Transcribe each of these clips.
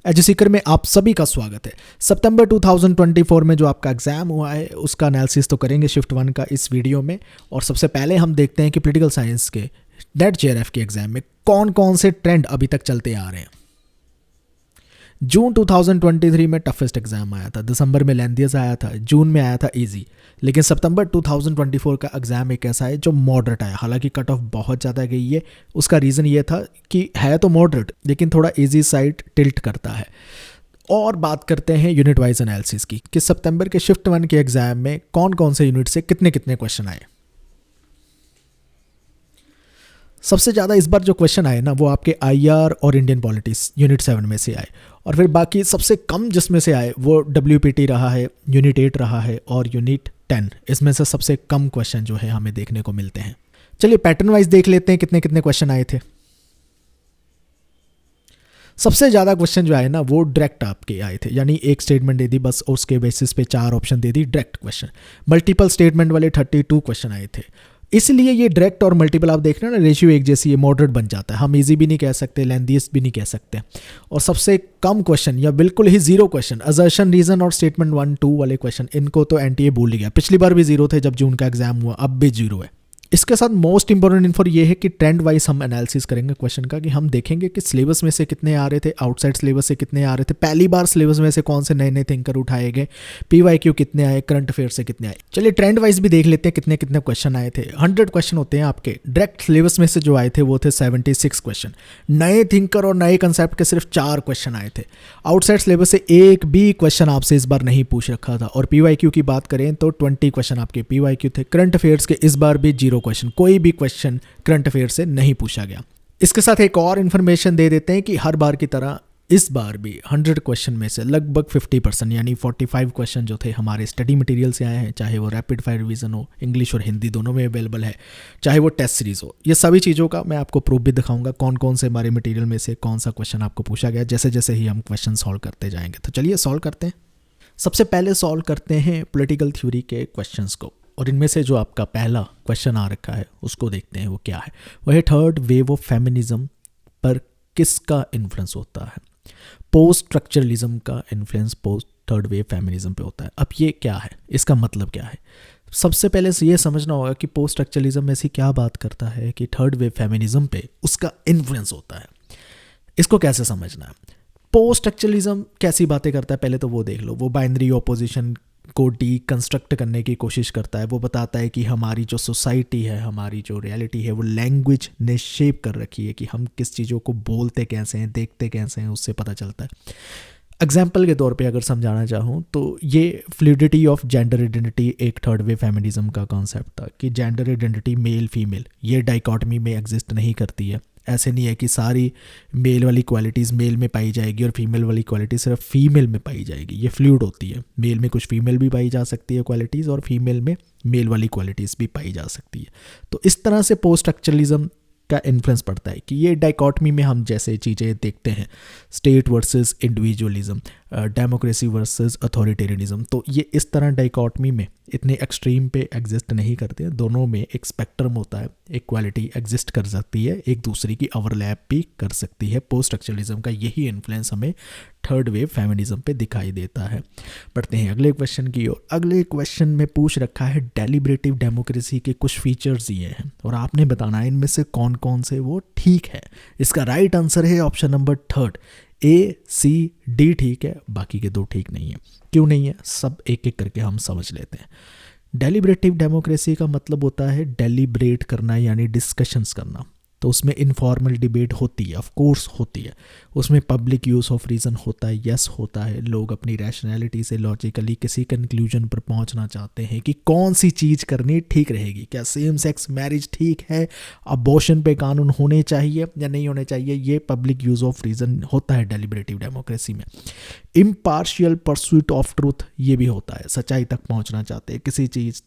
एजुसीकर में आप सभी का स्वागत है। सितंबर 2024 में जो आपका एग्जाम हुआ है उसका एनालिसिस तो करेंगे शिफ्ट 1 का इस वीडियो में। और सबसे पहले हम देखते हैं कि पॉलिटिकल साइंस के नेट जेआरएफ के एग्जाम में कौन कौन से ट्रेंड अभी तक चलते आ रहे हैं। जून 2023 में टफेस्ट एग्जाम आया था, दिसंबर में लेंथियस आया था, जून में आया था इजी। लेकिन सितंबर 2024 का एग्जाम एक ऐसा है जो मॉडरेट आया। हालांकि कट ऑफ बहुत ज़्यादा गई है, उसका रीज़न ये था कि है तो मॉडरेट लेकिन थोड़ा इजी साइड टिल्ट करता है। और बात करते हैं यूनिट वाइज एनालिसिस की कि सितंबर के शिफ्ट 1 के एग्जाम में कौन कौन से यूनिट से कितने कितने क्वेश्चन आए। सबसे ज़्यादा इस बार जो क्वेश्चन आए ना वो आपके आईआर और इंडियन पॉलिटिक्स यूनिट 7 में से आए। और फिर बाकी सबसे कम जिसमें से आए वो डब्ल्यूपीटी रहा है, यूनिट 8 रहा है और यूनिट 10। इसमें से सबसे कम क्वेश्चन जो है हमें देखने को मिलते हैं। चलिए पैटर्न वाइज देख लेते हैं कितने कितने क्वेश्चन आए थे। सबसे ज़्यादा क्वेश्चन जो आए ना वो डायरेक्ट आपके आए थे, यानी एक स्टेटमेंट दे दी बस उसके बेसिस पे 4 ऑप्शन दे दी, डायरेक्ट क्वेश्चन। मल्टीपल स्टेटमेंट वाले 32 क्वेश्चन आए थे। इसलिए ये डायरेक्ट और मल्टीपल आप देख रहे हैं ना, रेशियो एक जैसी, ये मॉडरेट बन जाता है। हम इजी भी नहीं कह सकते, लेंथियस भी नहीं कह सकते। और सबसे कम क्वेश्चन या बिल्कुल ही जीरो क्वेश्चन असर्शन, रीजन और स्टेटमेंट 1, 2 वाले क्वेश्चन, इनको तो एनटीए भूल गया। पिछली बार भी जीरो थे जब जून का एग्जाम हुआ, अब भी जीरो है। इसके साथ मोस्ट इंपॉर्टेंट इन्फो ये है कि ट्रेंड वाइज हम एनालिसिस करेंगे क्वेश्चन का, कि हम देखेंगे कि सिलेबस में से कितने आ रहे थे, आउटसाइड सिलेबस से कितने आ रहे थे, पहली बार सिलेबस में से कौन से नए नए थिंकर उठाए गए, पीवाईक्यू कितने आए, करंट अफेयर से कितने आए। चलिए ट्रेंड वाइज भी देख लेते हैं कितने कितने क्वेश्चन आए थे। 100 क्वेश्चन होते हैं आपके। डायरेक्ट सिलेबस में से जो आए थे वो थे 76 क्वेश्चन। नए थिंकर और नए कंसेप्ट के सिर्फ 4 क्वेश्चन आए थे। आउटसाइड सिलेबस से एक भी क्वेश्चन आपसे इस बार नहीं पूछ रखा था। और पीवाईक्यू की बात करें तो 20 क्वेश्चन आपके पीवाईक्यू थे। करंट अफेयर्स के इस बार भी 0 क्वेश्चन, कोई भी क्वेश्चन करंट अफेयर से नहीं पूछा गया। इसके साथ एक और इन्फॉर्मेशन दे देते हैं कि हर बार की तरह इस बार भी 100 क्वेश्चन में से लगभग 50% यानी 45 क्वेश्चन जो थे हमारे स्टडी मटेरियल से आए हैं, चाहे वो रैपिड फायर रिवीजन हो, इंग्लिश और हिंदी दोनों में अवेलेबल है, चाहे वो टेस्ट सीरीज हो। ये सभी चीज़ों का मैं आपको प्रूफ भी दिखाऊंगा, कौन कौन से हमारे मटेरियल में से कौन सा क्वेश्चन आपको पूछा गया, जैसे जैसे ही हम क्वेश्चन सॉल्व करते जाएंगे। तो चलिए सॉल्व करते हैं। सबसे पहले सॉल्व करते हैं पॉलिटिकल थ्योरी के क्वेश्चंस को। और इनमें से जो आपका पहला क्वेश्चन आ रखा है उसको देखते हैं वो क्या है। वह थर्ड वेव ऑफ फेमिनिज्म पर किसका इन्फ्लुएंस होता है। पोस्ट स्ट्रक्चरलिज्म का influence post third wave feminism पे होता है। अब ये क्या है, इसका मतलब क्या है। सबसे पहले से ये समझना होगा कि पोस्ट स्ट्रक्चरलिज्म ऐसी क्या बात करता है कि थर्ड वेव फेमिनिज्म पे उसका इन्फ्लुएंस होता है। इसको कैसे समझना है। पोस्ट स्ट्रक्चरलिज्म कैसी बातें करता है पहले तो वो देख लो। वो बाइनरी ऑपोजिशन को डीकंस्ट्रक्ट करने की कोशिश करता है। वो बताता है कि हमारी जो सोसाइटी है, हमारी जो रियलिटी है, वो लैंग्वेज ने शेप कर रखी है कि हम किस चीज़ों को बोलते कैसे हैं, देखते कैसे हैं, उससे पता चलता है। एग्जाम्पल के तौर पे अगर समझाना चाहूँ तो ये फ्लूइडिटी ऑफ जेंडर आइडेंटिटी एक थर्ड वेव फेमिनिज्म का कॉन्सेप्ट था कि जेंडर आइडेंटिटी मेल फीमेल ये डाइकॉटमी में एग्जिस्ट नहीं करती है। ऐसे नहीं है कि सारी मेल वाली क्वालिटीज़ मेल में पाई जाएगी और फीमेल वाली क्वालिटी सिर्फ फीमेल में पाई जाएगी। ये फ्लूइड होती है। मेल में कुछ फीमेल भी पाई जा सकती है क्वालिटीज़ और फीमेल में मेल वाली क्वालिटीज़ भी पाई जा सकती है। तो इस तरह से पोस्ट स्ट्रक्चरलिज्म का इन्फ्लुएंस पड़ता है कि ये डाइकॉटमी में हम जैसे चीज़ें देखते हैं, state versus individualism, democracy versus authoritarianism, तो ये इस तरह डाइकॉटमी में इतने एक्सट्रीम पे एग्जिस्ट नहीं करते हैं। दोनों में एक स्पेक्ट्रम होता है, एक क्वालिटी एग्जिस्ट कर सकती है, एक दूसरे की ओवरलैप भी कर सकती है। पोस्ट स्ट्रक्चरलिज्म का यही इन्फ्लुएंस हमें थर्ड वेव फेमिनिज्म पे दिखाई देता है। बढ़ते हैं अगले क्वेश्चन की ओर। अगले क्वेश्चन में पूछ रखा है डेलिब्रेटिव डेमोक्रेसी के कुछ फीचर्स दिए हैं और आपने बताना है इनमें से कौन कौन से वो ठीक है। इसका राइट आंसर है option number 3, A, C, D ठीक है, बाकी के 2 ठीक नहीं है। क्यों नहीं है, सब एक एक करके हम समझ लेते हैं। डेलिब्रेटिव डेमोक्रेसी का मतलब होता है डेलिब्रेट करना यानी डिस्कशंस करना। तो उसमें इनफॉर्मल डिबेट होती है, ऑफ कोर्स होती है। उसमें पब्लिक यूज़ ऑफ रीज़न होता है, यस होता है। लोग अपनी रैशनैलिटी से लॉजिकली किसी कंक्लूजन पर पहुंचना चाहते हैं कि कौन सी चीज़ करनी ठीक रहेगी। क्या सेम सेक्स मैरिज ठीक है, अबॉर्शन पे कानून होने चाहिए या नहीं होने चाहिए। ये पब्लिक यूज़ ऑफ रीज़न होता है डेलिब्रेटिव डेमोक्रेसी में। इम्पार्शियल परस्यूट ऑफ ट्रूथ ये भी होता है, सच्चाई तक पहुँचना चाहते हैं किसी चीज़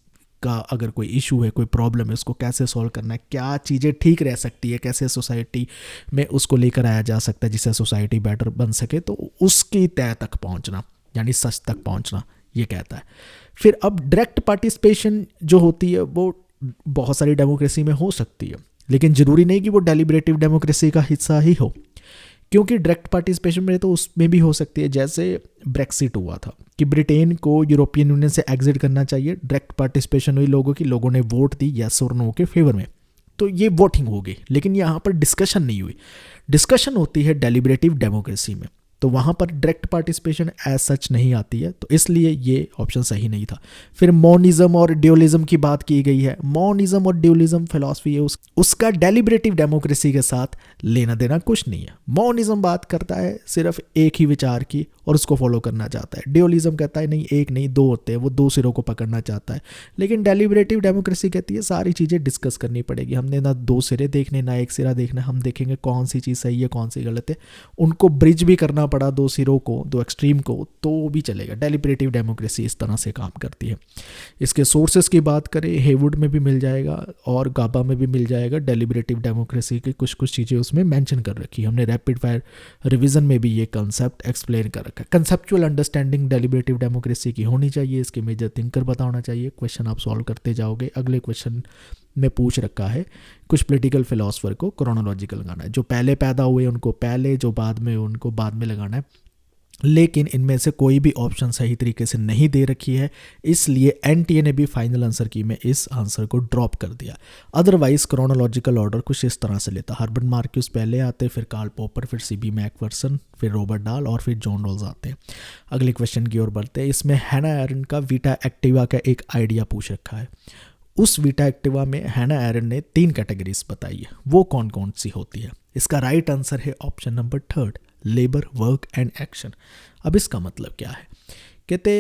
का। अगर कोई इशू है, कोई प्रॉब्लम है, उसको कैसे सॉल्व करना है, क्या चीज़ें ठीक रह सकती है, कैसे सोसाइटी में उसको लेकर आया जा सकता है जिससे सोसाइटी बेटर बन सके, तो उसकी तय तक पहुंचना यानी सच तक पहुंचना ये कहता है। फिर अब डायरेक्ट पार्टिसिपेशन जो होती है वो बहुत सारी डेमोक्रेसी में हो सकती है, लेकिन ज़रूरी नहीं कि वो डेलिब्रेटिव डेमोक्रेसी का हिस्सा ही हो। क्योंकि डायरेक्ट पार्टिसिपेशन में तो उसमें भी हो सकती है, जैसे ब्रेक्सिट हुआ था कि ब्रिटेन को यूरोपियन यूनियन से एग्जिट करना चाहिए, डायरेक्ट पार्टिसिपेशन हुई लोगों की, लोगों ने वोट दी यस और नो के फेवर में, तो ये वोटिंग हो गई, लेकिन यहाँ पर डिस्कशन नहीं हुई। डिस्कशन होती है डेलिब्रेटिव डेमोक्रेसी में, तो वहाँ पर डायरेक्ट पार्टिसिपेशन एज सच नहीं आती है, तो इसलिए ये ऑप्शन सही नहीं था। फिर मॉनिज्म और ड्यूअलिज्म की बात की गई है। मॉनिज्म और ड्यूअलिज्म फिलॉसफी है, उसका डेलिब्रेटिव डेमोक्रेसी के साथ लेना देना कुछ नहीं है। मॉनिज्म बात करता है सिर्फ एक ही विचार की और उसको फॉलो करना चाहता है। ड्यूअलिज्म कहता है नहीं एक नहीं दो होते हैं, वो दो सिरों को पकड़ना चाहता है। लेकिन डेलिब्रेटिव डेमोक्रेसी कहती है सारी चीज़ें डिस्कस करनी पड़ेगी, हमने ना दो सिरे देखने ना एक सिरा देखना, हम देखेंगे कौन सी चीज़ सही है कौन सी गलत है, उनको ब्रिज भी करना पड़ा दो सिरों को, दो एक्सट्रीम को, तो भी चलेगा। डेलिब्रेटिव डेमोक्रेसी इस तरह से काम करती है। इसके सोर्सेस की बात करें, हेवुड में भी मिल जाएगा और गाबा में भी मिल जाएगा। डेलिब्रेटिव डेमोक्रेसी की कुछ कुछ चीज़ें उसमें मेंशन कर रखी है हमने। रैपिड फायर रिवीजन में भी ये कंसेप्ट एक्सप्लेन कर रखा है। कंसेप्चुअल अंडरस्टैंडिंग डेलिब्रेटिव डेमोक्रेसी की होनी चाहिए, इसके मेजर थिंकर पता होना चाहिए। क्वेश्चन आप सॉल्व करते जाओगे। अगले क्वेश्चन में पूछ रखा है कुछ पॉलिटिकल फिलोसफर को क्रोनोलॉजिकल लगाना है, जो पहले पैदा हुए उनको पहले, जो बाद में उनको बाद में लगाना है। लेकिन इनमें से कोई भी ऑप्शन सही तरीके से नहीं दे रखी है, इसलिए एनटीए ने भी फाइनल आंसर की में इस आंसर को ड्रॉप कर दिया। अदरवाइज क्रोनोलॉजिकल ऑर्डर कुछ इस तरह से लेता, हर्बर्ट मार्क्यूस पहले आते, फिर कार्ल पॉपर, फिर सीबी मैकफर्सन, फिर रॉबर्ट डाल और फिर जॉन रॉल्स आते हैं। अगले क्वेश्चन की ओर बढ़ते हैं। इसमें हैना एरन का वीटा एक्टिवा का एक आइडिया पूछ रखा है। उस वीटा एक्टिवा में हैना एरन ने 3 कैटेगरीज बताई है, वो कौन कौन सी होती है? इसका राइट आंसर है option number 3, labour, work and action. अब इसका मतलब क्या है? कहते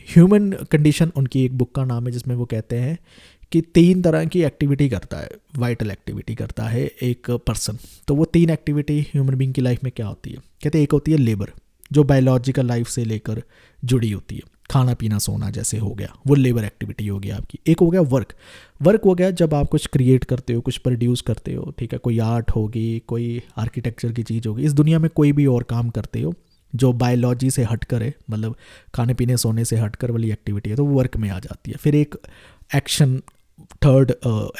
ह्यूमन कंडीशन उनकी एक बुक का नाम है, जिसमें वो कहते हैं कि 3 तरह की एक्टिविटी करता है, वाइटल एक्टिविटी करता है एक पर्सन। तो वो 3 एक्टिविटी ह्यूमन बीइंग की लाइफ में क्या होती है? कहते एक होती है लेबर, जो बायोलॉजिकल लाइफ से लेकर जुड़ी होती है, खाना पीना सोना जैसे हो गया, वो लेबर एक्टिविटी हो गया आपकी। एक हो गया वर्क, वर्क हो गया जब आप कुछ क्रिएट करते हो, कुछ प्रोड्यूस करते हो, ठीक है, कोई आर्ट होगी, कोई आर्किटेक्चर की चीज़ होगी, इस दुनिया में कोई भी और काम करते हो जो बायोलॉजी से हटकर है, मतलब खाने पीने सोने से हटकर वाली एक्टिविटी है, तो वो वर्क में आ जाती है। फिर एक एक्शन, थर्ड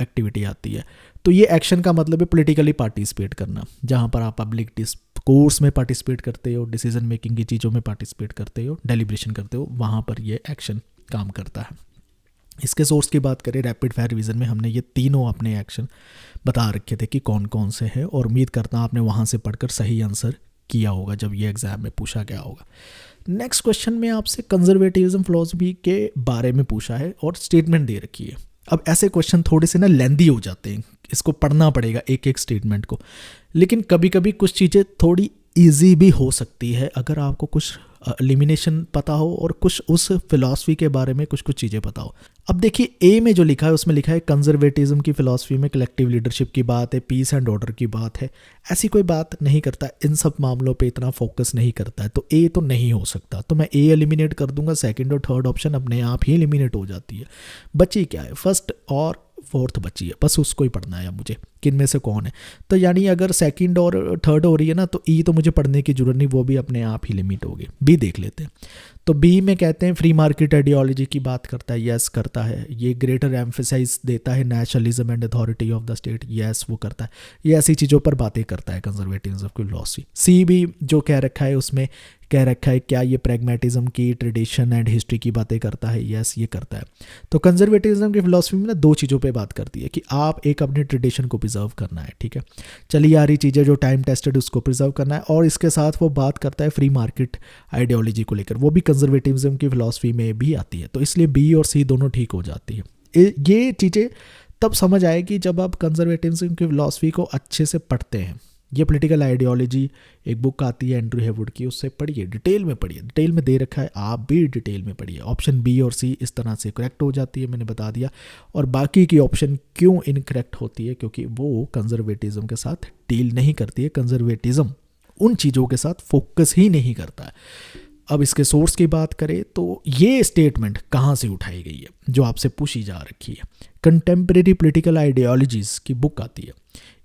एक्टिविटी आती है। तो ये एक्शन का मतलब है पॉलिटिकली पार्टिसिपेट करना, जहाँ पर आप पब्लिक डिस्कोर्स में पार्टिसिपेट करते हो, डिसीजन मेकिंग की चीज़ों में पार्टिसिपेट करते हो, डेलिब्रेशन करते हो, वहाँ पर ये एक्शन काम करता है। इसके सोर्स की बात करें, रैपिड फायर रिवीजन में हमने ये तीनों अपने एक्शन बता रखे थे कि कौन कौन से हैं, और उम्मीद करता हूँ आपने वहाँ से पढ़कर सही आंसर किया होगा जब ये एग्जाम में पूछा गया होगा। नेक्स्ट क्वेश्चन में आपसे कंजर्वेटिज्म फिलॉसफी के बारे में पूछा है और स्टेटमेंट दे रखी है। अब ऐसे क्वेश्चन थोड़े से ना लेंदी हो जाते हैं, इसको पढ़ना पड़ेगा एक एक स्टेटमेंट को, लेकिन कभी कभी कुछ चीज़ें थोड़ी इजी भी हो सकती है अगर आपको कुछ एलिमिनेशन पता हो और कुछ उस फिलॉसफी के बारे में कुछ कुछ चीज़ें पता हो। अब देखिए ए में जो लिखा है उसमें लिखा है कंजर्वेटिज्म की फिलॉसफी में कलेक्टिव लीडरशिप की बात है, पीस एंड ऑर्डर की बात है। ऐसी कोई बात नहीं करता, इन सब मामलों पे इतना फोकस नहीं करता है, तो ए तो नहीं हो सकता। तो मैं ए एलिमिनेट कर दूंगा, सेकंड और थर्ड ऑप्शन अपने आप ही एलिमिनेट हो जाती है। बची क्या है? फर्स्ट और फोर्थ बची है, बस उसको ही पढ़ना है मुझे कि इनमें से कौन है। तो यानी अगर सेकंड और थर्ड हो रही है ना, तो ई तो मुझे पढ़ने की जरूरत नहीं, वो भी अपने आप ही लिमिट होगी। बी देख लेते हैं। तो बी में कहते हैं फ्री मार्केट आइडियोलॉजी की बात करता है, यस करता है। ये ग्रेटर एम्फेसाइज देता है nationalism and authority of the state, yes वो करता है। ये ऐसी चीज़ों पर बातें करता है कंजर्वेटिज्म की फिलॉसफी। सी भी जो कह रखा है उसमें कह रखा है क्या ये प्रैग्मेटिज्म की ट्रेडिशन एंड हिस्ट्री की बातें करता है, यस ये करता है। तो कंजर्वेटिज्म की फिलॉसफी में ना 2 चीज़ों पे बात करती है कि आप एक अपनी ट्रेडिशन को प्रिजर्व करना है, ठीक है, चली आ रही चीज़ें जो टाइम टेस्टेड उसको प्रिजर्व करना है, और इसके साथ वो बात करता है फ्री मार्केट आइडियोलॉजी को लेकर, वो भी कंजर्वेटिज्म की फिलॉसफी में भी आती है। तो इसलिए बी और सी दोनों ठीक हो जाती है। ये चीज़ें तब समझ आएगी जब आप कंजर्वेटिज्म की फिलॉसफी को अच्छे से पढ़ते हैं। ये पॉलिटिकल आइडियोलॉजी एक बुक आती है एंड्रू हेवुड की, उससे पढ़िए, डिटेल में पढ़िए, डिटेल में दे रखा है, आप भी डिटेल में पढ़िए। ऑप्शन बी और सी इस तरह से करेक्ट हो जाती है, मैंने बता दिया। और बाकी की ऑप्शन क्यों इनकरेक्ट होती है? क्योंकि वो कंजर्वेटिज्म के साथ डील नहीं करती है, कंजर्वेटिज्म उन चीज़ों के साथ फोकस ही नहीं करता है। अब इसके सोर्स की बात करें तो ये स्टेटमेंट कहाँ से उठाई गई है जो आपसे पूछी जा रखी है? कंटेम्प्रेरी पॉलिटिकल आइडियोलॉजीज़ की बुक आती है,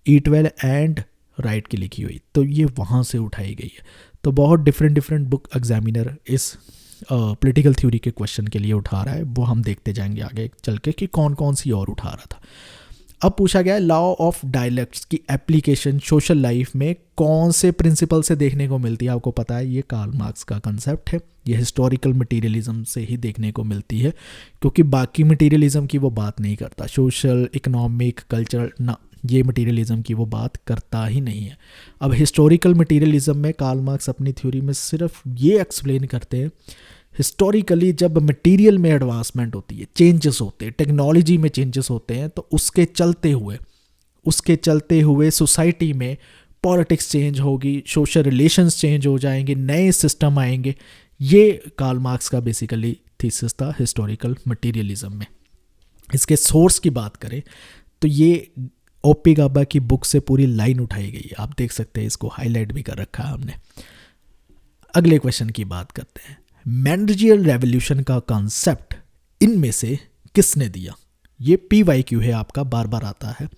ईटवेल एंड राइट की लिखी हुई, तो ये वहाँ से उठाई गई है। तो बहुत डिफरेंट बुक एग्जामिनर इस पॉलिटिकल थ्योरी के क्वेश्चन के लिए उठा रहा है, वो हम देखते जाएंगे आगे चल के कि कौन कौन सी और उठा रहा था। अब पूछा गया है लॉ ऑफ डायलेक्ट्स की एप्लीकेशन सोशल लाइफ में कौन से प्रिंसिपल से देखने को मिलती है। आपको पता है ये कार्ल मार्क्स का कंसेप्ट है, ये हिस्टोरिकल मटेरियलिज्म से ही देखने को मिलती है, क्योंकि बाकी मटेरियलिज्म की वो बात नहीं करता, सोशल इकोनॉमिक कल्चरल ना, ये मटेरियलिज्म की वो बात करता ही नहीं है। अब हिस्टोरिकल मटेरियलिज्म में कार्ल मार्क्स अपनी थ्योरी में सिर्फ ये एक्सप्लेन करते हैं हिस्टोरिकली जब मटेरियल में एडवांसमेंट होती है, चेंजेस होते हैं, टेक्नोलॉजी में चेंजेस होते हैं, तो उसके चलते हुए सोसाइटी में पॉलिटिक्स चेंज होगी, सोशल रिलेशंस चेंज हो जाएंगे, नए सिस्टम आएंगे। ये कार्ल मार्क्स का बेसिकली थीसिस था हिस्टोरिकल मटेरियलिज्म में। इसके सोर्स की बात करें तो ये ओपी गाबा की बुक से पूरी लाइन उठाई गई है, आप देख सकते हैं, इसको हाईलाइट भी कर रखा है हमने। अगले क्वेश्चन की बात करते हैं, मैनेजरियल रेवोल्यूशन का कॉन्सेप्ट इनमें से किसने दिया। ये PYQ है आपका, बार बार आता है।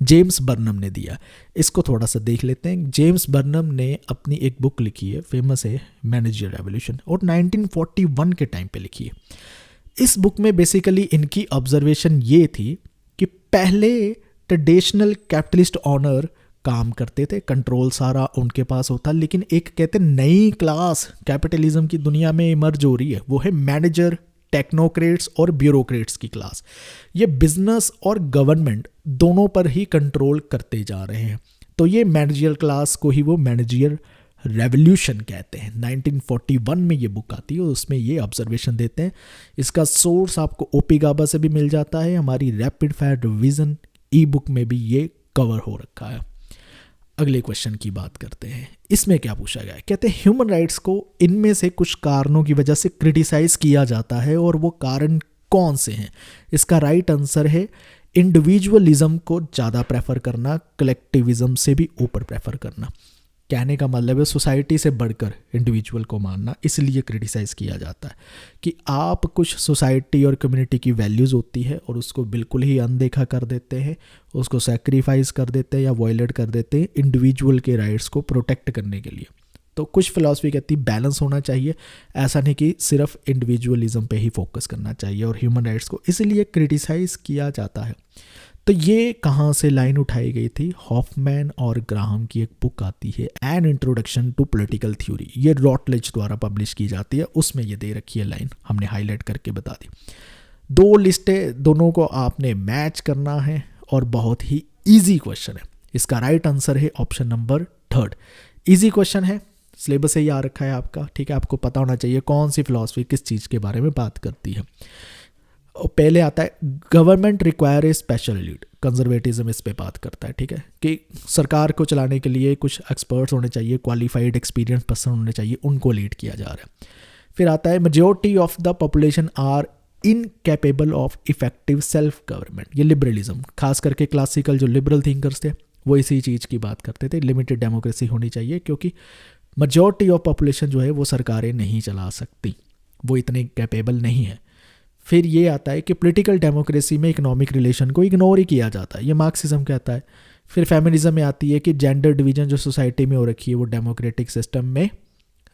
जेम्स बर्नम ने दिया। इसको थोड़ा सा देख लेते हैं। जेम्स बर्नम ने अपनी एक बुक लिखी है, फेमस है मैनेजरियल रेवोल्यूशन, और 1941 के टाइम पे लिखी है। इस बुक में बेसिकली इनकी ऑब्जर्वेशन ये थी कि पहले ट्रेडिशनल कैपिटलिस्ट ऑनर काम करते थे, कंट्रोल सारा उनके पास होता, लेकिन एक कहते नई क्लास कैपिटलिज्म की दुनिया में इमर्ज हो रही है, वो है मैनेजर, टेक्नोक्रेट्स और ब्यूरोक्रेट्स की क्लास। ये बिजनेस और गवर्नमेंट दोनों पर ही कंट्रोल करते जा रहे हैं, तो ये मैनेजरियल क्लास को ही वो मैनेजरियल रेवोल्यूशन कहते हैं। 1941 में ये बुक आती है, उसमें ये ऑब्जर्वेशन देते हैं। इसका सोर्स आपको ओपी गाबा से भी मिल जाता है, हमारी रैपिड फायर रिवीजन ई बुक में भी ये कवर हो रखा है। अगले क्वेश्चन की बात करते हैं। इसमें क्या पूछा गया है, कहते हैं ह्यूमन राइट्स को इनमें से कुछ कारणों की वजह से क्रिटिसाइज किया जाता है, और वो कारण कौन से हैं। इसका राइट आंसर है इंडिविजुअलिज्म को ज़्यादा प्रेफर करना, कलेक्टिविज्म से भी ऊपर प्रेफर करना। कहने का मतलब है सोसाइटी से बढ़कर इंडिविजुअल को मानना, इसलिए क्रिटिसाइज़ किया जाता है कि आप कुछ सोसाइटी और कम्युनिटी की वैल्यूज़ होती है और उसको बिल्कुल ही अनदेखा कर देते हैं, उसको सेक्रीफाइस कर देते हैं या वॉयलेट कर देते हैं इंडिविजुअल के राइट्स को प्रोटेक्ट करने के लिए। तो कुछ फिलॉसफी कहती है बैलेंस होना चाहिए, ऐसा नहीं कि सिर्फ इंडिविजुअलिज्म पे ही फोकस करना चाहिए और ह्यूमन राइट्स को, इसलिए क्रिटिसाइज़ किया जाता है। तो ये कहाँ से लाइन उठाई गई थी, हॉफमैन और ग्राहम की एक बुक आती है an introduction to political theory, ये रॉटलेज द्वारा पब्लिश की जाती है, उसमें ये दे रखी है लाइन, हमने हाईलाइट करके बता दी। दो लिस्टें, दोनों को आपने मैच करना है और बहुत ही ईजी क्वेश्चन है। इसका राइट आंसर है ऑप्शन नंबर 3। ईजी क्वेश्चन है, सिलेबस से ही आ रखा है आपका, ठीक है। आपको पता होना चाहिए कौन सी फिलॉसफी किस चीज़ के बारे में बात करती है। और पहले आता है government require a special lead, conservatism इस पे बात करता है, ठीक है, कि सरकार को चलाने के लिए कुछ एक्सपर्ट्स होने चाहिए, क्वालिफाइड एक्सपीरियंस पर्सन होने चाहिए, उनको लीड किया जा रहा है। फिर आता है majority of the population are incapable of effective self government, ये लिबरलिज्म, खास करके क्लासिकल जो लिबरल थिंकर्स थे वो इसी चीज़ की बात करते थे, लिमिटेड डेमोक्रेसी होनी चाहिए, क्योंकि मेजॉरिटी ऑफ पॉपुलेशन जो है वो सरकारें नहीं चला सकती, वो इतने कैपेबल नहीं है। फिर ये आता है कि पॉलिटिकल डेमोक्रेसी में इकोनॉमिक रिलेशन को इग्नोर ही किया जाता है, ये मार्क्सिज्म कहता है। फिर फेमिनिज्म में आती है कि जेंडर डिवीजन जो सोसाइटी में हो रखी है वो डेमोक्रेटिक सिस्टम में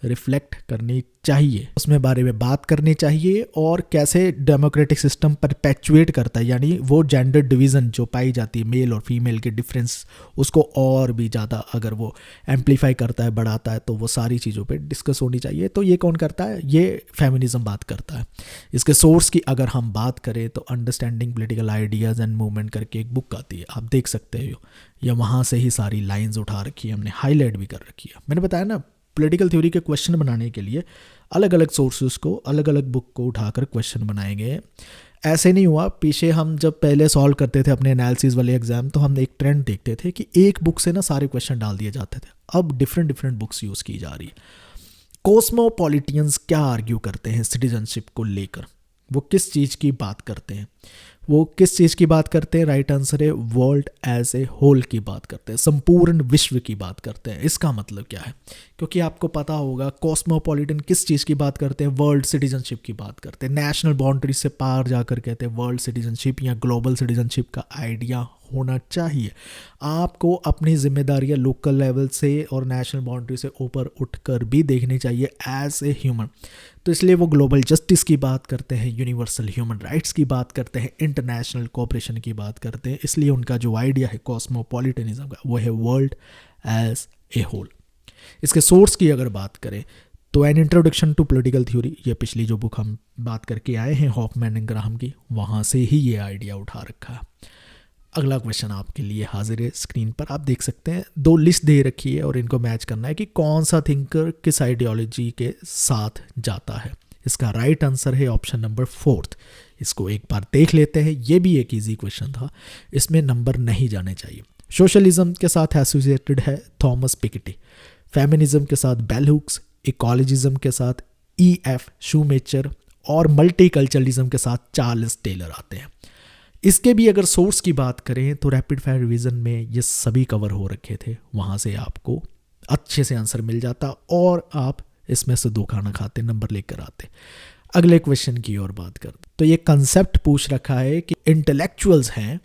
रिफ्लेक्ट करनी चाहिए, उसमें बारे में बात करनी चाहिए, और कैसे डेमोक्रेटिक सिस्टम परपेचुएट करता है, यानी वो जेंडर डिवीज़न जो पाई जाती है मेल और फीमेल के डिफरेंस, उसको और भी ज़्यादा अगर वो एम्पलीफाई करता है, बढ़ाता है, तो वो सारी चीज़ों पे डिस्कस होनी चाहिए। तो ये कौन करता है, ये फेमिनिज्म बात करता है। इसके सोर्स की अगर हम बात करें तो understanding political ideas and movement करके एक बुक आती है, आप देख सकते हो, या वहाँ से ही सारी लाइन्स उठा रखी है, हमने हाईलाइट भी कर रखी है। मैंने बताया ना, पॉलिटिकल थ्योरी के क्वेश्चन बनाने के लिए अलग अलग सोर्सेज को, अलग अलग बुक को उठाकर क्वेश्चन बनाए गए। ऐसे नहीं हुआ, पीछे हम जब पहले सॉल्व करते थे अपने एनालिसिस वाले एग्जाम, तो हम एक ट्रेंड देखते थे कि एक बुक से ना सारे क्वेश्चन डाल दिए जाते थे, अब डिफरेंट बुक्स यूज़ की जा रही है। कॉस्मोपॉलिटियंस क्या आर्ग्यू करते हैं सिटीजनशिप को लेकर, वो किस चीज़ की बात करते हैं, वो किस चीज़ की बात करते हैं, राइट आंसर है वर्ल्ड एज ए होल की बात करते हैं, संपूर्ण विश्व की बात करते हैं। इसका मतलब क्या है, क्योंकि आपको पता होगा कॉस्मोपॉलिटन किस चीज़ की बात करते हैं, वर्ल्ड सिटीजनशिप की बात करते हैं, नेशनल बाउंड्री से पार जाकर कहते हैं वर्ल्ड सिटीजनशिप या ग्लोबल सिटीजनशिप का आइडिया होना चाहिए। आपको अपनी जिम्मेदारियां लोकल लेवल से और नेशनल बाउंड्री से ऊपर उठकर भी देखनी चाहिए एज ए ह्यूमन। तो इसलिए वो ग्लोबल जस्टिस की बात करते हैं, यूनिवर्सल ह्यूमन राइट्स की बात करते हैं, इंटरनेशनल कोऑपरेशन की बात करते हैं। इसलिए उनका जो आइडिया है कॉस्मोपॉलिटनिज्म का वो है वर्ल्ड एज ए होल। इसके सोर्स की अगर बात करें तो an introduction to political theory, ये पिछली जो बुक हम बात करके आए हैं हॉफमैन एंड ग्राहम की, वहाँ से ही ये आइडिया उठा रखा है। अगला क्वेश्चन आपके लिए हाजिर है स्क्रीन पर, आप देख सकते हैं 2 लिस्ट दे रखी है और इनको मैच करना है कि कौन सा थिंकर किस आइडियोलॉजी के साथ जाता है। इसका राइट आंसर है ऑप्शन नंबर 4। इसको एक बार देख लेते हैं, ये भी एक ईजी क्वेश्चन था, इसमें नंबर नहीं जाने चाहिए। सोशलिज्म के साथ एसोसिएटेड है थॉमस पिकेटी, फेमिनिज्म के साथ बेल हुक्स, इकोलॉजिज्म के साथ E.F. शूमेचर और मल्टीकल्चरलिज्म के साथ चार्ल्स टेलर आते हैं। इसके भी अगर सोर्स की बात करें तो रैपिड फायर रिवीजन में ये सभी कवर हो रखे थे, वहाँ से आपको अच्छे से आंसर मिल जाता और आप इसमें से 2 खाना खाते, नंबर लेकर आते। अगले क्वेश्चन की ओर बात करते तो ये कंसेप्ट पूछ रखा है कि इंटेलेक्चुअल्स हैं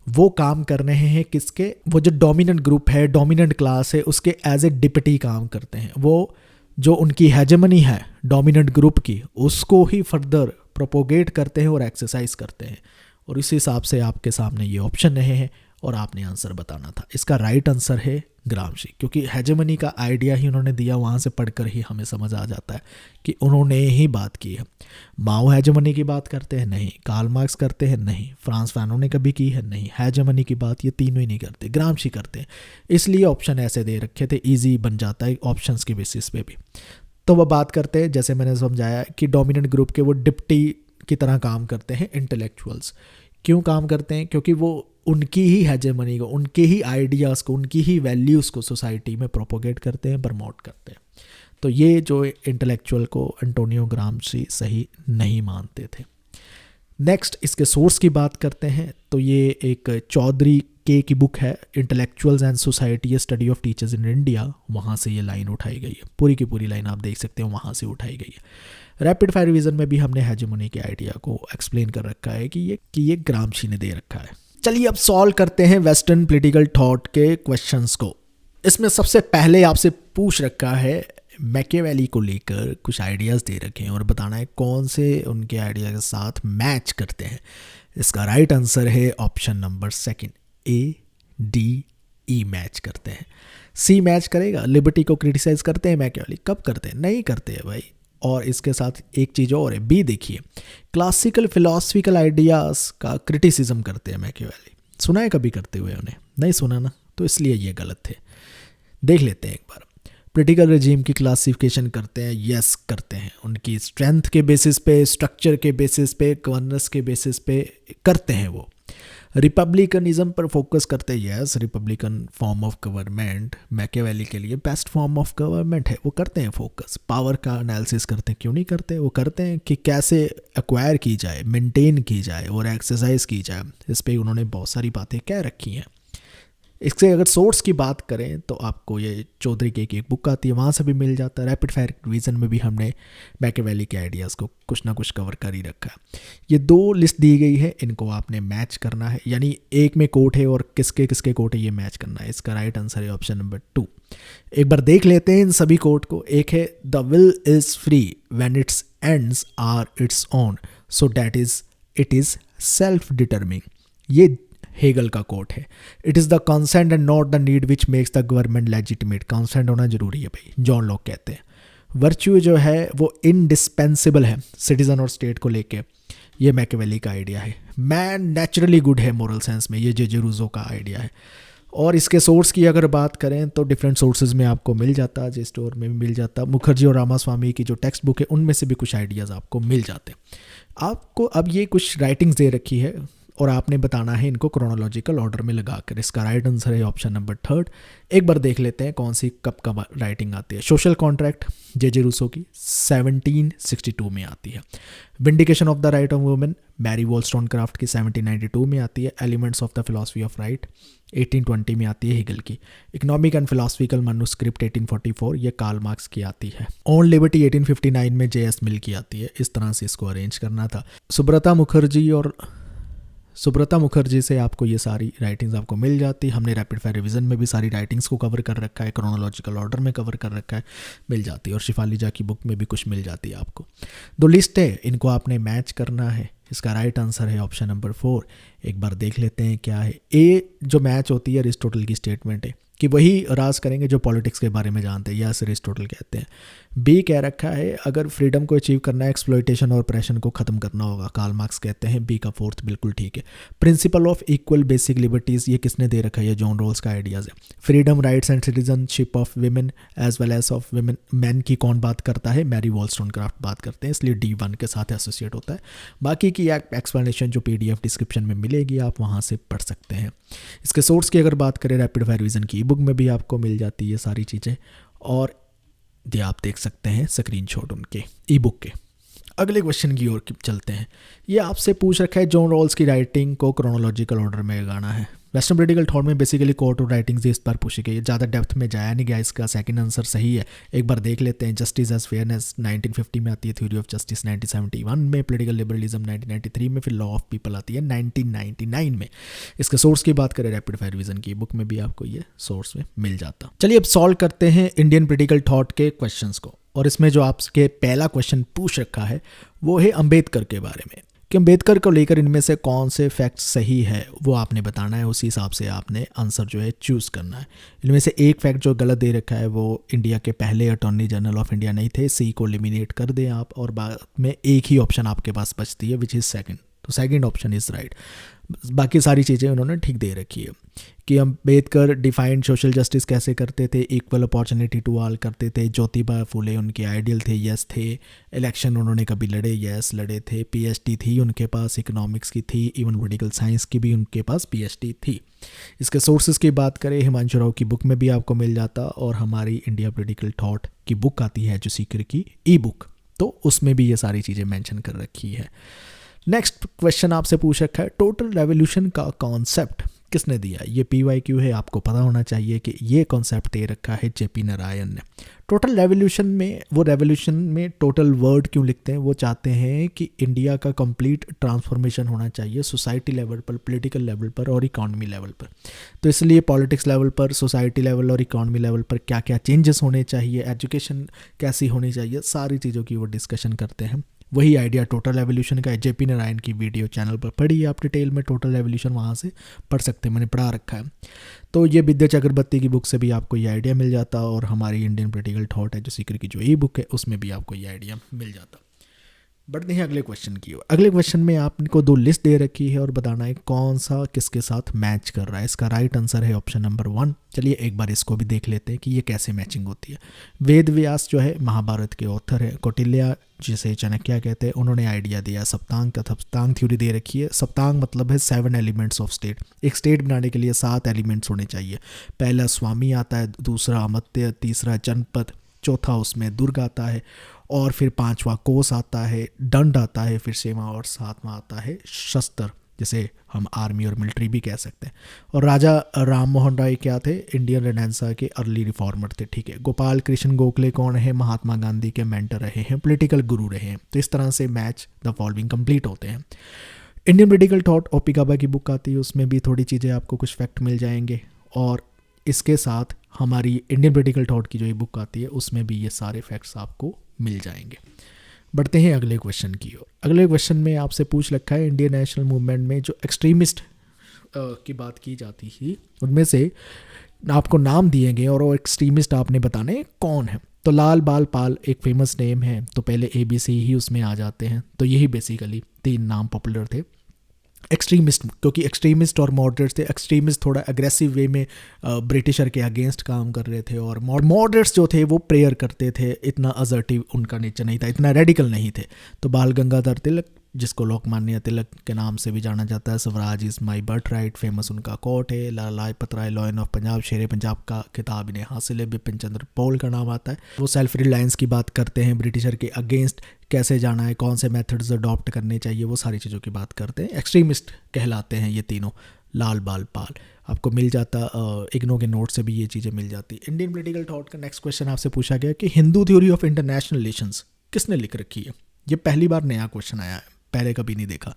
वो काम कर रहे हैं किसके, वो जो डोमिनेंट ग्रुप है, डोमिनेंट क्लास है, उसके एज ए डिप्टी काम करते हैं। वो जो उनकी हेजेमनी है डोमिनेंट ग्रुप की, उसको ही फर्दर प्रोपोगेट करते हैं और एक्सरसाइज करते हैं। और इस हिसाब से आपके सामने ये ऑप्शन रहे हैं और आपने आंसर बताना था। इसका राइट आंसर है ग्रामशी, क्योंकि हेजेमनी का आइडिया ही उन्होंने दिया, वहाँ से पढ़कर ही हमें समझ आ जाता है कि उन्होंने ही बात की है। माओ हेजेमनी की बात करते हैं नहीं, कार्ल मार्क्स करते हैं नहीं, फ्रांस फानों ने कभी की है नहीं, हेजेमनी की बात ये तीनों ही नहीं करते, ग्रामशी करते हैं। इसलिए ऑप्शन ऐसे दे रखे थे, ईजी बन जाता है ऑप्शंस की बेसिस पे भी। तो वह बात करते हैं, जैसे मैंने समझाया कि डोमिनेंट ग्रुप के वो डिप्टी की तरह काम करते हैं इंटेलेक्चुअल्स। क्यों काम करते हैं? क्योंकि वो उनकी ही हेजेमनी को, उनके ही आइडियाज़ को, उनकी ही वैल्यूज़ को सोसाइटी में प्रोपोगेट करते हैं, प्रमोट करते हैं। तो ये जो इंटेलेक्चुअल को एंटोनियो ग्रामशी सही नहीं मानते थे। नेक्स्ट इसके सोर्स की बात करते हैं तो ये एक चौधरी के की बुक है, intellectuals and society A study of teachers in India, वहाँ से ये लाइन उठाई गई है। पूरी की पूरी लाइन आप देख सकते हो वहाँ से उठाई गई है। रैपिड फायर रिवीजन में भी हमने हेजेमनी के आइडिया को एक्सप्लेन कर रखा है कि ये ग्रामशी ने दे रखा है। चलिए अब सॉल्व करते हैं वेस्टर्न पॉलिटिकल थॉट के क्वेश्चंस को। इसमें सबसे पहले आपसे पूछ रखा है मैकियावेली को लेकर कुछ आइडियाज़ दे रखे हैं और बताना है कौन से उनके आइडिया के साथ मैच करते हैं। इसका राइट आंसर है ऑप्शन नंबर 2, A-D-E मैच करते हैं। C मैच करेगा? लिबर्टी को क्रिटिसाइज करते हैं मैकियावेली? कब करते हैं? नहीं करते हैं भाई। और इसके साथ एक चीज़ और है, B देखिए, क्लासिकल फिलोसफिकल आइडियाज़ का क्रिटिसिज्म करते हैं मैकियावेली। सुना है कभी करते हुए? उन्हें नहीं सुना ना, तो इसलिए ये गलत थे। देख लेते हैं एक बार। पॉलिटिकल रजीम की क्लासिफिकेशन करते हैं? यस करते हैं। उनकी स्ट्रेंथ के बेसिस पे, स्ट्रक्चर के बेसिस पे, गवर्नेंस के बेसिस पे करते हैं वो। रिपब्लिकनिज्म पर फोकस करते हैं? Yes, Republican form of government Machiavelli के लिए बेस्ट फॉर्म ऑफ गवर्नमेंट है, वो करते हैं फोकस। पावर का एनालिसिस करते हैं? क्यों नहीं करते? वो करते हैं कि कैसे एक्वायर की जाए, मेंटेन की जाए और एक्सरसाइज की जाए। इस पर उन्होंने बहुत सारी बातें कह रखी हैं। इससे अगर सोर्स की बात करें तो आपको ये चौधरी की एक बुक आती है, वहाँ से भी मिल जाता है। रैपिड फायर रिवीजन में भी हमने मैकियावेली के आइडियाज़ को कुछ ना कुछ कवर कर ही रखा है। ये 2 लिस्ट दी गई है, इनको आपने मैच करना है, यानी एक में कोट है और किसके किसके कोट है ये मैच करना है। इसका राइट आंसर है ऑप्शन नंबर 2। एक बार देख लेते हैं इन सभी कोट को। एक है the will is free when its ends are its own, so that is it is self determining, ये हेगल का कोट है। It is the consent and not the need which makes the government legitimate, consent होना जरूरी है भाई, John Locke कहते हैं। Virtue जो है वो इनडिस्पेंसिबल है सिटीजन और स्टेट को लेके, ये मैकियावेली का आइडिया है। मैन नेचुरली गुड है मोरल सेंस में, ये जे रूसो का आइडिया है। और इसके सोर्स की अगर बात करें तो डिफरेंट सोर्सेज में आपको मिल जाता, जे स्टोर में भी मिल जाता। मुखर्जी और रामास्वामी की जो टेक्स्ट बुक है उनमें से भी कुछ आइडियाज़ आपको मिल जाते। आपको अब ये कुछ राइटिंग्स दे रखी है और आपने बताना है इनको क्रोनोलॉजिकल ऑर्डर में लगाकर। इसका राइट आंसर है ऑप्शन नंबर 3। एक बार देख लेते हैं कौन सी कब कब राइटिंग आती है। सोशल कॉन्ट्रैक्ट जे रूसो की 1762 में आती है। Vindication of the right of women Mary Wollstonecraft की 1792 में आती है। Elements of the philosophy of right 1820 में आती है हेगल की। इकोनॉमिक एंड फिलोसफिकल मैन्युस्क्रिप्ट 1844 ये कार्ल मार्क्स की आती है। ऑन लिबर्टी 1859 में जे.एस. मिल की आती है। इस तरह से इसको अरेंज करना था। सुब्रता मुखर्जी और सुब्रता मुखर्जी से आपको ये सारी राइटिंग्स आपको मिल जाती। हमने रैपिड फायर रिवीजन में भी सारी राइटिंग्स को कवर कर रखा है, क्रोनोलॉजिकल ऑर्डर में कवर कर रखा है, मिल जाती है। और शिफालिजा की बुक में भी कुछ मिल जाती है आपको। 2 लिस्ट है, इनको आपने मैच करना है। इसका राइट आंसर है ऑप्शन नंबर 4। एक बार देख लेते हैं क्या है। ए जो मैच होती है अरिस्टोटल की स्टेटमेंट है कि वही राज करेंगे जो पॉलिटिक्स के बारे में जानते हैं, यस अरिस्टोटल कहते हैं। बी कह रखा है अगर फ्रीडम को अचीव करना है एक्सप्लॉइटेशन और ऑपरेशन को ख़त्म करना होगा, कार्ल मार्क्स कहते हैं। बी का 4th बिल्कुल ठीक है। Principle of equal basic liberties ये किसने दे रखा है, ये जॉन रोल्स का आइडियाज़ है। Freedom rights and citizenship of women as well as of women man की कौन बात करता है, मैरी वॉलस्टोनक्राफ्ट बात करते हैं, इसलिए D1 के साथ एसोसिएट होता है। बाकी की एक्सप्लेनेशन जो PDF डिस्क्रिप्शन में मिलेगी आप वहाँ से पढ़ सकते हैं। इसके सोर्स की अगर बात करें रैपिड फायर रिवीजन की बुक में भी आपको मिल जाती है सारी चीज़ें, और ये आप देख सकते हैं स्क्रीनशॉट उनके ई-बुक के। अगले क्वेश्चन की ओर चलते हैं। ये आपसे पूछ रखा है जॉन रॉल्स की राइटिंग को क्रोनोलॉजिकल ऑर्डर में लगाना है। वेस्टर्न पॉलिटिकल थॉट में बेसिकली कोर्ट ऑफ राइटिंग्स इस बार पूछी गई है, ज़्यादा डेप्थ में जाया नहीं गया। इसका सेकंड आंसर सही है, एक बार देख लेते हैं। जस्टिस एज फेयरनेस 1950 में आती है, थ्योरी ऑफ जस्टिस 1971 में, पॉलिटिकल लिबरलिज्म 1993 में, फिर लॉ ऑफ पीपल आती है 1999 में। इसके सोर्स की बात करें रैपिड फायर रिवीजन की बुक में भी आपको ये सोर्स में मिल जाता। चलिए अब सॉल्व करते हैं इंडियन पॉलिटिकल थॉट के क्वेश्चंस को। और इसमें जो आपके पहला क्वेश्चन पूछ रखा है वो है अंबेडकर के बारे में, कि अंबेडकर को लेकर इनमें से कौन से फैक्ट सही है वो आपने बताना है। उसी हिसाब से आपने आंसर जो है चूज़ करना है। इनमें से एक फैक्ट जो गलत दे रखा है वो इंडिया के पहले अटॉर्नी जनरल ऑफ इंडिया नहीं थे, सी को एलिमिनेट कर दें आप, और बाद में एक ही ऑप्शन आपके पास बचती है विच इज़ सेकंड, तो सेकंड ऑप्शन इज़ राइट। बाकी सारी चीज़ें उन्होंने ठीक दे रखी है कि अंबेडकर डिफाइंड सोशल जस्टिस कैसे करते थे, इक्वल अपॉर्चुनिटी टू ऑल करते थे, ज्योतिबा फुले उनके आइडियल थे, यस थे। इलेक्शन उन्होंने कभी लड़े, यस लड़े थे। PhD थी उनके पास, इकोनॉमिक्स की थी, इवन पॉलिटिकल साइंस की भी उनके पास PhD थी। इसके सोर्सेज की बात करें हिमांशु राव की बुक में भी आपको मिल जाता, और हमारी इंडिया पॉलिटिकल थॉट की बुक आती है जो सीकर की ई-बुक, तो उसमें भी ये सारी चीज़ें मेंशन कर रखी है। नेक्स्ट क्वेश्चन आपसे पूछ रखा है टोटल रेवोल्यूशन का कॉन्सेप्ट किसने दिया है। ये PYQ है, आपको पता होना चाहिए कि ये कॉन्सेप्ट दे रखा है JP नारायण ने। टोटल रेवोल्यूशन में, वो रेवोल्यूशन में टोटल वर्ड क्यों लिखते हैं, वो चाहते हैं कि इंडिया का कंप्लीट ट्रांसफॉर्मेशन होना चाहिए सोसाइटी लेवल पर, पॉलिटिकल लेवल पर और इकॉनमी लेवल पर। तो इसलिए पॉलिटिक्स लेवल पर, सोसाइटी लेवल और इकॉनमी लेवल पर क्या क्या चेंजेस होने चाहिए, एजुकेशन कैसी होनी चाहिए, सारी चीज़ों की वो डिस्कशन करते हैं। वही आइडिया टोटल रेवोल्यूशन का है। JP नारायण की वीडियो चैनल पर पढ़िए आप डिटेल में, टोटल रेवोल्यूशन वहाँ से पढ़ सकते हैं, मैंने पढ़ा रखा है। तो ये विद्या चक्रवर्ती की बुक से भी आपको ये आइडिया मिल जाता, और हमारी इंडियन पॉलिटिकल थॉट है जो सीकर की जो ई-बुक है उसमें भी आपको ये आइडिया मिल जाता। बढ़ते हैं अगले क्वेश्चन की ओर। अगले क्वेश्चन में आपको 2 लिस्ट दे रखी है और बताना है कौन सा किसके साथ मैच कर रहा है। इसका राइट आंसर है ऑप्शन नंबर 1। चलिए एक बार इसको भी देख लेते हैं कि ये कैसे मैचिंग होती है। वेद व्यास जो है महाभारत के ऑथर है, कौटिल्य जिसे चाणक्य कहते हैं, उन्होंने आइडिया दिया सप्तांग का, सप्तांग थ्योरी दे रखी है। सप्तांग मतलब है 7 एलिमेंट्स ऑफ स्टेट। एक स्टेट बनाने के लिए 7 एलिमेंट्स होने चाहिए। पहला स्वामी आता है, दूसरा अमत्य, तीसरा जनपद, चौथा उसमें दुर्ग आता है, और फिर 5वां कोस आता है, दंड आता है, फिर 6वां और 7वां आता है शस्त्र, जिसे हम आर्मी और मिलिट्री भी कह सकते हैं। और राजा राम मोहन राय क्या थे, इंडियन रेनेसां के अर्ली रिफॉर्मर थे, ठीक है। गोपाल कृष्ण गोखले कौन है, महात्मा गांधी के मेंटर रहे हैं, पॉलिटिकल गुरु रहे हैं। तो इस तरह से मैच द फॉलोइंग कंप्लीट होते हैं। इंडियन पॉलिटिकल थॉट ओपी गाबा की बुक आती है, उसमें भी थोड़ी चीज़ें आपको कुछ फैक्ट मिल जाएंगे, और इसके साथ हमारी इंडियन पॉलिटिकल थॉट की जो ये बुक आती है उसमें भी ये सारे फैक्ट्स आपको मिल जाएंगे। बढ़ते हैं अगले क्वेश्चन की ओर। अगले क्वेश्चन में आपसे पूछ रखा है इंडियन नेशनल मूवमेंट में जो एक्सट्रीमिस्ट की बात की जाती थी उनमें से आपको नाम दिए गए और वो एक्सट्रीमिस्ट आपने बताने कौन है। तो लाल बाल पाल एक फेमस नेम है, तो पहले ABC ही उसमें आ जाते हैं। तो यही बेसिकली 3 नाम पॉपुलर थे। एक्सट्रीमिस्ट, क्योंकि एक्सट्रीमिस्ट और मॉडरेट्स थे। एक्सट्रीमिस्ट थोड़ा अग्रेसिव वे में ब्रिटिशर के अगेंस्ट काम कर रहे थे, और मॉडरेट्स जो थे वो प्रेयर करते थे, इतना असर्टिव उनका नेचर नहीं था, इतना रेडिकल नहीं थे। तो बाल गंगाधर तिलक, जिसको लोकमान्य तिलक के नाम से भी जाना जाता है, Swaraj is my birth right famous उनका कोट है। लाला लाजपत राय लॉयन ऑफ पंजाब, शेर पंजाब का खिताब इन्हें हासिल है। बिपिन चंद्र पॉल का नाम आता है। वो सेल्फ रिलायंस की बात करते हैं, ब्रिटिशर के अगेंस्ट कैसे जाना है, कौन से मेथड्स अडॉप्ट करने चाहिए, वो सारी चीज़ों की बात करते हैं। एक्सट्रीमिस्ट कहलाते हैं ये तीनों, लाल बाल पाल। आपको मिल जाता, इग्नो के नोट से भी ये चीज़ें मिल जाती। इंडियन पॉलिटिकल थॉट का नेक्स्ट क्वेश्चन आपसे पूछा गया कि Hindu theory of international relations किसने लिख रखी है। ये पहली बार नया क्वेश्चन आया है, पहले कभी नहीं देखा।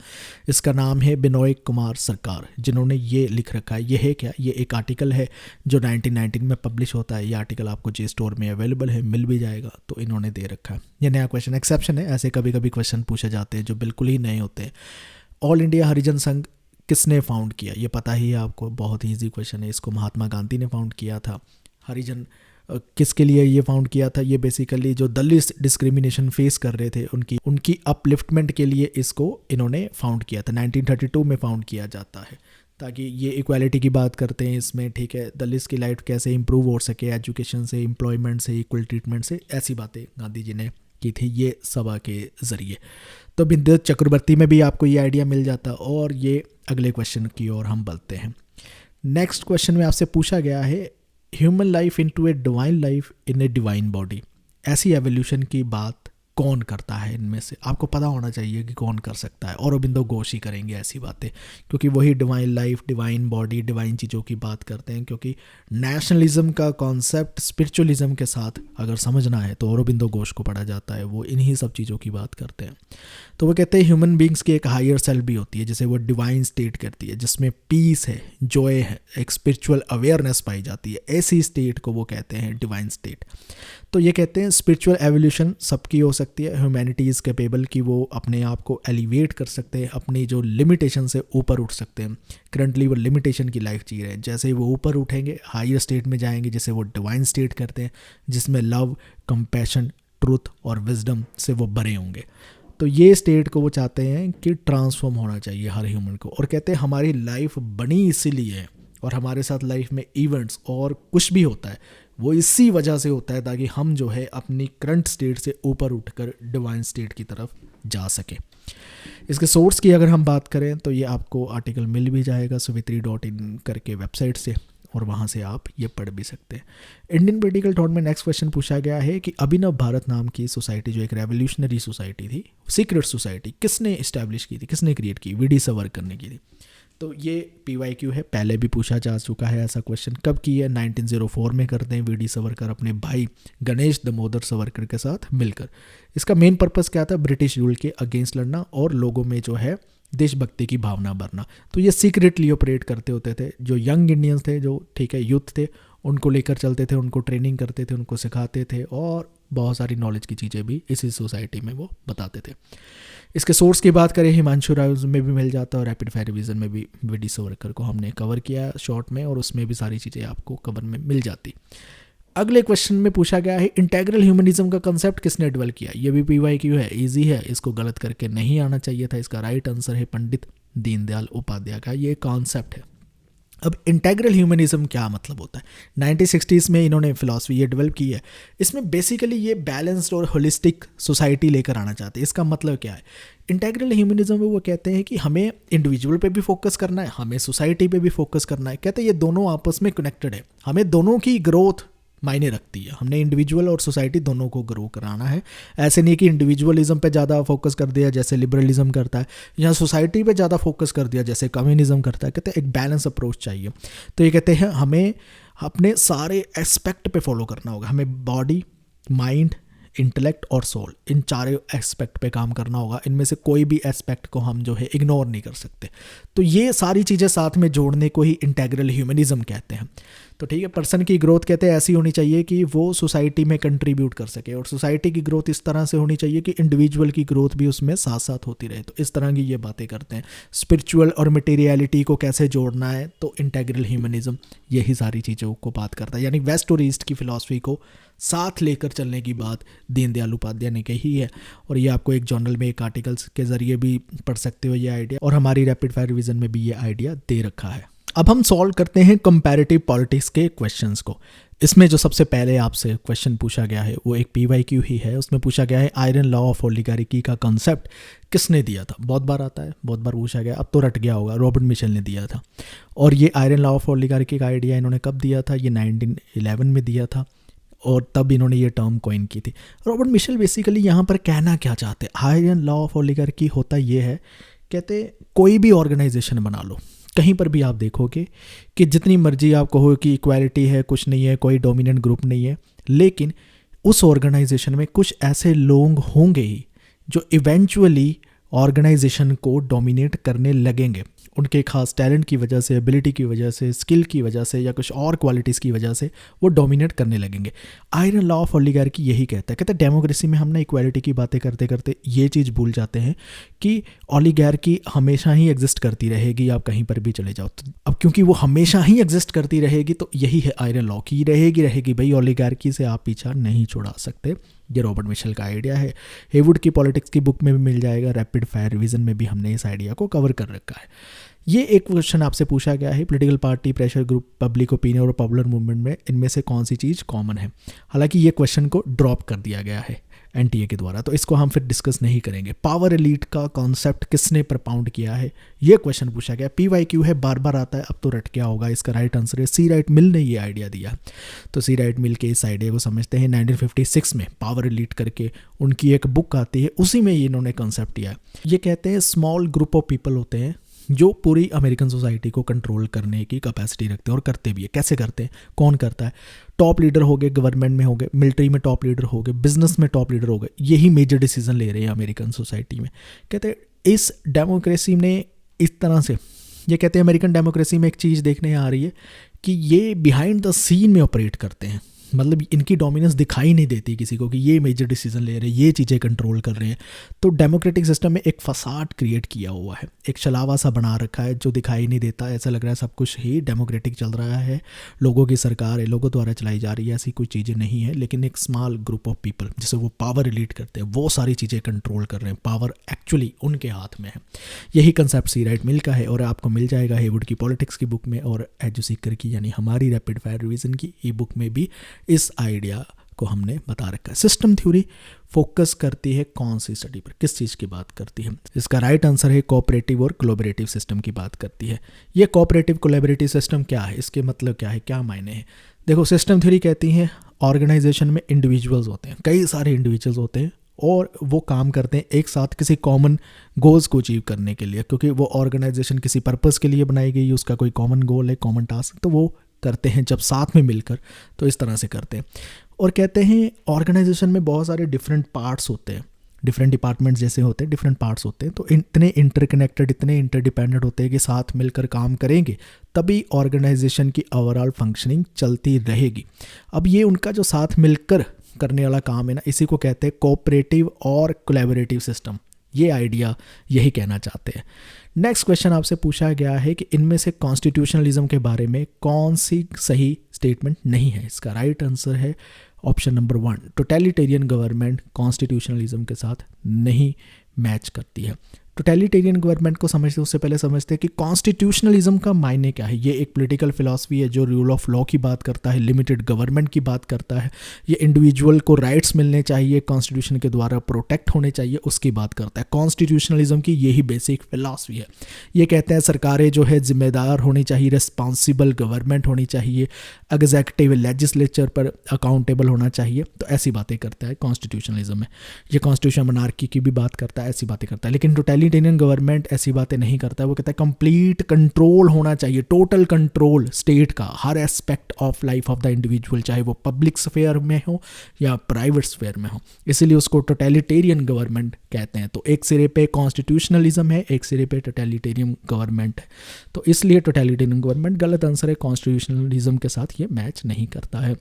इसका नाम है बिनोय कुमार सरकार, जिन्होंने ये लिख रखा है। ये है क्या, ये एक आर्टिकल है जो 1919 में पब्लिश होता है। ये आर्टिकल आपको जे स्टोर में अवेलेबल है, मिल भी जाएगा, तो इन्होंने दे रखा है। ये नया क्वेश्चन, एक्सेप्शन है, ऐसे कभी कभी क्वेश्चन पूछे जाते हैं जो बिल्कुल ही नए होते हैं। ऑल इंडिया हरिजन संघ किसने फाउंड किया, ये पता ही है आपको, बहुत ही ईजी क्वेश्चन है। इसको महात्मा गांधी ने फाउंड किया था। हरिजन किसके लिए ये फाउंड किया था, ये बेसिकली जो दलित डिस्क्रिमिनेशन फेस कर रहे थे उनकी अपलिफ्टमेंट के लिए इसको इन्होंने फाउंड किया था। 1932 में फाउंड किया जाता है, ताकि ये इक्वालिटी की बात करते हैं इसमें, ठीक है, दलित की लाइफ कैसे इंप्रूव हो सके, एजुकेशन से, एम्प्लॉयमेंट से, इक्वल ट्रीटमेंट से, ऐसी बातें गांधी जी ने की थी ये सभा के ज़रिए। तो बिंदु चक्रवर्ती में भी आपको ये आइडिया मिल जाता। और ये अगले क्वेश्चन की ओर हम बढ़ते हैं। नेक्स्ट क्वेश्चन में आपसे पूछा गया है human life into a divine life in a divine body, ऐसी एवोल्यूशन की बात कौन करता है इनमें से? आपको पता होना चाहिए कि कौन कर सकता है। औरोबिंदो घोष ही करेंगे ऐसी बातें, क्योंकि वही divine life, divine body, divine चीज़ों की बात करते हैं। क्योंकि नेशनलिज्म का कॉन्सेप्ट स्पिरिचुअलिज्म के साथ अगर समझना है तो औरोबिंदो घोष को पढ़ा जाता है, वो इन्हीं सब चीज़ों की बात करते हैं। तो वो कहते हैं ह्यूमन बींग्स की एक हायर सेल्फ भी होती है, जिसे वो डिवाइन स्टेट करती है, जिसमें पीस है, जॉय है, एक स्पिरिचुअल अवेयरनेस पाई जाती है। ऐसी स्टेट को वो कहते हैं डिवाइन स्टेट। तो ये कहते हैं स्पिरिचुअल एवोल्यूशन सबकी हो सकती है। ह्यूमैनिटी इज़ कैपेबल कि वो अपने आप को एलिवेट कर सकते हैं, अपनी जो लिमिटेशन से ऊपर उठ सकते हैं। करंटली वो लिमिटेशन की लाइफ जी रहे हैं, जैसे ही वो ऊपर उठेंगे हायर स्टेट में जाएंगे, जिसे वो डिवाइन स्टेट करते हैं, जिसमें लव, कंपैशन, ट्रूथ और विजडम से वो भरे होंगे। तो ये स्टेट को वो चाहते हैं कि ट्रांसफॉर्म होना चाहिए हर ह्यूमन को। और कहते हैं हमारी लाइफ बनी इसीलिए है, और हमारे साथ लाइफ में इवेंट्स और कुछ भी होता है वो इसी वजह से होता है, ताकि हम जो है अपनी करंट स्टेट से ऊपर उठकर डिवाइन स्टेट की तरफ जा सके। इसके सोर्स की अगर हम बात करें तो ये आपको आर्टिकल मिल भी जाएगा savitri.in करके वेबसाइट से, और वहाँ से आप ये पढ़ भी सकते हैं। इंडियन पॉलिटिकल थॉट में नेक्स्ट क्वेश्चन पूछा गया है कि अभिनव भारत नाम की सोसाइटी, जो एक रेवोल्यूशनरी सोसाइटी थी, सीक्रेट सोसाइटी, किसने इस्टेब्लिश की थी, किसने क्रिएट की, वीडी सावरकर ने की थी। तो ये PYQ है, पहले भी पूछा जा चुका है ऐसा क्वेश्चन। कब की है? 1904 में करते हैं वीडी सावरकर अपने भाई गणेश दामोदर सावरकर के साथ मिलकर। इसका मेन पर्पस क्या था? ब्रिटिश रूल के अगेंस्ट लड़ना और लोगों में जो है देशभक्ति की भावना भरना। तो ये सीक्रेटली ऑपरेट करते होते थे। जो यंग इंडियंस थे, जो ठीक है यूथ थे, उनको लेकर चलते थे, उनको ट्रेनिंग करते थे, उनको सिखाते थे, और बहुत सारी नॉलेज की चीज़ें भी इसी सोसाइटी में वो बताते थे। इसके सोर्स की बात करें, हिमांशु राय में भी मिल जाता है, और रैपिड फायर रिवीजन में भी वीडी सावरकर को हमने कवर किया शॉर्ट में, और उसमें भी सारी चीज़ें आपको कवर में मिल जाती। अगले क्वेश्चन में पूछा गया है इंटेग्रल ह्यूमनिज्म का कंसेप्ट किसने डेवलप किया। ये भी PYQ है, इजी है, इसको गलत करके नहीं आना चाहिए था। इसका राइट आंसर है पंडित दीनदयाल उपाध्याय का ये कॉन्सेप्ट है। अब इंटेग्रल ह्यूमनिज्म क्या मतलब होता है? 1960s में इन्होंने फिलॉसफी ये डेवलप की है। इसमें बेसिकली ये बैलेंस्ड और होलिस्टिक सोसाइटी लेकर आना चाहते हैं। इसका मतलब क्या है? इंटेग्रल ह्यूमनिज्म में वो कहते हैं कि हमें इंडिविजुअल पे भी फोकस करना है, हमें सोसाइटी पे भी फोकस करना है। कहते हैं ये दोनों आपस में कनेक्टेड है, हमें दोनों की ग्रोथ मायने रखती है। हमने इंडिविजुअल और सोसाइटी दोनों को ग्रो कराना है। ऐसे नहीं कि इंडिविजुअलिज्म पे ज़्यादा फोकस कर दिया जैसे लिबरलिज्म करता है, या सोसाइटी पे ज़्यादा फोकस कर दिया जैसे कम्युनिज्म करता है। कहते हैं एक बैलेंस अप्रोच चाहिए। तो ये कहते हैं हमें अपने सारे एस्पेक्ट पे फॉलो करना होगा। हमें बॉडी, माइंड, इंटेलेक्ट और सोल, इन चारों एस्पेक्ट पे काम करना होगा। इनमें से कोई भी एस्पेक्ट को हम जो है इग्नोर नहीं कर सकते। तो ये सारी चीज़ें साथ में जोड़ने को ही इंटेग्रल ह्यूमनिज्म कहते हैं। तो ठीक है, पर्सन की ग्रोथ कहते हैं ऐसी होनी चाहिए कि वो सोसाइटी में कंट्रीब्यूट कर सके, और सोसाइटी की ग्रोथ इस तरह से होनी चाहिए कि इंडिविजुअल की ग्रोथ भी उसमें साथ साथ होती रहे। तो इस तरह की ये बातें करते हैं। स्पिरिचुअल और मटेरियलिटी को कैसे जोड़ना है, तो इंटेग्रल ह्यूमनिज्म यही सारी चीज़ों को बात करता है। यानी वेस्ट और ईस्ट की फिलॉसफी को साथ लेकर चलने की बात दीनदयाल उपाध्याय ने कही है। और ये आपको एक जर्नल में एक आर्टिकल्स के ज़रिए भी पढ़ सकते हो ये आइडिया, और हमारी रैपिड फायर रिवीजन में भी ये आइडिया दे रखा है। अब हम सॉल्व करते हैं कंपैरेटिव पॉलिटिक्स के क्वेश्चंस को। इसमें जो सबसे पहले आपसे क्वेश्चन पूछा गया है वो एक PYQ ही है। उसमें पूछा गया है आयरन लॉ ऑफ ओलिगार्की का कंसेप्ट किसने दिया था। बहुत बार आता है, बहुत बार पूछा गया, अब तो रट गया होगा। रॉबर्ट मिशेल ने दिया था। और ये आयरन लॉ ऑफ ओलिगार्की का आइडिया इन्होंने कब दिया था? ये 1911 में दिया था, और तब इन्होंने ये टर्म कॉइन की थी। रॉबर्ट मिशेल बेसिकली यहाँ पर कहना क्या चाहते हैं? आयरन लॉ ऑफ ओलिगार्की होता ये है, कहते कोई भी ऑर्गेनाइजेशन बना लो, कहीं पर भी आप देखोगे कि जितनी मर्जी आप कहो कि इक्वालिटी है, कुछ नहीं है, कोई डोमिनेंट ग्रुप नहीं है, लेकिन उस ऑर्गेनाइजेशन में कुछ ऐसे लोग होंगे ही जो इवेंचुअली ऑर्गेनाइजेशन को डोमिनेट करने लगेंगे, उनके खास टैलेंट की वजह से, एबिलिटी की वजह से, स्किल की वजह से या कुछ और क्वालिटीज़ की वजह से वो डोमिनेट करने लगेंगे। आयरन लॉ ऑफ ओलिगार्की यही कहता है। कहते हैं डेमोक्रेसी में हम ना इक्वालिटी की बातें करते करते ये चीज़ भूल जाते हैं कि ओलिगार्की हमेशा ही एग्जिस्ट करती रहेगी, आप कहीं पर भी चले जाओ। तो अब क्योंकि वो हमेशा ही एग्जिस्ट करती रहेगी तो यही है आयरन लॉ की रहेगी भाई, ओलिगार्की से आप पीछा नहीं छुड़ा सकते। ये रॉबर्ट मिशेल का आइडिया है। हेवुड की पॉलिटिक्स की बुक में भी मिल जाएगा, रैपिड फायर रिवीजन में भी हमने इस आइडिया को कवर कर रखा है। ये एक क्वेश्चन आपसे पूछा गया है, political party, pressure group, public opinion और पॉपुलर मूवमेंट में इनमें से कौन सी चीज़ कॉमन है। हालांकि ये क्वेश्चन को ड्रॉप कर दिया गया है एनटीए के द्वारा, तो इसको हम फिर डिस्कस नहीं करेंगे। पावर एलीट का कॉन्सेप्ट किसने प्रपाउंड किया है, ये क्वेश्चन पूछा गया। PYQ है, बार बार आता है, अब तो रट क्या होगा। इसका राइट आंसर है सी राइट मिल ने ये आइडिया दिया। तो सी राइट मिल के इस आइडिया को समझते हैं। 1956 में पावर एलीट करके उनकी एक बुक आती है, उसी में इन्होंने कॉन्सेप्ट दिया है। ये कहते हैं स्मॉल ग्रुप ऑफ पीपल होते हैं जो पूरी अमेरिकन सोसाइटी को कंट्रोल करने की कैपेसिटी रखते हैं और करते भी है। कैसे करते हैं, कौन करता है? टॉप लीडर हो गए, गवर्नमेंट में हो गए, मिलिट्री में टॉप लीडर हो गए, बिजनेस में टॉप लीडर हो गए, यही मेजर डिसीजन ले रहे हैं अमेरिकन सोसाइटी में। कहते हैं इस डेमोक्रेसी ने इस तरह से, ये कहते हैं अमेरिकन डेमोक्रेसी में एक चीज़ देखने आ रही है कि ये बिहाइंड द सीन में ऑपरेट करते हैं। मतलब इनकी डोमिनेंस दिखाई नहीं देती किसी को कि ये मेजर डिसीजन ले रहे हैं, ये चीज़ें कंट्रोल कर रहे हैं। तो डेमोक्रेटिक सिस्टम में एक फसाड क्रिएट किया हुआ है, एक छलावा सा बना रखा है जो दिखाई नहीं देता। ऐसा लग रहा है सब कुछ ही डेमोक्रेटिक चल रहा है, लोगों की सरकार है, लोगों द्वारा चलाई जा रही है, ऐसी कोई चीज़ें नहीं है। लेकिन एक स्मॉल ग्रुप ऑफ पीपल जिसे वो पावर एलीट करते हैं, वो सारी चीज़ें कंट्रोल कर रहे हैं, पावर एक्चुअली उनके हाथ में है। यही कंसेप्ट सी राइट मिल का है और आपको मिल जाएगा हेवुड की पॉलिटिक्स की बुक में और एजुसीकर की यानी हमारी रैपिड फायर रिवीजन की ई बुक में भी इस आइडिया को हमने बता रखा है। सिस्टम थ्योरी फोकस करती है कौन सी स्टडी पर, किस चीज़ की बात करती है? इसका राइट आंसर है कोऑपरेटिव और कोलैबोरेटिव सिस्टम की बात करती है। ये कोऑपरेटिव कोलैबोरेटिव सिस्टम क्या है, इसके मतलब क्या है, क्या मायने हैं? देखो, सिस्टम थ्योरी कहती है ऑर्गेनाइजेशन में इंडिविजुअल्स होते हैं, कई सारे इंडिविजुअल्स होते हैं और वो काम करते हैं एक साथ किसी कॉमन गोल्स को अचीव करने के लिए, क्योंकि वो ऑर्गेनाइजेशन किसी पर्पस के लिए बनाई गई है, उसका कोई कॉमन गोल है, कॉमन टास्क, तो वो करते हैं जब साथ में मिलकर, तो इस तरह से करते हैं। और कहते हैं ऑर्गेनाइजेशन में बहुत सारे डिफरेंट पार्ट्स होते हैं, डिफरेंट डिपार्टमेंट्स जैसे होते हैं, डिफरेंट पार्ट्स होते हैं, तो इतने इंटरकनेक्टेड, इतने इंटरडिपेंडेंट होते हैं कि साथ मिलकर काम करेंगे तभी ऑर्गेनाइजेशन की ओवरऑल फंक्शनिंग चलती रहेगी। अब ये उनका जो साथ मिलकर करने वाला काम है ना, इसी को कहते हैं कोऑपरेटिव और कोलैबोरेटिव सिस्टम। ये आइडिया यही कहना चाहते हैं। नेक्स्ट क्वेश्चन आपसे पूछा गया है कि इनमें से कॉन्स्टिट्यूशनलिज्म के बारे में कौन सी सही स्टेटमेंट नहीं है। इसका राइट आंसर है option number 1, totalitarian government constitutionalism के साथ नहीं मैच करती है। टोटलिटेरियन गवर्नमेंट को समझते उससे पहले समझते हैं कि कॉन्स्टिट्यूशनलिज्म का मायने क्या है। ये एक पॉलिटिकल फिलॉसफी है जो रूल ऑफ लॉ की बात करता है, लिमिटेड गवर्नमेंट की बात करता है, ये इंडिविजुअल को राइट्स मिलने चाहिए, कॉन्स्टिट्यूशन के द्वारा प्रोटेक्ट होने चाहिए, उसकी बात करता है। कॉन्स्टिट्यूशनलिज्म की यही बेसिक फिलॉसफी है। ये कहते हैं सरकारें जो है जिम्मेदार होनी चाहिए, रिस्पॉन्सिबल गवर्नमेंट होनी चाहिए, एग्जीक्यूटिव लेजिस्लेचर पर अकाउंटेबल होना चाहिए, तो ऐसी बातें करता है कॉन्स्टिट्यूशनलिज्म में। ये कॉन्स्टिट्यूशन मोनार्की की भी बात करता है, ऐसी बातें करता है। लेकिन टोटलिटेरियन गवर्नमेंट ऐसी बातें नहीं करता है, वो कहता है कंप्लीट कंट्रोल होना चाहिए, टोटल कंट्रोल स्टेट का हर aspect of life of the individual, चाहे वो पब्लिक स्फेयर में हो या प्राइवेट स्फेयर में हो, इसीलिए उसको टोटलिटेरियन गवर्नमेंट कहते हैं। तो एक सिरे पे कॉन्स्टिट्यूशनलिज्म है, एक सिरे पे टोटलिटेरियन गवर्नमेंट है, तो इसलिए टोटलिटेरियन गवर्नमेंट गलत आंसर है, कॉन्स्टिट्यूशनलिज्म के साथ ये मैच नहीं करता है।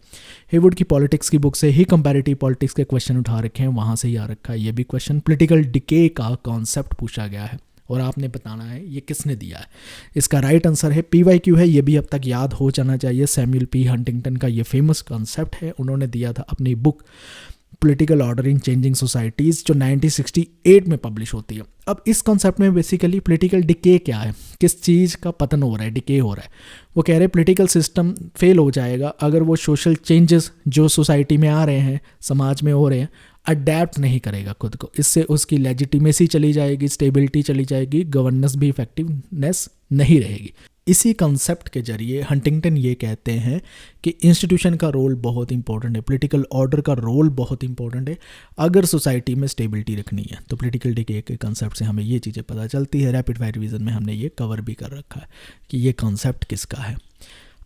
हेवुड की पॉलिटिक्स की बुक से ही कंपैरेटिव पॉलिटिक्स के क्वेश्चन उठा रखे हैं, वहाँ से ही आ रखा है ये भी क्वेश्चन। पॉलिटिकल डिके का कॉन्सेप्ट पूछा गया है और आपने बताना है ये किसने दिया है। इसका राइट आंसर है PYQ है, ये भी अब तक याद हो जाना चाहिए। Samuel P. हंटिंगटन का ये फेमस कॉन्सेप्ट है, उन्होंने दिया था अपनी book political order in changing societies जो 1968 में पब्लिश होती है। अब इस कॉन्सेप्ट में बेसिकली पॉलिटिकल डिके क्या है, किस चीज़ का पतन हो रहा है, डिके हो रहा है। वो कह रहे हैं पॉलिटिकल सिस्टम फेल हो जाएगा अगर वो सोशल चेंजेस जो सोसाइटी में आ रहे हैं, समाज में हो रहे हैं, अडेप्ट नहीं करेगा खुद को। इससे उसकी लेजिटिमेसी चली जाएगी, स्टेबिलिटी चली जाएगी, गवर्नेंस भी इफेक्टिवनेस नहीं रहेगी। इसी कंसेप्ट के जरिए हंटिंगटन ये कहते हैं कि इंस्टीट्यूशन का रोल बहुत इंपॉर्टेंट है, पॉलिटिकल ऑर्डर का रोल बहुत इंपॉर्टेंट है अगर सोसाइटी में स्टेबिलिटी रखनी है। तो पॉलिटिकल डिके के कंसेप्ट से हमें ये चीज़ें पता चलती है। रैपिड फायर रिवीजन में हमने ये कवर भी कर रखा है कि ये कंसेप्ट किसका है।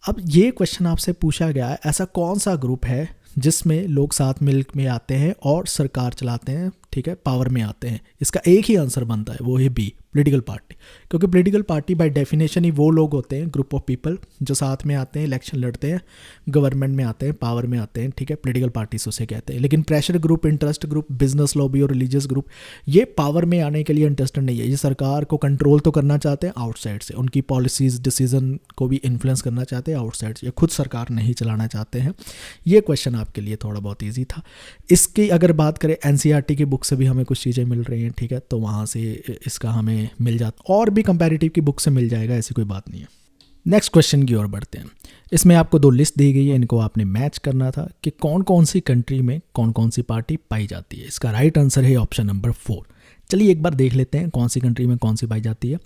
अब ये क्वेश्चन आपसे पूछा गया है, ऐसा कौन सा ग्रुप है जिसमें लोग साथ मिल में आते हैं और सरकार चलाते हैं, ठीक है, पावर में आते हैं। इसका एक ही आंसर बनता है, वो है बी, पॉलिटिकल पार्टी। क्योंकि पॉलिटिकल पार्टी बाय डेफिनेशन ही वो लोग होते हैं, ग्रुप ऑफ पीपल जो साथ में आते हैं, इलेक्शन लड़ते हैं, गवर्नमेंट में आते हैं, पावर में आते हैं, ठीक है, पॉलिटिकल पार्टीज उसे कहते हैं। लेकिन pressure group, interest group, business lobby और रिलीजियस ग्रुप ये पावर में आने के लिए इंटरेस्टेड नहीं है। ये सरकार को कंट्रोल तो करना चाहते हैं आउटसाइड से, उनकी पॉलिसीज डिसीजन को भी इन्फ्लुएंस करना चाहते हैं आउटसाइड से, ये खुद सरकार नहीं चलाना चाहते हैं। ये क्वेश्चन आपके लिए थोड़ा बहुत ईजी था। इसकी अगर बात करें एनसीईआरटी की बुक से भी हमें कुछ चीज़ें मिल रही हैं, ठीक है, तो वहाँ से इसका हमें मिल जाता, और भी कंपैरेटिव की बुक से मिल जाएगा, ऐसी कोई बात नहीं है। नेक्स्ट क्वेश्चन की ओर बढ़ते हैं। इसमें आपको 2 लिस्ट दी गई है, इनको आपने मैच करना था कि कौन कौन सी कंट्री में कौन कौन सी पार्टी पाई जाती है। इसका राइट आंसर है ऑप्शन नंबर 4। चलिए एक बार देख लेते हैं कौन सी कंट्री में कौन सी पाई जाती है।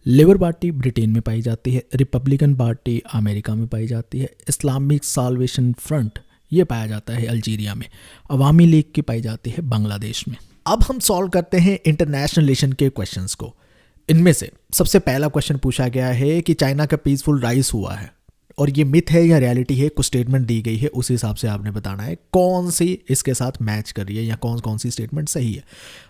लेबर पार्टी ब्रिटेन में पाई जाती है, रिपब्लिकन पार्टी अमेरिका में पाई जाती है, इस्लामिक साल्वेशन फ्रंट ये पाया जाता है अल्जीरिया में, अवामी लीग की पाई जाती है बांग्लादेश में। अब हम सॉल्व करते हैं इंटरनेशनल रिलेशन के क्वेश्चंस को। इनमें से सबसे पहला क्वेश्चन पूछा गया है कि चाइना का पीसफुल राइज हुआ है, और ये मिथ है या रियलिटी है, कुछ स्टेटमेंट दी गई है, उस हिसाब से आपने बताना है कौन सी इसके साथ मैच कर रही है या कौन कौन सी स्टेटमेंट सही है।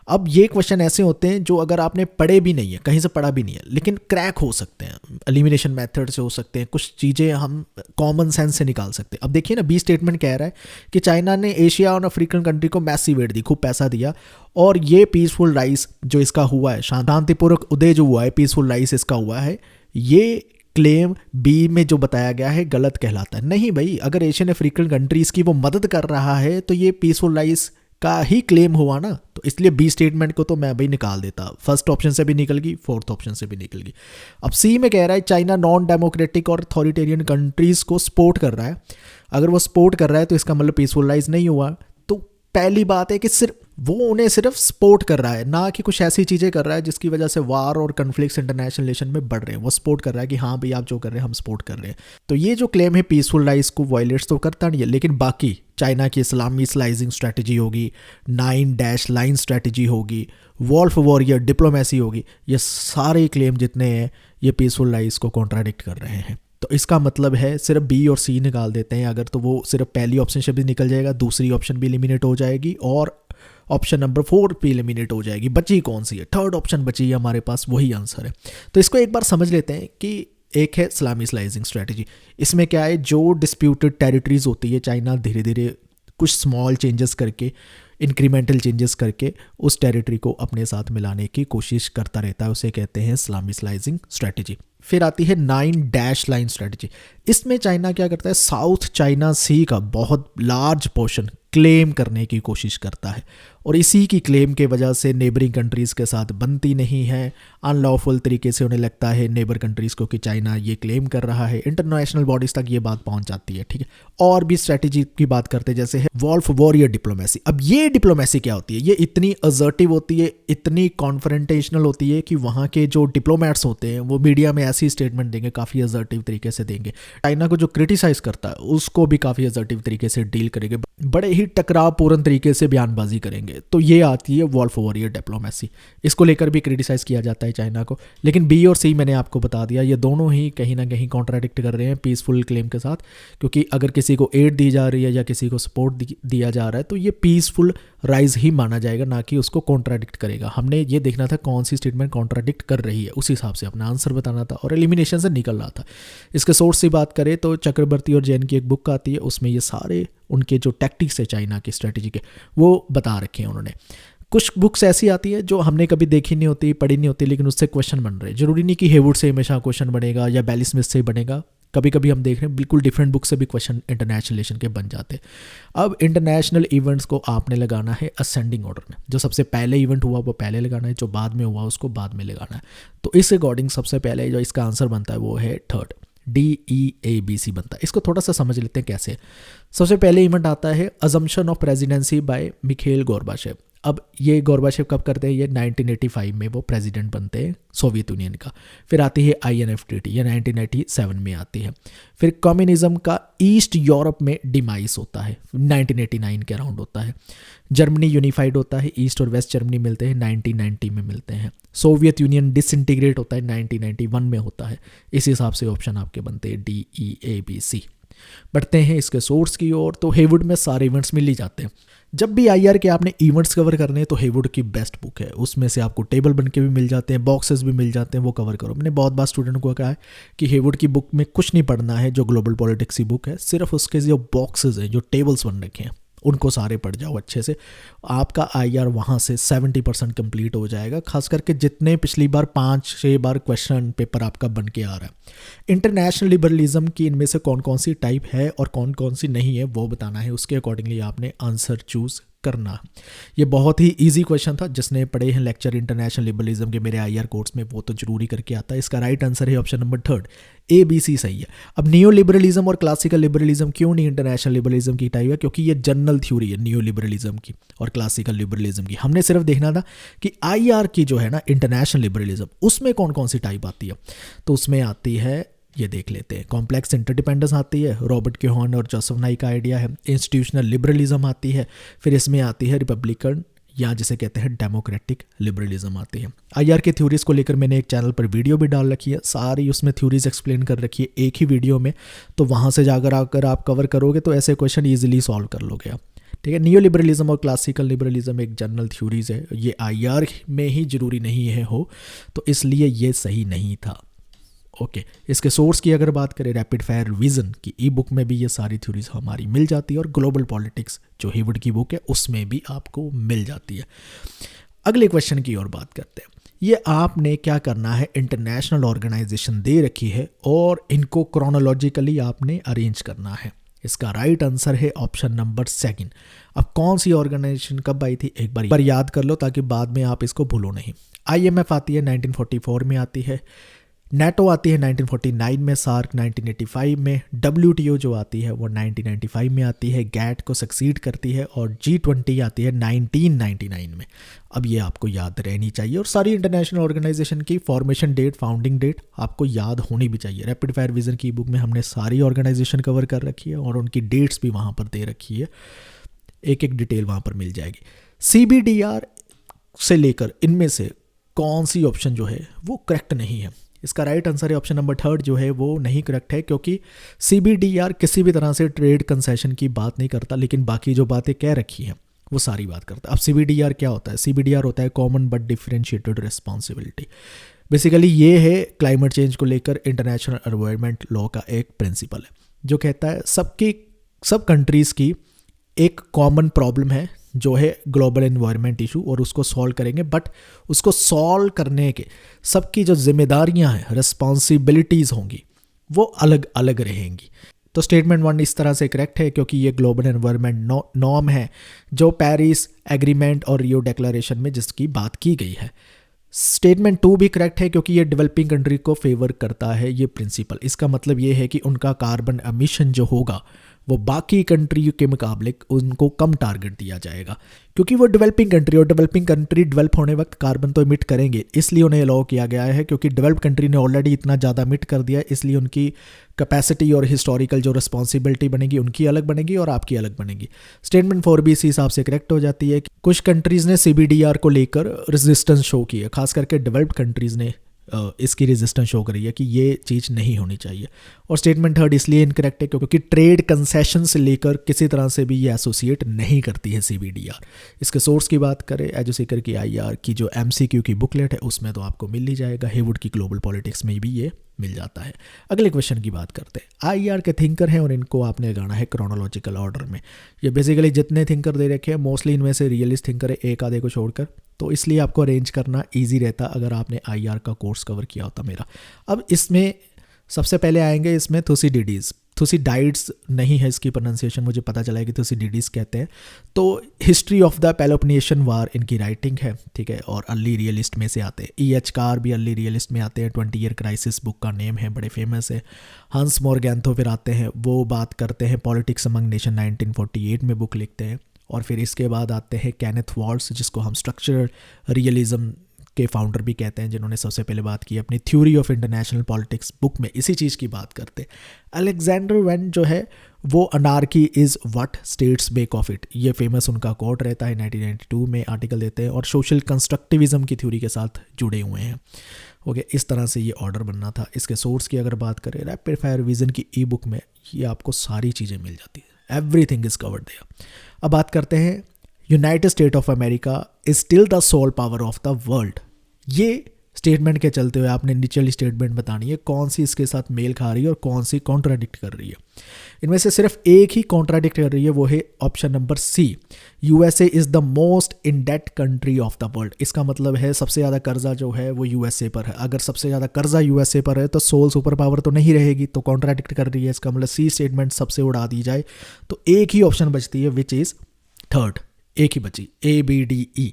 अब ये क्वेश्चन ऐसे होते हैं जो अगर आपने पढ़े भी नहीं है, कहीं से पढ़ा भी नहीं है, लेकिन क्रैक हो सकते हैं, एलिमिनेशन मेथड से हो सकते हैं, कुछ चीज़ें हम कॉमन सेंस से निकाल सकते हैं। अब देखिए ना, बी स्टेटमेंट कह रहा है कि चाइना ने एशिया और अफ्रीकन कंट्री को मैसिव एड दी, खूब पैसा दिया, और ये पीसफुल राइज जो इसका हुआ है, शांतिपूर्वक उदय जो हुआ है, पीसफुल राइज इसका हुआ है, ये क्लेम बी में जो बताया गया है गलत कहलाता है। नहीं भाई, अगर एशियन अफ्रीकन कंट्रीज की वो मदद कर रहा है तो ये पीसफुल राइज का ही क्लेम हुआ ना, तो इसलिए बी स्टेटमेंट को तो मैं भाई निकाल देता। फर्स्ट ऑप्शन से भी निकल गई, फोर्थ ऑप्शन से भी निकल गई। अब सी में कह रहा है चाइना नॉन डेमोक्रेटिक और अथॉरिटेरियन कंट्रीज को सपोर्ट कर रहा है। अगर वो सपोर्ट कर रहा है तो इसका मतलब पीसफुल राइज नहीं हुआ। तो पहली बात है कि सिर्फ वो उन्हें सिर्फ सपोर्ट कर रहा है, ना कि कुछ ऐसी चीज़ें कर रहा है जिसकी वजह से वार और कन्फ्लिक्ट्स इंटरनेशनल रिलेशन में बढ़ रहे हैं। वो सपोर्ट कर रहा है कि हाँ भाई आप जो कर रहे हैं हम सपोर्ट कर रहे हैं। तो ये जो क्लेम है पीसफुल राइज को वायलेट्स तो करता नहीं है, लेकिन बाकी चाइना की इस्लामिकलाइजिंग स्ट्रैटेजी होगी, 9 डैश लाइन स्ट्रैटेजी होगी, वॉल्फ वॉरियर डिप्लोमेसी होगी, ये सारे क्लेम जितने हैं ये पीसफुल राइज को कॉन्ट्राडिक्ट कर रहे हैं। तो इसका मतलब है सिर्फ बी और सी निकाल देते हैं अगर, तो वो सिर्फ पहली ऑप्शन से भी निकल जाएगा, दूसरी ऑप्शन भी एलिमिनेट हो जाएगी, और ऑप्शन नंबर 4 भी एलिमिनेट हो जाएगी। बची कौन सी है? थर्ड ऑप्शन बची है हमारे पास, वही आंसर है। तो इसको एक बार समझ लेते हैं कि एक है इस्लामिकलाइजिंग स्ट्रैटेजी। इसमें क्या है, जो डिस्प्यूटेड टेरिटरीज होती है चाइना धीरे धीरे कुछ स्मॉल चेंजेस करके, इंक्रीमेंटल चेंजेस करके उस टेरिटरी को अपने साथ मिलाने की कोशिश करता रहता है, उसे कहते हैं इस्लामिकलाइजिंग स्ट्रैटेजी। फिर आती है 9 डैश लाइन स्ट्रैटेजी। इसमें चाइना क्या करता है, साउथ चाइना सी का बहुत लार्ज पोर्शन क्लेम करने की कोशिश करता है, और इसी की क्लेम के वजह से नेबरिंग कंट्रीज़ के साथ बनती नहीं है। अनलॉफुल तरीके से उन्हें लगता है नेबर कंट्रीज़ को कि चाइना ये क्लेम कर रहा है, इंटरनेशनल बॉडीज़ तक ये बात पहुंच जाती है, ठीक है। और भी स्ट्रैटेजी की बात करते हैं जैसे है वॉल्फ वॉरियर डिप्लोमेसी। अब ये डिप्लोमेसी क्या होती है, ये इतनी असर्टिव होती है, इतनी कॉन्फ्रंटेशनल होती है कि वहाँ के जो डिप्लोमेट्स होते हैं वो मीडिया में ऐसी स्टेटमेंट देंगे, काफ़ी असर्टिव तरीके से देंगे। चाइना को जो क्रिटिसाइज करता है उसको भी काफ़ी असर्टिव तरीके से डील करेंगे, बड़े ही टकरावपूर्ण तरीके से बयानबाजी करेंगे। तो ये आती है वॉल्फ वॉरियर डिप्लोमेसी। इसको लेकर भी क्रिटिसाइज किया जाता है चाइना को। लेकिन बी और सी मैंने आपको बता दिया, ये दोनों ही कहीं ना कहीं कॉन्ट्राडिक्ट कर रहे हैं पीसफुल क्लेम के साथ, क्योंकि अगर किसी को एड दी जा रही है या किसी को सपोर्ट दिया जा रहा है तो ये पीसफुल राइज ही माना जाएगा, ना कि उसको कॉन्ट्राडिक्ट करेगा। हमने ये देखना था कौन सी स्टेटमेंट कॉन्ट्राडिक्ट कर रही है, उस हिसाब से अपना आंसर बताना था और एलिमिनेशन से निकल रहा था। इसके सोर्स से बात करें तो चक्रवर्ती और जैन की एक बुक आती है, उसमें ये सारे उनके जो टैक्टिक्स है चाइना की स्ट्रेटजी के वो बता रखे हैं उन्होंने। कुछ बुक्स ऐसी आती है जो हमने कभी देखी नहीं होती, पढ़ी नहीं होती, लेकिन उससे क्वेश्चन बन रहे हैं। जरूरी नहीं कि हेवुड से हमेशा क्वेश्चन बनेगा या बेली स्मिथ से ही बनेगा, कभी कभी हम देख रहे हैं बिल्कुल डिफरेंट बुक से भी क्वेश्चन इंटरनेशनल रिलेशन के बन जाते हैं। अब इंटरनेशनल इवेंट्स को आपने लगाना है असेंडिंग ऑर्डर में, जो सबसे पहले इवेंट हुआ वो पहले लगाना है, जो बाद में हुआ उसको बाद में लगाना है। तो इस अकॉर्डिंग सबसे पहले जो इसका आंसर बनता है वो है थर्ड, DEABC बनता है। इसको थोड़ा सा समझ लेते हैं कैसे। सबसे पहले इवेंट आता है assumption of presidency by Mikhail Gorbachev. अब ये गोर्बाचेव कब करते हैं, ये 1985 में वो प्रेसिडेंट बनते हैं सोवियत यूनियन का। फिर आती है INF ट्रीटी, ये 1997 में आती है। फिर कम्युनिज्म का ईस्ट यूरोप में डिमाइस होता है, 1989 के अराउंड होता है। जर्मनी यूनिफाइड होता है, ईस्ट और वेस्ट जर्मनी मिलते हैं, 1990 में मिलते हैं। सोवियत यूनियन डिसइंटीग्रेट होता है, 1991 में होता है। इस हिसाब से ऑप्शन आपके बनते हैं DEABC। बढ़ते हैं इसके सोर्स की ओर, तो हेवुड में सारे इवेंट्स मिल ही जाते हैं। जब भी आईआर के आपने इवेंट्स कवर करने हैं तो हेवुड की बेस्ट बुक है, उसमें से आपको टेबल बन के भी मिल जाते हैं, बॉक्सेस भी मिल जाते हैं, वो कवर करो। मैंने बहुत बार स्टूडेंट को कहा है कि हेवुड की बुक में कुछ नहीं पढ़ना है, जो ग्लोबल पॉलिटिक्स की बुक है, सिर्फ उसके जो बॉक्सेस हैं, जो टेबल्स बन रखे हैं, उनको सारे पढ़ जाओ अच्छे से। आपका आईआर वहाँ से 70% कंप्लीट हो जाएगा, खास करके जितने पिछली बार 5-6 बार क्वेश्चन पेपर आपका बन के आ रहा है। इंटरनेशनल लिबरलिज्म की इनमें से कौन कौन सी टाइप है और कौन कौन सी नहीं है वो बताना है, उसके अकॉर्डिंगली आपने आंसर चूज़ करना। ये बहुत ही इजी क्वेश्चन था, जिसने पढ़े हैं लेक्चर इंटरनेशनल लिबरलिज्म के मेरे आईआर कोर्स में वो तो जरूरी करके आता है। इसका राइट आंसर है ऑप्शन नंबर 3, ABC सही है। अब नियो लिबरलिज्म और क्लासिकल लिबरलिज्म क्यों नहीं इंटरनेशनल लिबरलिज्म की टाइप है? क्योंकि ये जनरल थ्योरी है नियो लिबरलिज्म की और क्लासिकल लिबरलिज्म की। हमने सिर्फ देखना था कि आईआर की जो है ना इंटरनेशनल लिबरलिज्म, उसमें कौन कौन सी टाइप आती है। तो उसमें आती है, ये देख लेते हैं, कॉम्प्लेक्स इंटरडिपेंडेंस आती है, रॉबर्ट क्यूहॉन और जोसेफ नाई का आइडिया है। इंस्टीट्यूशनल लिबरलिज्म आती है, फिर इसमें आती है रिपब्लिकन या जिसे कहते हैं डेमोक्रेटिक लिबरलिज्म आती है। आईआर के थ्योरीज को लेकर मैंने एक चैनल पर वीडियो भी डाल रखी है, सारी उसमें थ्योरीज एक्सप्लेन कर रखी है एक ही वीडियो में, तो वहाँ से जाकर आकर आप कवर करोगे तो ऐसे क्वेश्चन ईजिली सॉल्व कर लोगे आप। ठीक है, नियो लिबरलिज्म और क्लासिकल लिबरलिज्म एक जनरल थ्योरीज है, ये आईआर में ही जरूरी नहीं है हो, तो इसलिए ये सही नहीं था। ओके, इसके सोर्स की अगर बात करें, रैपिड फायर रिवीजन की ई बुक में भी ये सारी थ्योरीज हमारी मिल जाती है, और ग्लोबल पॉलिटिक्स जो हेवुड की बुक है उसमें भी आपको मिल जाती है। अगले क्वेश्चन की ओर बात करते हैं। ये आपने क्या करना है, इंटरनेशनल ऑर्गेनाइजेशन दे रखी है और इनको क्रोनोलॉजिकली आपने अरेंज करना है। इसका राइट आंसर है ऑप्शन नंबर 2। अब कौन सी ऑर्गेनाइजेशन कब आई थी एक बार याद कर लो, ताकि बाद में आप इसको भूलो नहीं। IMF आती है 1944 में आती है, नेटो आती है 1949 में, सार्क 1985 में, WTO जो आती है वो 1995 में आती है, गैट को सक्सीड करती है, और G20 आती है 1999 में। अब ये आपको याद रहनी चाहिए, और सारी इंटरनेशनल ऑर्गेनाइजेशन की फॉर्मेशन डेट, फाउंडिंग डेट आपको याद होनी भी चाहिए। रैपिड फायर विजन की बुक में हमने सारी ऑर्गेनाइजेशन कवर कर रखी है और उनकी डेट्स भी वहाँ पर दे रखी है, एक एक डिटेल वहाँ पर मिल जाएगी। CBDR से लेकर इनमें से कौन सी ऑप्शन जो है वो करेक्ट नहीं है? इसका राइट आंसर है ऑप्शन नंबर 3 जो है वो नहीं करेक्ट है, क्योंकि CBDR किसी भी तरह से ट्रेड कंसेशन की बात नहीं करता, लेकिन बाकी जो बातें कह रखी हैं वो सारी बात करता है। अब CBDR क्या होता है? CBDR होता है common but differentiated responsibility. Basically ये है क्लाइमेट चेंज को लेकर इंटरनेशनल एनवायरनमेंट लॉ का एक प्रिंसिपल है, जो कहता है सब कंट्रीज़ की एक कॉमन प्रॉब्लम है जो है ग्लोबल एनवायरनमेंट इशू, और उसको सॉल्व करेंगे, बट उसको सॉल्व करने के सबकी जो जिम्मेदारियां हैं, रिस्पॉन्सिबिलिटीज़ होंगी, वो अलग अलग रहेंगी। तो स्टेटमेंट 1 इस तरह से करेक्ट है, क्योंकि ये ग्लोबल एनवायरनमेंट नॉर्म है जो पेरिस एग्रीमेंट और रियो डिक्लेरेशन में जिसकी बात की गई है। स्टेटमेंट 2 भी करेक्ट है, क्योंकि ये डेवलपिंग कंट्री को फेवर करता है ये प्रिंसिपल। इसका मतलब ये है कि उनका कार्बन एमिशन जो होगा वो बाकी कंट्री के मुकाबले उनको कम टारगेट दिया जाएगा, क्योंकि वो डेवलपिंग कंट्री, और डेवलपिंग कंट्री डेवलप होने वक्त कार्बन तो इमिट करेंगे, इसलिए उन्हें अलाउ किया गया है, क्योंकि डेवलप कंट्री ने ऑलरेडी इतना ज़्यादा इमिट कर दिया है, इसलिए उनकी कैपेसिटी और हिस्टोरिकल जो रिस्पॉन्सिबिलिटी बनेगी उनकी अलग बनेगी और आपकी अलग बनेगी। स्टेटमेंट 4 भी इसी हिसाब से करेक्ट हो जाती है। कुछ कंट्रीज़ ने CBDR को लेकर रेजिस्टेंस शो की है, खास करके डेवलप्ड कंट्रीज़ ने इसकी रेजिस्टेंस शो करी है कि ये चीज़ नहीं होनी चाहिए। और स्टेटमेंट 3 इसलिए इनकरेक्ट है क्योंकि ट्रेड कंसेशन से लेकर किसी तरह से भी ये एसोसिएट नहीं करती है CBDR। इसके सोर्स की बात करें, एजुसीकर की IR की जो MCQ की बुकलेट है उसमें तो आपको मिल ही जाएगा, हेवुड की ग्लोबल पॉलिटिक्स में भी ये मिल जाता है। अगले क्वेश्चन की बात करते हैं। IR के थिंकर हैं और इनको आपने गाना है क्रोनोलॉजिकल ऑर्डर में। ये बेसिकली जितने थिंकर दे रखे हैं मोस्टली इनमें से रियलिस्ट थिंकर है, एक आधे को छोड़कर, तो इसलिए आपको अरेंज करना ईजी रहता अगर आपने IR का कोर्स कवर किया होता मेरा। अब इसमें सबसे पहले आएंगे इसमें थुसिडिडीज़। थुसिडाइड्स नहीं है इसकी प्रोनाउंसिएशन, मुझे पता चला है कि थुसिडिडीज़ कहते हैं। तो हिस्ट्री ऑफ द पेलोपोनेशियन वार इनकी राइटिंग है, ठीक है, और अर्ली रियलिस्ट में से आते हैं। E.H. कार भी अर्ली रियलिस्ट में आते हैं। 20 ईयर क्राइसिस बुक का नेम है, बड़े फेमस है। हंस मोरगैंथो फिर आते हैं, वो बात करते हैं पॉलिटिक्स अमंग नेशन, 1948 में बुक लिखते हैं। और फिर इसके बाद आते हैं केनेथ वॉल्स, जिसको हम स्ट्रक्चरल रियलिज्म के फाउंडर भी कहते हैं, जिन्होंने सबसे पहले बात की अपनी theory of international politics book में इसी चीज़ की बात करते हैं। अलेक्जेंडर वेन जो है वो anarchy is what states make of it, ये फेमस उनका कोट रहता है। 1992 में आर्टिकल देते हैं और सोशल कंस्ट्रक्टिविज्म की थ्योरी के साथ जुड़े हुए हैं। ओके, इस तरह से ये ऑर्डर बनना था। इसके सोर्स की अगर बात करें, रैपिड फायर विजन की ई बुक में ये आपको सारी चीज़ें मिल जाती है, एवरीथिंग इज कवर्ड देयर। अब बात करते हैं, united state of America is still the sole power of the world. ये स्टेटमेंट के चलते हुए आपने निचली स्टेटमेंट बतानी है कौन सी इसके साथ मेल खा रही है और कौन सी कॉन्ट्राडिक्ट कर रही है। इनमें से सिर्फ एक ही कॉन्ट्राडिक्ट कर रही है, वो है option number C, USA is the most in debt country of the world. इसका मतलब है सबसे ज़्यादा कर्जा जो है वो यूएसए पर है। अगर सबसे ज़्यादा कर्जा यूएसए पर है तो सोल सुपर पावर तो नहीं रहेगी, तो कॉन्ट्राडिक्ट कर रही है। इसका मतलब सी स्टेटमेंट सबसे उड़ा दी जाए तो एक ही ऑप्शन बचती है, विच इज़ थर्ड, एक ही बची, ABDE।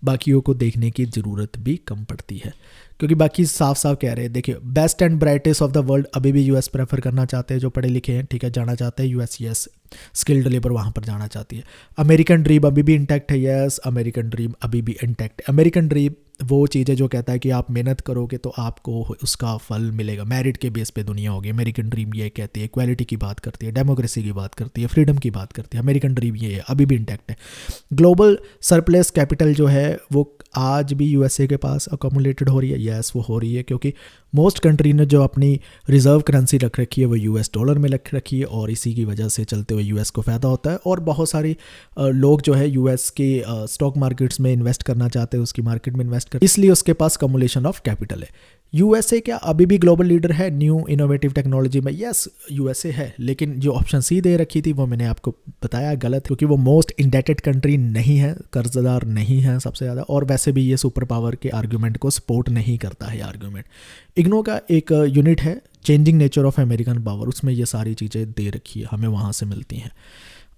बाकियों को देखने की ज़रूरत भी कम पड़ती है क्योंकि बाकी साफ साफ कह रहे हैं। देखिए, best and brightest of the world अभी भी यूएस प्रेफर करना चाहते हैं, जो पढ़े लिखे हैं, ठीक है, जाना चाहते हैं यूएस, यस, स्किल्ड लेबर वहाँ पर जाना चाहती है। अमेरिकन ड्रीम अभी भी इंटैक्ट है, यस, अमेरिकन ड्रीम अभी भी इंटैक्ट है। अमेरिकन ड्रीम वो चीज़ है जो कहता है कि आप मेहनत करोगे तो आपको उसका फल मिलेगा, मेरिट के बेस पे दुनिया होगी। अमेरिकन ड्रीम ये कहती है, इक्वालिटी की बात करती है, डेमोक्रेसी की बात करती है, फ्रीडम की बात करती है। अमेरिकन ड्रीम ये है, अभी भी इंटैक्ट है। ग्लोबल सरप्लस कैपिटल जो है वो आज भी यूएसए के पास अकोमुलेटेड हो रही है, यस, वो हो रही है क्योंकि मोस्ट कंट्री ने जो अपनी रिजर्व करेंसी रख रखी है वो यूएस डॉलर में रख रखी है और इसी की वजह से चलते हुए यूएस को फ़ायदा होता है। और बहुत सारी लोग जो है यूएस के स्टॉक मार्केट्स में इन्वेस्ट करना चाहते हैं, उसकी मार्केट में इन्वेस्ट कर, इसलिए उसके पास कमुलेशन ऑफ कैपिटल है। यूएसए क्या अभी भी ग्लोबल लीडर है न्यू इनोवेटिव टेक्नोलॉजी में, यस यूएसए है, लेकिन जो ऑप्शन सी दे रखी थी वो मैंने आपको बताया गलत, क्योंकि वो मोस्ट इंडेटेड कंट्री नहीं है, कर्जदार नहीं है सबसे ज़्यादा, और वैसे भी ये सुपर पावर के आर्ग्यूमेंट को सपोर्ट नहीं करता है आर्ग्यूमेंट। इग्नो का एक यूनिट है changing nature of American power, उसमें ये सारी चीज़ें दे रखी है, हमें वहाँ से मिलती हैं।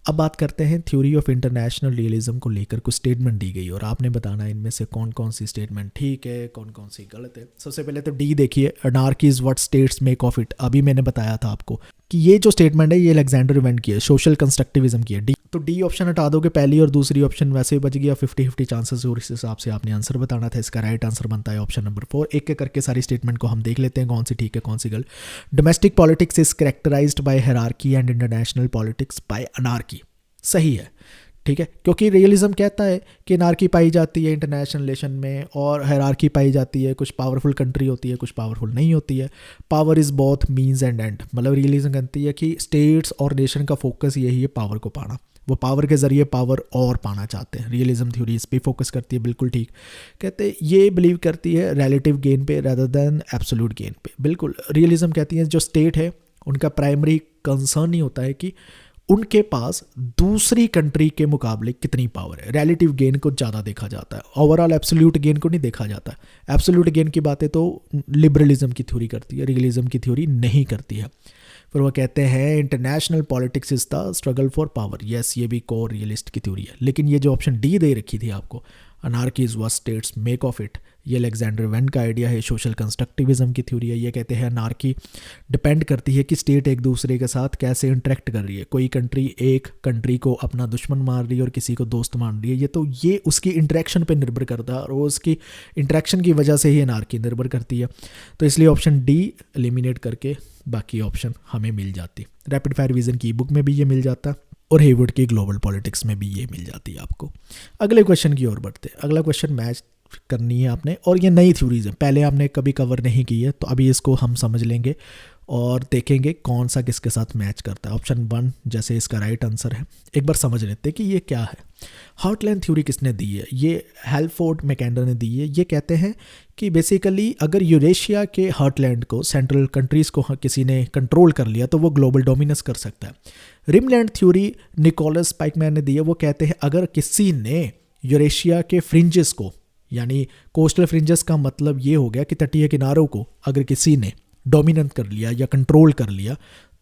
अब बात करते हैं थ्योरी ऑफ इंटरनेशनल रियलिज्म को लेकर कुछ स्टेटमेंट दी गई और आपने बताना है इनमें से कौन कौन सी स्टेटमेंट ठीक है, कौन कौन सी गलत है। सबसे पहले तो डी देखिए, anarchy is what states make of it. अभी मैंने बताया था आपको कि ये जो स्टेटमेंट है ये अलेक्जेंडर इवेंट की है, सोशल कंस्ट्रक्टिविज्म की है। डी तो डी ऑप्शन हटा दोगे, पहली और दूसरी ऑप्शन वैसे ही बच गया, 50-50 चांसेस, और इस हिसाब से आपने आंसर बताना था। इसका राइट आंसर बनता है ऑप्शन नंबर 4। एक एक करके सारी स्टेटमेंट को हम देख लेते हैं कौन सी ठीक है कौन सी गलत। Domestic politics is characterized by hierarchy and international politics by anarchy, सही है, ठीक है, क्योंकि रियलिज्म कहता है कि अनार्की पाई जाती है इंटरनेशनल रिलेशन में और हायरार्की पाई जाती है, कुछ पावरफुल कंट्री होती है, कुछ पावरफुल नहीं होती है। Power is both means and and, मतलब रियलिज्म कहती है कि स्टेट्स और नेशन का फोकस यही है पावर को पाना, वो पावर के ज़रिए पावर और पाना चाहते हैं। रियलिज्म थ्योरी इस पर फोकस करती है, बिल्कुल ठीक। कहते ये बिलीव करती है रिलेटिव गेन पे रादर देन एब्सोल्यूट गेन पे, बिल्कुल। रियलिज्म कहती है जो स्टेट है उनका प्राइमरी कंसर्न नहीं होता है कि उनके पास दूसरी कंट्री के मुकाबले कितनी पावर है, रिलेटिव गेन को ज़्यादा देखा जाता है, ओवरऑल एब्सोल्यूट गेन को नहीं देखा जाता। एब्सोल्यूट गेन की बातें तो लिबरलिज्म की थ्योरी करती है, रियलिज्म की थ्योरी नहीं करती है। फिर वो कहते हैं international politics is the struggle for power, yes, ये भी कोर रियलिस्ट की थ्योरी है। लेकिन ये जो ऑप्शन डी दे रखी थी आपको, anarchy is what states make of it, ये अलेक्जेंडर वेन का आइडिया है, सोशल कंस्ट्रक्टिविज्म की थ्योरी है। ये कहते हैं अनार्की डिपेंड करती है कि स्टेट एक दूसरे के साथ कैसे इंटरेक्ट कर रही है। कोई कंट्री एक कंट्री को अपना दुश्मन मान रही है और किसी को दोस्त मान रही है, ये उसकी इंटरेक्शन पे निर्भर करता है और वो उसकी इंटरेक्शन की वजह से ही अनार्की निर्भर करती है। तो इसलिए ऑप्शन डी एलिमिनेट करके बाकी ऑप्शन हमें मिल जाती। रैपिड फायर विजन की बुक में भी ये मिल जाता और हेवुड की ग्लोबल पॉलिटिक्स में भी ये मिल जाती है आपको। अगले क्वेश्चन की ओर बढ़ते हैं। अगला क्वेश्चन मैच करनी है आपने, और ये नई थ्योरीज है, पहले आपने कभी कवर नहीं की है, तो अभी इसको हम समझ लेंगे और देखेंगे कौन सा किसके साथ मैच करता है। ऑप्शन 1 जैसे इसका राइट आंसर है, एक बार समझ लेते हैं कि ये क्या है। हार्टलैंड थ्योरी किसने दी है? ये हैलफोर्ड मैकेंडर ने दी है। ये कहते हैं कि बेसिकली अगर यूरेशिया के हार्टलैंड को सेंट्रल कंट्रीज़ को किसी ने कंट्रोल कर लिया तो वो ग्लोबल डोमिनेंस कर सकता है। रिमलैंड थ्योरी निकोलस स्पाइकमैन ने दी है। वो कहते हैं अगर किसी ने यूरेशिया के फ्रिंजेस को, यानी कोस्टल फ्रिंजेस का मतलब ये हो गया कि तटीय किनारों को अगर किसी ने डोमिनेट कर लिया या कंट्रोल कर लिया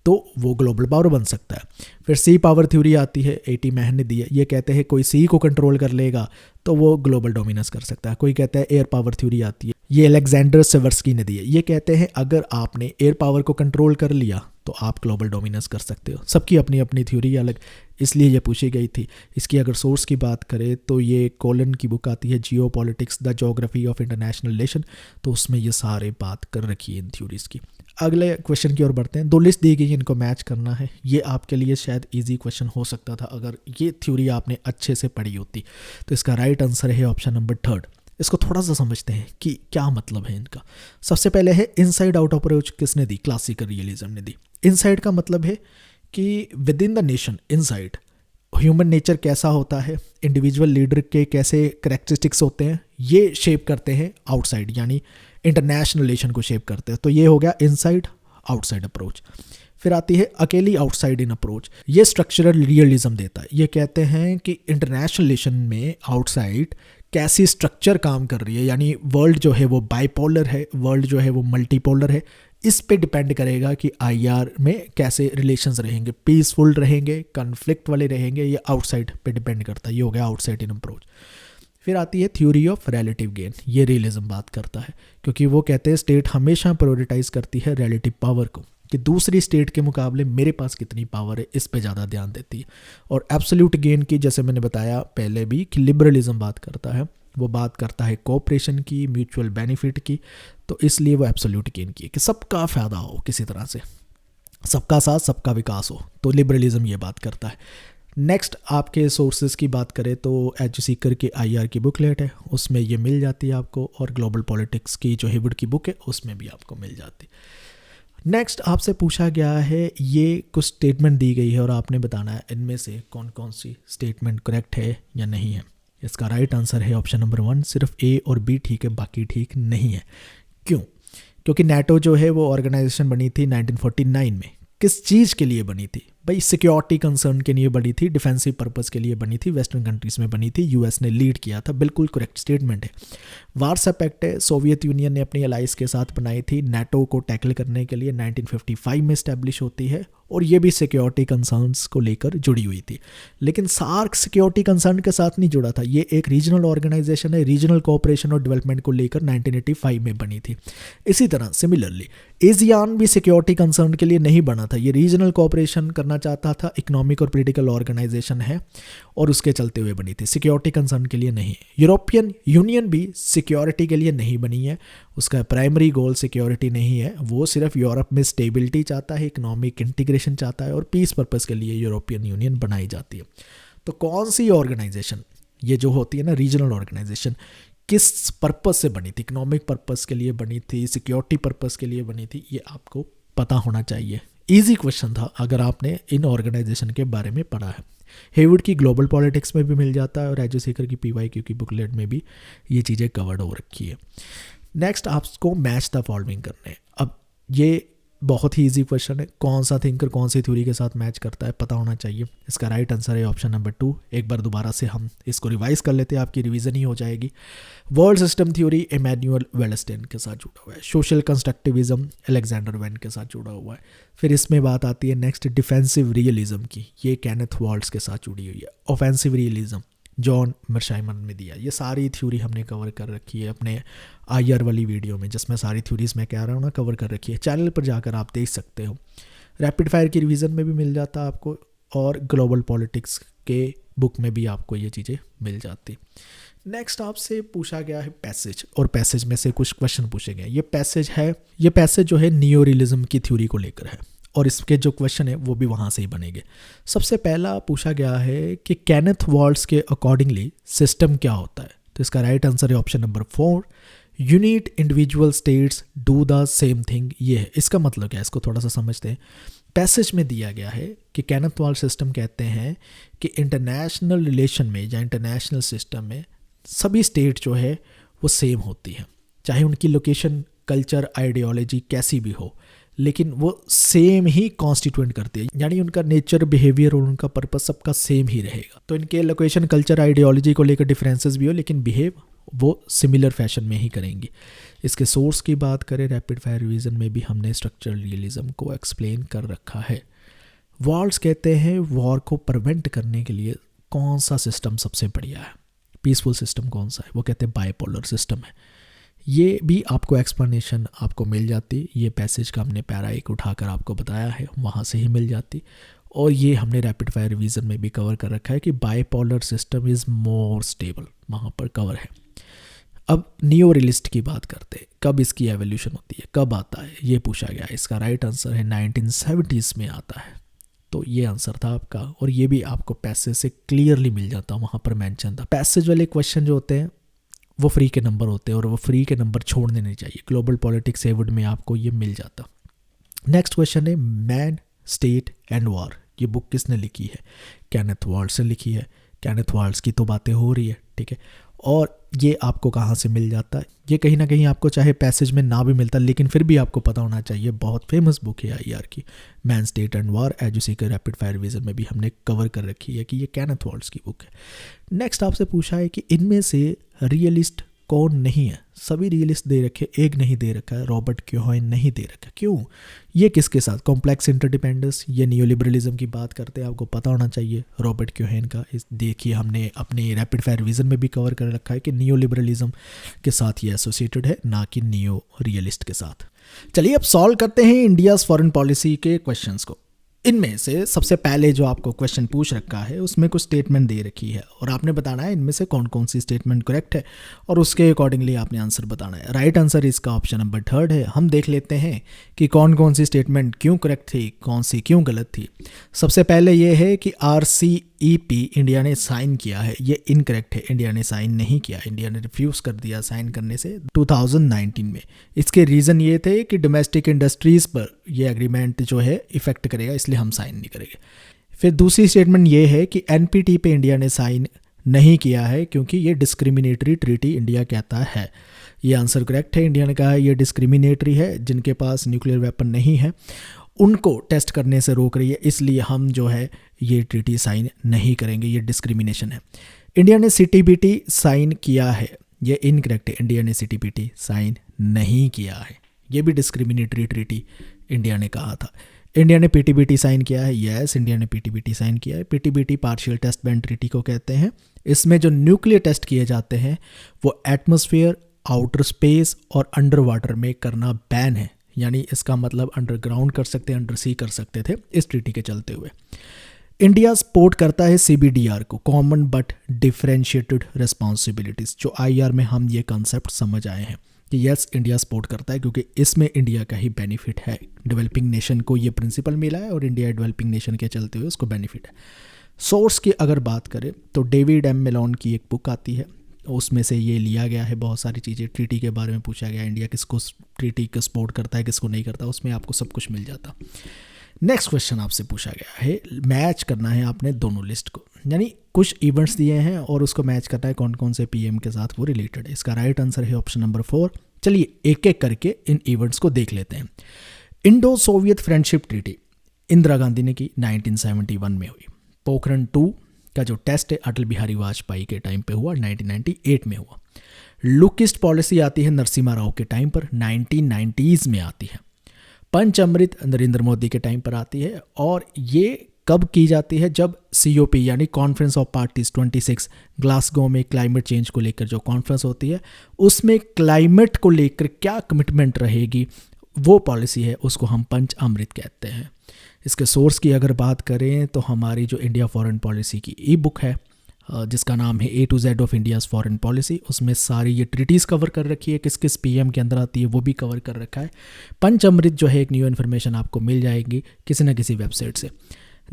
तो वो ग्लोबल पावर बन सकता है। फिर सी पावर थ्योरी आती है, A.T. मैहन ने दी है। ये कहते हैं कोई सी को कंट्रोल कर लेगा तो वो ग्लोबल डोमिनेंस कर सकता है। कोई कहता है एयर पावर थ्योरी आती है, ये अलेक्जेंडर सेवर्स्की ने दी है। ये कहते हैं अगर आपने एयर पावर को कंट्रोल कर लिया तो आप ग्लोबल डोमिनेंस कर सकते हो। सबकी अपनी अपनी थ्योरी अलग, इसलिए ये पूछी गई थी। इसकी अगर सोर्स की बात करें तो ये कोलन की बुक आती है जियो politics the geography of international relation, तो उसमें ये सारे बात कर रखी है इन थ्योरीज की। अगले क्वेश्चन की ओर बढ़ते हैं। 2 लिस्ट दी गई है, इनको मैच करना है। ये आपके लिए शायद इजी क्वेश्चन हो सकता था अगर ये थ्योरी आपने अच्छे से पढ़ी होती। तो इसका राइट आंसर है ऑप्शन नंबर 3, इसको थोड़ा सा समझते हैं कि क्या मतलब है इनका। सबसे पहले है इनसाइड आउट अप्रोच, किसने दी? क्लासिकल रियलिज्म ने दी। इनसाइड का मतलब है कि with in the nation, inside human nature कैसा होता है, इंडिविजुअल लीडर के कैसे करेक्टरिस्टिक्स होते हैं, ये शेप करते हैं आउटसाइड, यानी इंटरनेशनल रिलेशन को शेप करते हैं। तो ये हो गया इनसाइड आउटसाइड अप्रोच। फिर आती है अकेली आउटसाइड इन अप्रोच, ये स्ट्रक्चरल रियलिज्म देता है। ये कहते हैं कि इंटरनेशनल रिलेशन में आउटसाइड कैसी स्ट्रक्चर काम कर रही है, यानी वर्ल्ड जो है वो बाइपोलर है, वर्ल्ड जो है वो मल्टीपोलर है। इस पे डिपेंड करेगा कि आईआर में कैसे रिलेशंस रहेंगे, पीसफुल रहेंगे, कन्फ्लिक्ट वाले रहेंगे, ये आउटसाइड पे डिपेंड करता है। ये हो गया आउटसाइड इन अप्रोच। फिर आती है थ्योरी ऑफ रिलेटिव गेन, ये रियलिज्म बात करता है, क्योंकि वो कहते हैं स्टेट हमेशा प्रायोरिटाइज करती है रिलेटिव पावर को, कि दूसरी स्टेट के मुकाबले मेरे पास कितनी पावर है, इस पे ज़्यादा ध्यान देती है। और एब्सोल्यूट गेन की, जैसे मैंने बताया पहले भी कि लिबरलिज्म बात करता है, वो बात करता है कोऑपरेशन की, म्यूचुअल बेनिफिट की, तो इसलिए वो एब्सोल्यूट गेन की है कि सबका फ़ायदा हो, किसी तरह से सबका साथ सबका विकास हो, तो लिबरलिज्म ये बात करता है। नेक्स्ट आपके सोर्सेज की बात करें तो एच सीकर की आईआर की बुकलेट है, उसमें ये मिल जाती है आपको, और ग्लोबल पॉलिटिक्स की जो हेवुड की बुक है उसमें भी आपको मिल जाती है। नेक्स्ट आपसे पूछा गया है, ये कुछ स्टेटमेंट दी गई है और आपने बताना है इनमें से कौन कौन सी स्टेटमेंट करेक्ट है या नहीं है। इसका राइट आंसर है ऑप्शन नंबर 1, सिर्फ ए और बी ठीक है, बाकी ठीक नहीं है। क्यों? क्योंकि नाटो जो है वो ऑर्गेनाइजेशन बनी थी 1949 में। किस चीज़ के लिए बनी थी भाई? सिक्योरिटी कंसर्न के लिए बनी थी, डिफेंसिव पर्पस के लिए बनी थी, वेस्टर्न कंट्रीज़ में बनी थी, यूएस ने लीड किया था, बिल्कुल करेक्ट स्टेटमेंट है। वार्सा पैक्ट है, सोवियत यूनियन ने अपनी अलाइंस के साथ बनाई थी, नाटो को टैकल करने के लिए 1955 में इस्टेब्लिश होती है, और ये भी सिक्योरिटी कंसर्न्स को लेकर जुड़ी हुई थी। लेकिन सार्क सिक्योरिटी कंसर्न के साथ नहीं जुड़ा था, ये एक रीजनल ऑर्गेनाइजेशन है, रीजनल कोऑपरेशन और डेवलपमेंट को लेकर 1985 में बनी थी। इसी तरह सिमिलरली एजियान भी सिक्योरिटी कंसर्न के लिए नहीं बना था, ये रीजनल कोऑपरेशन करना चाहता था, इकोनॉमिक और पॉलिटिकल ऑर्गेनाइजेशन है और उसके चलते हुए बनी थी, सिक्योरिटी कंसर्न के लिए नहीं। यूरोपियन यूनियन भी सिक्योरिटी के लिए नहीं बनी है, उसका प्राइमरी गोल सिक्योरिटी नहीं है, वो सिर्फ यूरोप में स्टेबिलिटी चाहता है, इकोनॉमिक इंटीग्रेशन चाहता है, और पीस पर्पस के लिए यूरोपियन यूनियन बनाई जाती है। तो कौन सी ऑर्गेनाइजेशन, ये जो होती है ना रीजनल ऑर्गेनाइजेशन, किस पर्पस से बनी थी? इकोनॉमिक पर्पस के लिए बनी थी, सिक्योरिटी पर्पस के लिए बनी थी, ये आपको पता होना चाहिए। इजी क्वेश्चन था अगर आपने इन ऑर्गेनाइजेशन के बारे में पढ़ा है। हेवुड की ग्लोबल पॉलिटिक्स में भी मिल जाता है और एच सीकर की PYQ की बुकलेट में भी ये चीज़ें कवर्ड हो रखी है। नेक्स्ट आपको मैच द फॉलोइंग करने हैं। अब ये बहुत ही इजी क्वेश्चन है, कौन सा थिंकर कौन सी थ्योरी के साथ मैच करता है पता होना चाहिए। इसका राइट आंसर है ऑप्शन नंबर 2। एक बार दोबारा से हम इसको रिवाइज कर लेते हैं, आपकी रिवीजन ही हो जाएगी। वर्ल्ड सिस्टम थ्योरी इमैनुअल वेलस्टेन के साथ जुड़ा हुआ है। सोशल कंस्ट्रक्टिविज्म अलेक्जेंडर वेन के साथ जुड़ा हुआ है। फिर इसमें बात आती है नेक्स्ट डिफेंसिव रियलिज्म की, ये केनेथ वॉल्ट्स के साथ जुड़ी हुई है। ऑफेंसिव रियलिज्म जॉन मर्शाइमन में दिया। ये सारी थ्योरी हमने कवर कर रखी है अपने IR वाली वीडियो में, जिसमें सारी थ्योरीज मैं कह रहा हूँ ना कवर कर रखी है, चैनल पर जाकर आप देख सकते हो। रैपिड फायर की रिवीजन में भी मिल जाता आपको, और ग्लोबल पॉलिटिक्स के बुक में भी आपको ये चीज़ें मिल जाती। नेक्स्ट आपसे पूछा गया है पैसेज, और पैसेज में से कुछ क्वेश्चन पूछे गए। ये पैसेज जो है नियो रियलिज्म की थ्योरी को लेकर है, और इसके जो क्वेश्चन है वो भी वहाँ से ही बनेंगे। सबसे पहला पूछा गया है कि केनेथ वॉल्ट्स के अकॉर्डिंगली सिस्टम क्या होता है, तो इसका राइट आंसर है option number 4, unit individual states do the same thing. ये है, इसका मतलब क्या है, इसको थोड़ा सा समझते हैं। पैसेज में दिया गया है कि केनेथ वॉल्ट सिस्टम कहते हैं कि इंटरनेशनल रिलेशन में या इंटरनेशनल सिस्टम में सभी स्टेट जो है वो सेम होती है, चाहे उनकी लोकेशन, कल्चर, आइडियोलॉजी कैसी भी हो, लेकिन वो सेम ही कॉन्स्टिट्यूएंट करते हैं, यानी उनका नेचर, बिहेवियर और उनका पर्पस सबका सेम ही रहेगा। तो इनके लोकेशन, कल्चर, आइडियोलॉजी को लेकर डिफरेंसेस भी हो, लेकिन बिहेव वो सिमिलर फैशन में ही करेंगी। इसके सोर्स की बात करें, रैपिड फायर रिवीजन में भी हमने स्ट्रक्चरल रियलिज्म को एक्सप्लेन कर रखा है। वॉल्ट्स कहते हैं वॉर को प्रिवेंट करने के लिए कौन सा सिस्टम सबसे बढ़िया है, पीसफुल सिस्टम कौन सा है, वो कहते हैं बाइपोलर सिस्टम है। ये भी आपको एक्सप्लेनेशन आपको मिल जाती, ये पैसेज का हमने पैरा 1 उठाकर आपको बताया है, वहाँ से ही मिल जाती। और ये हमने रैपिड फायर रिवीजन में भी कवर कर रखा है कि bipolar system is more stable, वहाँ पर कवर है। अब नियो रियलिस्ट की बात करते हैं, कब इसकी एवोल्यूशन होती है, कब आता है, ये पूछा गया है। इसका राइट आंसर है 1970s में आता है, तो ये आंसर था आपका, और ये भी आपको पैसेज से क्लियरली मिल जाता, वहाँ पर मेंशन था। पैसेज वाले क्वेश्चन जो होते हैं वो फ्री के नंबर होते हैं और वो फ्री के नंबर छोड़ने नहीं चाहिए। ग्लोबल पॉलिटिक्स एवड में आपको ये मिल जाता। नेक्स्ट क्वेश्चन है मैन, स्टेट एंड वॉर। ये बुक किसने लिखी है? केनेथ वाल्ट्ज ने लिखी है। केनेथ वाल्ट्ज की तो बातें हो रही है, ठीक है। और ये आपको कहाँ से मिल जाता है? ये कहीं ना कहीं आपको चाहे पैसेज में ना भी मिलता, लेकिन फिर भी आपको पता होना चाहिए। बहुत फेमस बुक है आईआर की, मैन, स्टेट एंड वॉर। एजुसी के रैपिड फायर रिवीजन में भी हमने कवर कर रखी है कि ये केनेथ वाल्ट्ज की बुक है। नेक्स्ट आपसे पूछा है कि इनमें से रियलिस्ट कौन नहीं है? सभी रियलिस्ट दे रखे, एक नहीं दे रखा है, रॉबर्ट क्योहाइन नहीं दे रखा। क्यों? ये किसके साथ? कॉम्प्लेक्स इंटरडिपेंडेंस, ये नियोलिबरलिज्म की बात करते हैं, आपको पता होना चाहिए रॉबर्ट क्योहाइन का। इस देखिए हमने अपने रैपिड फायर रिवीजन में भी कवर कर रखा है कि नियोलिबरलिज्म के साथ ये एसोसिएटेड है, ना कि नियो रियलिस्ट के साथ। चलिए अब सॉल्व करते हैं इंडियाज़ फॉरेन पॉलिसी के क्वेश्चंस को। इनमें से सबसे पहले जो आपको क्वेश्चन पूछ रखा है उसमें कुछ स्टेटमेंट दे रखी है और आपने बताना है इनमें से कौन कौन सी स्टेटमेंट करेक्ट है और उसके अकॉर्डिंगली आपने आंसर बताना है। राइट आंसर इसका ऑप्शन नंबर 3 है। हम देख लेते हैं कि कौन कौन सी स्टेटमेंट क्यों करेक्ट थी, कौन सी क्यों गलत थी। सबसे पहले ये है कि RCEP इंडिया ने साइन किया है, ये इनकरेक्ट है। इंडिया ने साइन नहीं किया, इंडिया ने रिफ्यूज़ कर दिया साइन करने से 2019 में। इसके रीज़न ये थे कि डोमेस्टिक इंडस्ट्रीज़ पर ये एग्रीमेंट जो है इफेक्ट करेगा, इसलिए हम साइन नहीं करेंगे। फिर दूसरी स्टेटमेंट ये है कि NPT पे इंडिया ने साइन नहीं किया है क्योंकि ये डिस्क्रिमिनेटरी ट्रीटी इंडिया कहता है। ये आंसर करेक्ट है। इंडिया ने कहा है ये डिस्क्रिमिनेटरी है, जिनके पास न्यूक्लियर वेपन नहीं है उनको टेस्ट करने से रोक रही है, इसलिए हम जो है ये ट्रीटी साइन नहीं करेंगे, ये डिस्क्रिमिनेशन है। इंडिया ने CTBT साइन किया है, ये इनकरेक्ट है। इंडिया ने CTBT साइन नहीं किया है, ये भी डिस्क्रिमिनेटरी ट्रीटी इंडिया ने कहा था। इंडिया ने PTBT साइन किया है, यस इंडिया ने PTBT साइन किया है। PTBT partial test ban treaty को कहते हैं। इसमें जो न्यूक्लियर टेस्ट किए जाते हैं वो एटमॉस्फेयर, आउटर स्पेस और अंडर वाटर में करना बैन है, यानी इसका मतलब अंडरग्राउंड कर सकते हैं, अंडर सी कर सकते थे इस ट्रीटी के चलते हुए। इंडिया सपोर्ट करता है CBDR को, कॉमन बट डिफरेंशिएटेड रिस्पॉन्सिबिलिटीज़। जो IR में हम ये कॉन्सेप्ट समझ आए हैं कि यस इंडिया सपोर्ट करता है क्योंकि इसमें इंडिया का ही बेनिफिट है। डेवलपिंग नेशन को ये प्रिंसिपल मिला है और इंडिया डेवलपिंग नेशन के चलते हुए उसको बेनिफिट है। सोर्स की अगर बात करें तो डेविड M. मेलोन की एक बुक आती है, उसमें से ये लिया गया है। बहुत सारी चीज़ें ट्रीटी के बारे में पूछा गया, इंडिया किसको ट्रीटी को सपोर्ट करता है, किसको नहीं करता, उसमें आपको सब कुछ मिल जाता। नेक्स्ट क्वेश्चन आपसे पूछा गया है, मैच करना है आपने दोनों लिस्ट को, यानी कुछ इवेंट्स दिए हैं और उसको मैच करना है कौन कौन से PM के साथ वो रिलेटेड है। इसका राइट आंसर है ऑप्शन नंबर 4। चलिए एक एक करके इन इवेंट्स को देख लेते हैं। Indo Soviet friendship treaty Indira Gandhi ने की, 1971 में हुई। पोखरण 2 का जो टेस्ट है अटल बिहारी वाजपेयी के टाइम पे हुआ, 1998 में हुआ। लुकिस्ट पॉलिसी आती है नरसिम्हा राव के टाइम पर, 1990s में आती है। पंच अमृत नरेंद्र मोदी के टाइम पर आती है और ये कब की जाती है? जब COP यानी कॉन्फ्रेंस ऑफ पार्टीज 26 ग्लासगो में क्लाइमेट चेंज को लेकर जो कॉन्फ्रेंस होती है उसमें क्लाइमेट को लेकर क्या कमिटमेंट रहेगी वो पॉलिसी है, उसको हम पंच अमृत कहते हैं। इसके सोर्स की अगर बात करें तो हमारी जो इंडिया फॉरेन पॉलिसी की ई-बुक है जिसका नाम है A to Z of India's foreign policy, उसमें सारी ये ट्रीटीज़ कवर कर रखी है, किस किस PM के अंदर आती है वो भी कवर कर रखा है। पंच अमृत जो है एक न्यू इन्फॉर्मेशन आपको मिल जाएगी किसी न किसी वेबसाइट से।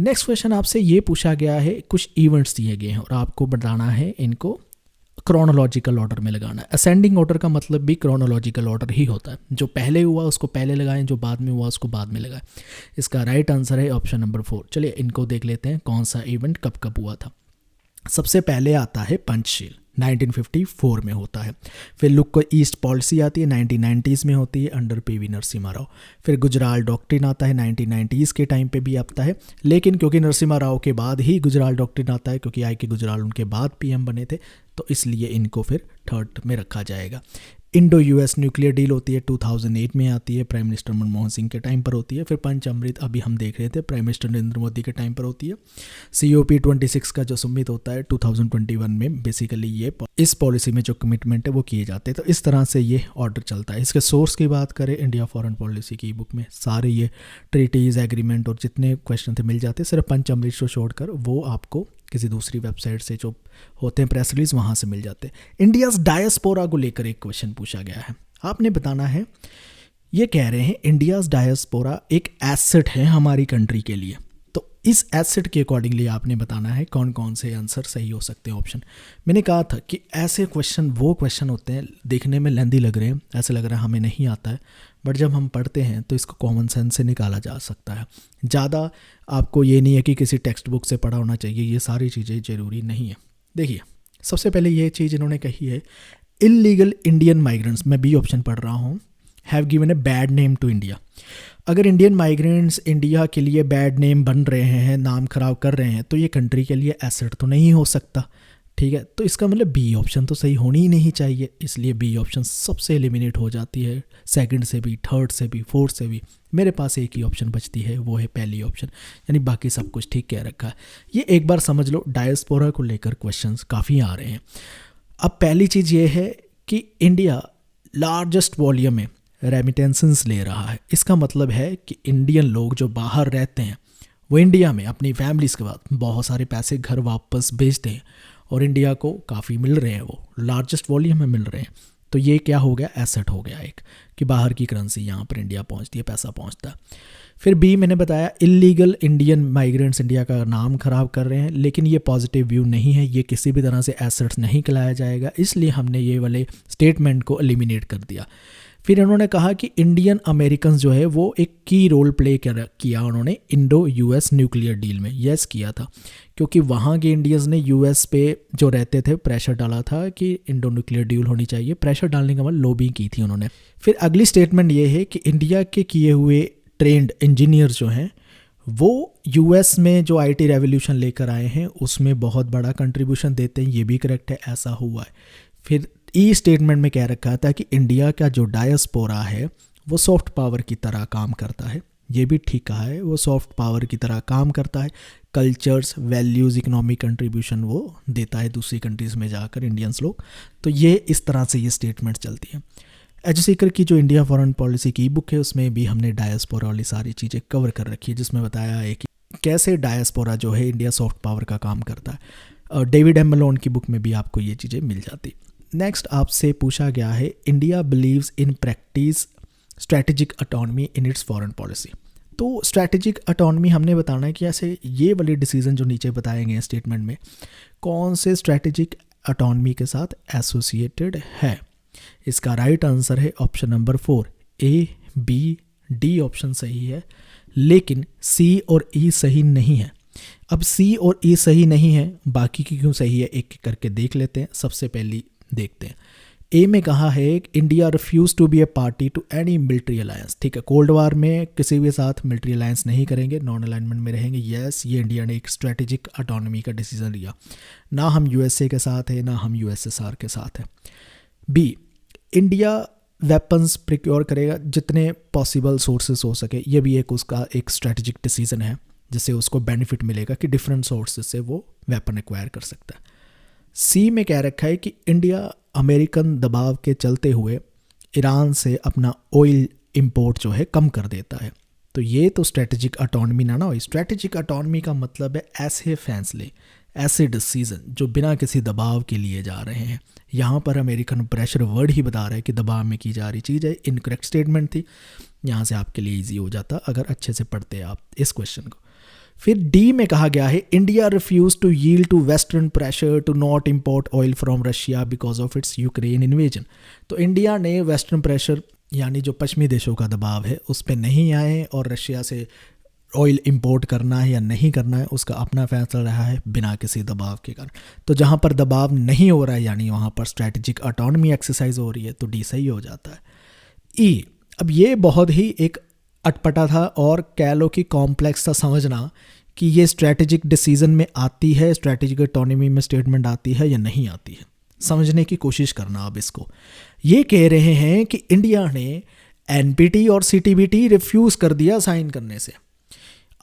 नेक्स्ट क्वेश्चन आपसे ये पूछा गया है, कुछ इवेंट्स दिए गए हैं और आपको बताना है इनको क्रोनोलॉजिकल ऑर्डर में लगाना है। असेंडिंग ऑर्डर का मतलब भी क्रोनोलॉजिकल ऑर्डर ही होता है, जो पहले हुआ उसको पहले लगाएं, जो बाद में हुआ उसको बाद में लगाएं। इसका राइट आंसर है ऑप्शन नंबर 4। चलिए इनको देख लेते हैं कौन सा इवेंट कब कब हुआ था। सबसे पहले आता है पंचशील, 1954 में होता है। फिर लुक को ईस्ट पॉलिसी आती है, 1990s में होती है अंडर PV नरसिम्हा राव। फिर गुजराल डॉक्ट्रिन आता है, 1990s के टाइम पे भी आता है, लेकिन क्योंकि नरसिम्हा राव के बाद ही गुजराल डॉक्ट्रिन आता है, क्योंकि IK गुजराल उनके बाद PM बने थे, तो इसलिए इनको फिर थर्ड में रखा जाएगा। इंडो US न्यूक्लियर डील होती है, 2008 में आती है, प्राइम मिनिस्टर मनमोहन सिंह के टाइम पर होती है। फिर पंच अमृत अभी हम देख रहे थे, प्राइम मिनिस्टर नरेंद्र मोदी के टाइम पर होती है। COP 26 का जो समिट होता है 2021 में, बेसिकली ये इस पॉलिसी में जो कमिटमेंट है वो किए जाते हैं। तो इस तरह से ये ऑर्डर चलता है। इसके सोर्स की बात करें इंडिया फॉरेन पॉलिसी की बुक में सारे ये ट्रीटीज़ एग्रीमेंट और जितने क्वेश्चन थे मिल जाते हैं। सिर्फ पंच अमृत को छोड़कर वो आपको किसी दूसरी वेबसाइट से जो होते हैं प्रेस रिलीज वहाँ से मिल जाते हैं। इंडियाज़ डायस्पोरा को लेकर एक क्वेश्चन पूछा गया है, आपने बताना है। ये कह रहे हैं इंडियाज़ डायस्पोरा एक एसेट है हमारी कंट्री के लिए, तो इस एसेट के अकॉर्डिंगली आपने बताना है कौन कौन से आंसर सही हो सकते हैं ऑप्शन। मैंने कहा था कि ऐसे क्वेश्चन वो क्वेश्चन होते हैं देखने में लेंदी लग रहे हैं, ऐसे लग रहा है हमें नहीं आता है, बट जब हम पढ़ते हैं तो इसको कॉमन सेंस से निकाला जा सकता है। ज़्यादा आपको ये नहीं है कि किसी टेक्स्ट बुक से पढ़ा होना चाहिए, ये सारी चीज़ें ज़रूरी नहीं है। देखिए सबसे पहले ये चीज़ इन्होंने कही है, इलीगल इंडियन माइग्रेंट्स, मैं बी ऑप्शन पढ़ रहा हूँ, have given a bad name to India. अगर इंडियन माइग्रेंट्स इंडिया के लिए बैड नेम बन रहे हैं, नाम खराब कर रहे हैं, तो ये कंट्री के लिए एसेट तो नहीं हो सकता, ठीक है। तो इसका मतलब बी ऑप्शन तो सही होनी ही नहीं चाहिए, इसलिए बी ऑप्शन सबसे एलिमिनेट हो जाती है, सेकंड से भी, थर्ड से भी, फोर्थ से भी। मेरे पास एक ही ऑप्शन बचती है, वो है पहली ऑप्शन, यानी बाकी सब कुछ ठीक कह रखा है। ये एक बार समझ लो, डायस्पोरा को लेकर क्वेश्चंस काफ़ी आ रहे हैं। अब पहली चीज़ ये है कि इंडिया लार्जेस्ट वॉल्यूम में रेमिटेंसेस ले रहा है। इसका मतलब है कि इंडियन लोग जो बाहर रहते हैं वो इंडिया में अपनी फैमिलीज़ के बाद बहुत सारे पैसे घर वापस भेजते हैं और इंडिया को काफ़ी मिल रहे हैं, वो लार्जेस्ट वॉल्यूम में मिल रहे हैं। तो ये क्या हो गया, एसेट हो गया एक, कि बाहर की करेंसी यहाँ पर इंडिया पहुँचती है, पैसा पहुँचता है। फिर बी मैंने बताया, इलीगल इंडियन माइग्रेंट्स इंडिया का नाम खराब कर रहे हैं, लेकिन ये पॉजिटिव व्यू नहीं है, ये किसी भी तरह से एसेट्स नहीं कहलाया जाएगा, इसलिए हमने ये वाले स्टेटमेंट को एलिमिनेट कर दिया। फिर इन्होंने कहा कि इंडियन अमेरिकन जो है वो एक की रोल प्ले किया उन्होंने इंडो यूएस न्यूक्लियर डील में, यस किया था, क्योंकि वहाँ के इंडियंस ने यूएस पे जो रहते थे प्रेशर डाला था कि इंडो न्यूक्लियर डील होनी चाहिए। प्रेशर डालने का मतलब लॉबिंग की थी उन्होंने। फिर अगली स्टेटमेंट ये है कि इंडिया के किए हुए ट्रेंड इंजीनियर जो हैं वो यूएस में जो आईटी रेवोल्यूशन लेकर आए हैं उसमें बहुत बड़ा कंट्रीब्यूशन देते हैं, ये भी करेक्ट है, ऐसा हुआ है। फिर ई स्टेटमेंट में कह रखा था कि इंडिया का जो डायस्पोरा है वो सॉफ्ट पावर की तरह काम करता है, ये भी ठीक कहा है, वो सॉफ्ट पावर की तरह काम करता है, कल्चर्स, वैल्यूज़, इकोनॉमिक कंट्रीब्यूशन वो देता है दूसरी कंट्रीज़ में जाकर इंडियंस लोग। तो ये इस तरह से ये स्टेटमेंट चलती है। एच सीकर की जो इंडिया फॉरेन पॉलिसी की बुक है उसमें भी हमने डायस्पोरा वाली सारी चीज़ें कवर कर रखी है, जिसमें बताया है कि कैसे डायस्पोरा जो है इंडिया सॉफ्ट पावर का काम करता है। डेविड एम मलोन की बुक में भी आपको ये चीज़ें मिल जाती। नेक्स्ट आपसे पूछा गया है, India believes in practice strategic autonomy in its foreign policy. तो स्ट्रैटेजिक ऑटोनॉमी हमने बताना है कि ऐसे ये वाले डिसीजन जो नीचे बताए गए हैं स्टेटमेंट में कौन से स्ट्रैटेजिक ऑटोनॉमी के साथ एसोसिएटेड है। इसका राइट आंसर है option number 4, A, B, D option सही है, लेकिन सी और ई सही नहीं है। अब सी और ई सही नहीं है, बाकी की क्यों सही है एक एक करके देख लेते हैं। सबसे पहली देखते हैं, ए में कहा है India refuse to be a party to any military alliance, ठीक है, कोल्ड वार में किसी भी साथ मिलिट्री अलायंस नहीं करेंगे, नॉन अलाइनमेंट में रहेंगे। यस, ये इंडिया ने एक स्ट्रेटेजिक ऑटोनॉमी का डिसीजन लिया, ना हम यूएसए के साथ है ना हम यूएसएसआर के साथ है। बी, इंडिया वेपन्स प्रिक्योर करेगा जितने पॉसिबल सोर्सेस हो सके, ये भी एक उसका एक स्ट्रेटेजिक डिसीजन है जिससे उसको बेनिफिट मिलेगा कि डिफरेंट सोर्सेस से वो वेपन एक्वायर कर सकता है। सी में कह रखा है कि इंडिया अमेरिकन दबाव के चलते हुए ईरान से अपना ऑयल इंपोर्ट जो है कम कर देता है। तो ये तो स्ट्रेटेजिक ऑटोनॉमी ना हो। स्ट्रेटेजिक ऑटोनॉमी का मतलब है ऐसे फैसले, ऐसे डिसीजन जो बिना किसी दबाव के लिए जा रहे हैं। यहाँ पर अमेरिकन प्रेशर वर्ड ही बता रहा है कि दबाव में की जा रही चीज़ है। इनकरेक्ट स्टेटमेंट थी, यहाँ से आपके लिए ईजी हो जाता अगर अच्छे से पढ़ते आप इस क्वेश्चन को। फिर डी में कहा गया है India refuse to yield to western pressure to not import oil from Russia because of its Ukraine invasion. तो इंडिया ने वेस्टर्न प्रेशर यानी जो पश्चिमी देशों का दबाव है उस पर नहीं आए और रशिया से ऑयल इंपोर्ट करना है या नहीं करना है उसका अपना फैसला रहा है बिना किसी दबाव के कारण। तो जहाँ पर दबाव नहीं हो रहा है यानी वहाँ पर स्ट्रेटेजिक ऑटोनॉमी एक्सरसाइज हो रही है, तो डी सही हो जाता है। ई, अब ये बहुत ही एक अटपटा था और कह लो कि कॉम्प्लेक्स था समझना कि ये स्ट्रेटेजिक डिसीजन में आती है, स्ट्रेटेजिक ऑटोनॉमी में स्टेटमेंट आती है या नहीं आती है, समझने की कोशिश करना। अब इसको ये कह रहे हैं कि इंडिया ने एनपीटी और सीटीबीटी रिफ्यूज़ कर दिया साइन करने से।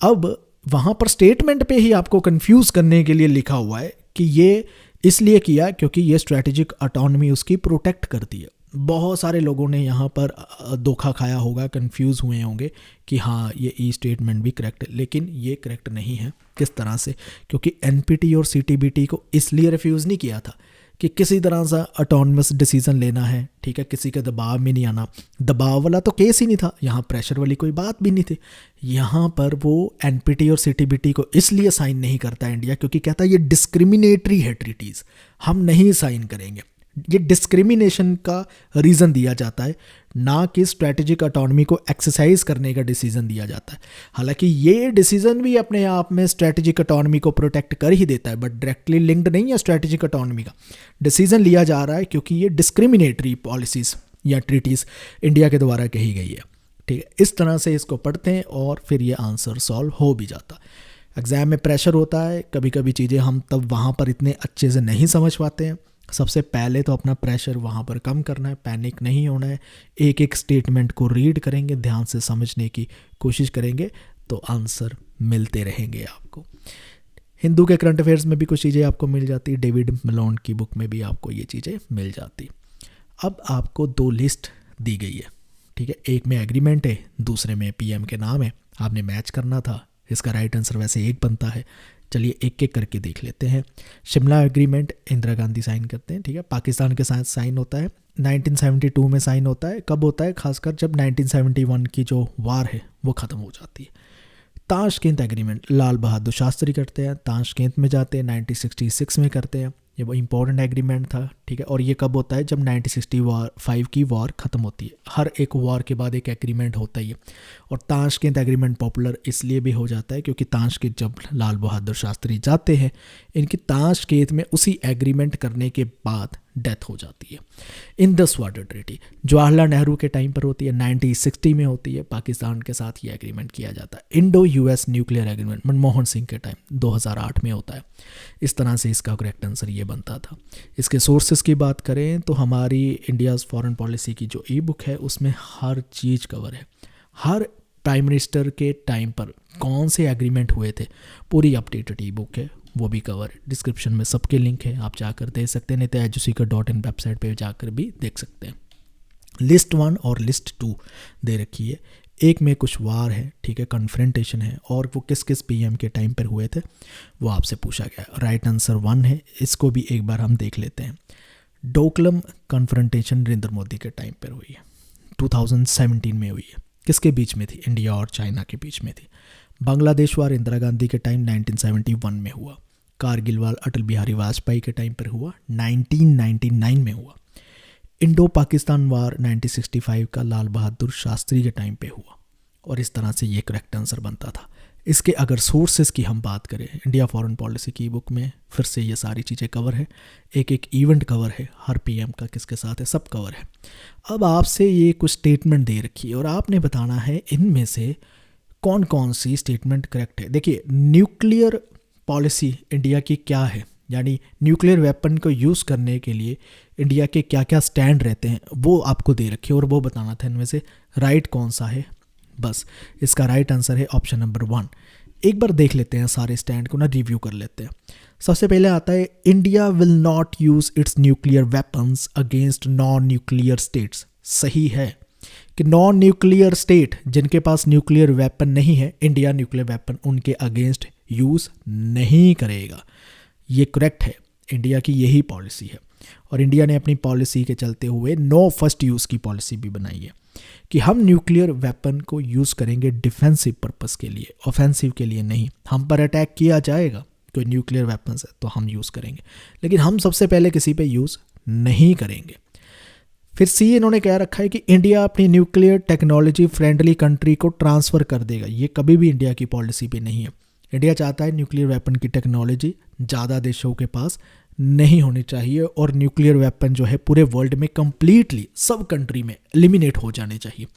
अब वहाँ पर स्टेटमेंट पे ही आपको कंफ्यूज करने के लिए लिखा हुआ है कि ये इसलिए किया क्योंकि ये स्ट्रेटेजिक ऑटोनॉमी उसकी प्रोटेक्ट करती है। बहुत सारे लोगों ने यहाँ पर धोखा खाया होगा, कंफ्यूज हुए होंगे कि हाँ ये ई स्टेटमेंट भी करेक्ट है, लेकिन ये करेक्ट नहीं है। किस तरह से? क्योंकि एनपीटी और सीटीबीटी को इसलिए रिफ्यूज़ नहीं किया था कि किसी तरह से ऑटोनमस डिसीजन लेना है, ठीक है, किसी के दबाव में नहीं आना। दबाव वाला तो केस ही नहीं था, यहाँ प्रेशर वाली कोई बात भी नहीं थी। यहाँ पर वो एनपीटी और सीटीबीटी को इसलिए साइन नहीं करता इंडिया क्योंकि कहता है ये डिस्क्रिमिनेटरी है ट्रीटीज़, हम नहीं साइन करेंगे। ये डिस्क्रिमिनेशन का रीज़न दिया जाता है, ना कि स्ट्रैटेजिक ऑटोनॉमी को एक्सरसाइज करने का डिसीजन दिया जाता है। हालांकि ये डिसीजन भी अपने आप में स्ट्रैटेजिक ऑटोनॉमी को प्रोटेक्ट कर ही देता है, बट डायरेक्टली लिंक्ड नहीं है स्ट्रैटेजिक ऑटोनॉमी का। डिसीजन लिया जा रहा है क्योंकि ये डिस्क्रिमिनेटरी पॉलिसीज़ या ट्रीटीज़ इंडिया के द्वारा कही गई है, ठीक है। इस तरह से इसको पढ़ते हैं और फिर ये आंसर सॉल्व हो भी जाता है। एग्ज़ाम में प्रेशर होता है, कभी कभी चीज़ें हम तब वहाँ पर इतने अच्छे से नहीं समझ पाते हैं। सबसे पहले तो अपना प्रेशर वहाँ पर कम करना है, पैनिक नहीं होना है। एक एक स्टेटमेंट को रीड करेंगे, ध्यान से समझने की कोशिश करेंगे तो आंसर मिलते रहेंगे आपको। हिंदू के करंट अफेयर्स में भी कुछ चीज़ें आपको मिल जाती, डेविड मलोन की बुक में भी आपको ये चीज़ें मिल जाती। अब आपको 2 लिस्ट दी गई है, ठीक है। एक में एग्रीमेंट है, दूसरे में पीएम के नाम है। आपने मैच करना था, इसका राइट आंसर वैसे एक बनता है। चलिए एक एक करके देख लेते हैं। शिमला एग्रीमेंट इंदिरा गांधी साइन करते हैं, ठीक है। पाकिस्तान के साथ साइन होता है 1972 में साइन होता है। कब होता है? खासकर जब 1971 की जो वार है वो ख़त्म हो जाती है। ताशकंद एग्रीमेंट लाल बहादुर शास्त्री करते हैं, ताशकंद में जाते हैं, 1966 में करते हैं। ये वो इंपॉर्टेंट एग्रीमेंट था, ठीक है। और ये कब होता है? जब 1965 की वॉर ख़त्म होती है। हर एक वॉर के बाद एक एग्रीमेंट होता ही है। और ताशकंद एग्रीमेंट पॉपुलर इसलिए भी हो जाता है क्योंकि ताशकंद जब लाल बहादुर शास्त्री जाते हैं, इनकी ताशकंद में उसी एग्रीमेंट करने के बाद डेथ हो जाती है। Indus water treaty Jawaharlal Nehru के टाइम पर होती है, 1960 में होती है। पाकिस्तान के साथ ये एग्रीमेंट किया जाता है। Indo US nuclear agreement Manmohan Singh के टाइम 2008 में होता है। इस तरह से इसका करेक्ट आंसर ये बनता था। इसके सोर्सेज की बात करें तो हमारी इंडियाज़ फॉरेन पॉलिसी की जो ई बुक है उसमें हर चीज़ कवर है। हर प्राइम मिनिस्टर के टाइम पर कौन से एग्रीमेंट हुए थे, पूरी अपडेटेड ई बुक है, वो भी कवर है। डिस्क्रिप्शन में सबके लिंक है, आप जाकर देख सकते हैं, नहीं तो eduseeker.in वेबसाइट पे जाकर भी देख सकते हैं। लिस्ट 1 और लिस्ट 2 दे रखी है। एक में कुछ वार है, ठीक है, कन्फ्रंटेशन है, और वो किस किस पीएम के टाइम पर हुए थे वो आपसे पूछा गया। राइट आंसर 1 है। इसको भी एक बार हम देख लेते हैं। डोकलम कन्फ्रंटेशन नरेंद्र मोदी के टाइम पर हुई है, 2017 में हुई है। किसके बीच में थी? इंडिया और चाइना के बीच में थी। बांग्लादेश वार इंदिरा गांधी के टाइम 1971 में हुआ। कारगिल वार अटल बिहारी वाजपेयी के टाइम पर हुआ, 1999 में हुआ। इंडो पाकिस्तान वार 1965 का लाल बहादुर शास्त्री के टाइम पे हुआ। और इस तरह से ये करेक्ट आंसर बनता था। इसके अगर सोर्सेज की हम बात करें, इंडिया फॉरेन पॉलिसी की बुक में फिर से ये सारी चीज़ें कवर है। एक एक इवेंट कवर है, हर पीएम का किसके साथ है सब कवर है। अब आपसे ये कुछ स्टेटमेंट दे रखी है और आपने बताना है इनमें से कौन कौन सी स्टेटमेंट करेक्ट है। देखिए, न्यूक्लियर पॉलिसी इंडिया की क्या है, यानी न्यूक्लियर वेपन को यूज़ करने के लिए इंडिया के क्या क्या स्टैंड रहते हैं वो आपको दे रखे और वो बताना था इनमें से राइट कौन सा है। बस इसका राइट आंसर है ऑप्शन नंबर 1। एक बार देख लेते हैं सारे स्टैंड को ना, रिव्यू कर लेते हैं। सबसे पहले आता है India will not use it's nuclear weapons against non nuclear states. सही है कि नॉन न्यूक्लियर स्टेट जिनके पास न्यूक्लियर वेपन नहीं है, इंडिया न्यूक्लियर वेपन उनके अगेंस्ट यूज़ नहीं करेगा। ये करेक्ट है, इंडिया की यही पॉलिसी है। और इंडिया ने अपनी पॉलिसी के चलते हुए नो फर्स्ट यूज़ की पॉलिसी भी बनाई है कि हम न्यूक्लियर वेपन को यूज़ करेंगे डिफेंसिव पर्पस के लिए, ऑफेंसिव के लिए नहीं। हम पर अटैक किया जाएगा, कोई न्यूक्लियर वेपन्स है तो हम यूज़ करेंगे, लेकिन हम सबसे पहले किसी पे यूज़ नहीं करेंगे। फिर सी इन्होंने कह रखा है कि इंडिया अपनी न्यूक्लियर टेक्नोलॉजी फ्रेंडली कंट्री को ट्रांसफ़र कर देगा। ये कभी भी इंडिया की पॉलिसी पे नहीं है। इंडिया चाहता है न्यूक्लियर वेपन की टेक्नोलॉजी ज़्यादा देशों के पास नहीं होनी चाहिए और न्यूक्लियर वेपन जो है पूरे वर्ल्ड में कंप्लीटली सब कंट्री में एलिमिनेट हो जाने चाहिए।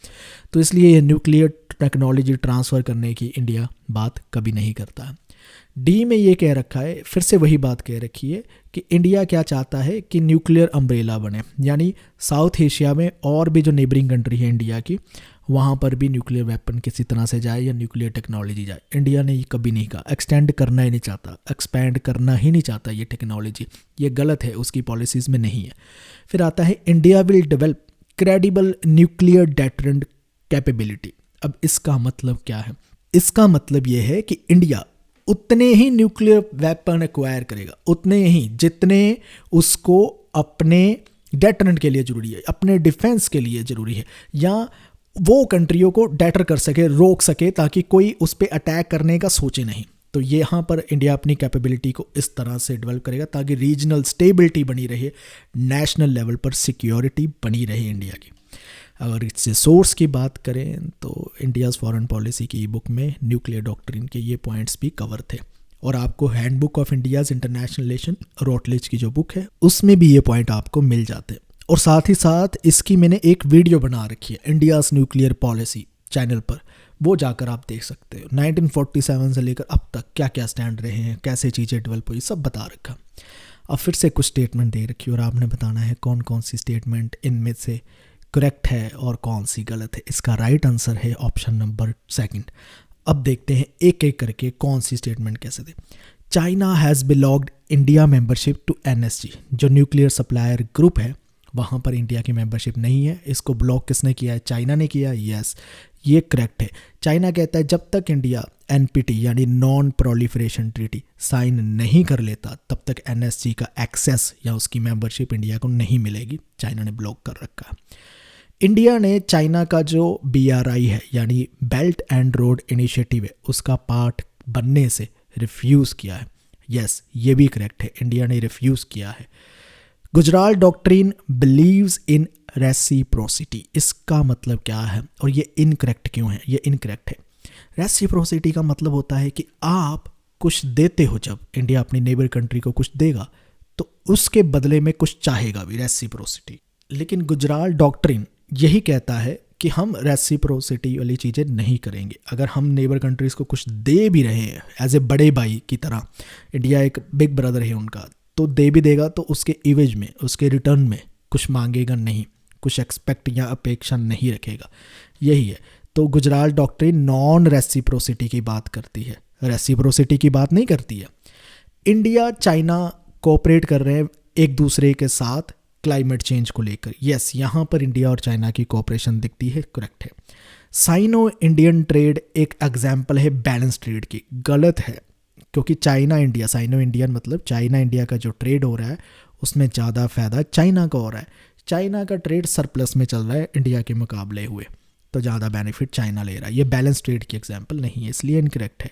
तो इसलिए ये न्यूक्लियर टेक्नोलॉजी ट्रांसफ़र करने की इंडिया बात कभी नहीं करता है। डी में ये कह रखा है, फिर से वही बात कह रखी है कि इंडिया क्या चाहता है कि न्यूक्लियर अम्ब्रेला बने, यानी साउथ एशिया में और भी जो नेबरिंग कंट्री है इंडिया की, वहाँ पर भी न्यूक्लियर वेपन किसी तरह से जाए या न्यूक्लियर टेक्नोलॉजी जाए। इंडिया ने ये कभी नहीं कहा, एक्सटेंड करना ही नहीं चाहता, एक्सपैंड करना ही नहीं चाहता ये टेक्नोलॉजी। ये गलत है, उसकी पॉलिसीज़ में नहीं है। फिर आता है India will develop credible nuclear deterrent capability. अब इसका मतलब क्या है? इसका मतलब ये है कि इंडिया उतने ही न्यूक्लियर वेपन एक्वायर करेगा, उतने ही जितने उसको अपने डेटरेंट के लिए ज़रूरी है, अपने डिफेंस के लिए ज़रूरी है, या वो कंट्रियों को डेटर कर सके, रोक सके, ताकि कोई उस पर अटैक करने का सोचे नहीं। तो यहाँ पर इंडिया अपनी कैपेबिलिटी को इस तरह से डेवलप करेगा ताकि रीजनल स्टेबिलिटी बनी रहे, नेशनल लेवल पर सिक्योरिटी बनी रहे इंडिया की। अगर इससे सोर्स की बात करें तो इंडियाज़ फॉरेन पॉलिसी की बुक में न्यूक्लियर डॉक्ट्रिन के ये पॉइंट्स भी कवर थे, और आपको handbook of India's international relation Routledge की जो बुक है उसमें भी ये पॉइंट आपको मिल जाते हैं। और साथ ही साथ इसकी मैंने एक वीडियो बना रखी है इंडियाज़ न्यूक्लियर पॉलिसी चैनल पर, वो जाकर आप देख सकते हो। 1947 से लेकर अब तक क्या क्या स्टैंड रहे हैं, कैसे चीज़ें डेवलप हुई, सब बता रखा। अब फिर से कुछ स्टेटमेंट दे रखी और आपने बताना है कौन कौन सी स्टेटमेंट इनमें से करेक्ट है और कौन सी गलत है। इसका राइट आंसर है ऑप्शन नंबर 2। अब देखते हैं एक एक करके कौन सी स्टेटमेंट कैसे दे। China has belonged India membership to NSG, जो न्यूक्लियर सप्लायर ग्रुप है वहाँ पर इंडिया की मेंबरशिप नहीं है। इसको ब्लॉक किसने किया है? चाइना ने किया। यस, ये करेक्ट है। चाइना कहता है जब तक इंडिया NPT यानी नॉन प्रोलिफरेशन ट्रीटी साइन नहीं कर लेता तब तक NSG का एक्सेस या उसकी मेंबरशिप इंडिया को नहीं मिलेगी। चाइना ने ब्लॉक कर रखा। इंडिया ने चाइना का जो BRI है यानी बेल्ट एंड रोड इनिशिएटिव है उसका पार्ट बनने से रिफ्यूज़ किया है। यस, ये भी करेक्ट है, इंडिया ने रिफ्यूज़ किया है। Gujral doctrine believes in reciprocity, इसका मतलब क्या है और ये इनकरेक्ट क्यों है? ये इनकरेक्ट है। रेसिप्रोसिटी का मतलब होता है कि आप कुछ देते हो, जब इंडिया अपनी नेबर कंट्री को कुछ देगा तो उसके बदले में कुछ चाहेगा भी, रेसिप्रोसिटी। लेकिन गुजराल डॉक्ट्रिन यही कहता है कि हम रेसिप्रोसिटी वाली चीज़ें नहीं करेंगे। अगर हम नेबर कंट्रीज़ को कुछ दे भी रहे हैं एज ए बड़े भाई की तरह, इंडिया एक बिग ब्रदर है उनका, तो दे भी देगा तो उसके इवेज में, उसके रिटर्न में कुछ मांगेगा नहीं, कुछ एक्सपेक्ट या अपेक्षा नहीं रखेगा। यही है। तो गुजराल डॉक्ट्रिन नॉन रेसिप्रोसिटी की बात करती है, रेसिप्रोसिटी की बात नहीं करती है। इंडिया चाइना कोऑपरेट कर रहे हैं एक दूसरे के साथ क्लाइमेट चेंज को लेकर। यस, यहाँ पर इंडिया और चाइना की कोऑपरेशन दिखती है, करेक्ट है। साइनो इंडियन ट्रेड एक एग्जाम्पल है बैलेंस ट्रेड की, गलत है, क्योंकि चाइना इंडिया, साइनो इंडियन मतलब चाइना इंडिया का जो ट्रेड हो रहा है उसमें ज़्यादा फ़ायदा चाइना का हो रहा है। चाइना का ट्रेड सरप्लस में चल रहा है इंडिया के मुकाबले हुए, तो ज़्यादा बेनिफिट चाइना ले रहा है। ये बैलेंस ट्रेड की एग्जाम्पल नहीं है, इसलिए इनकरेक्ट है।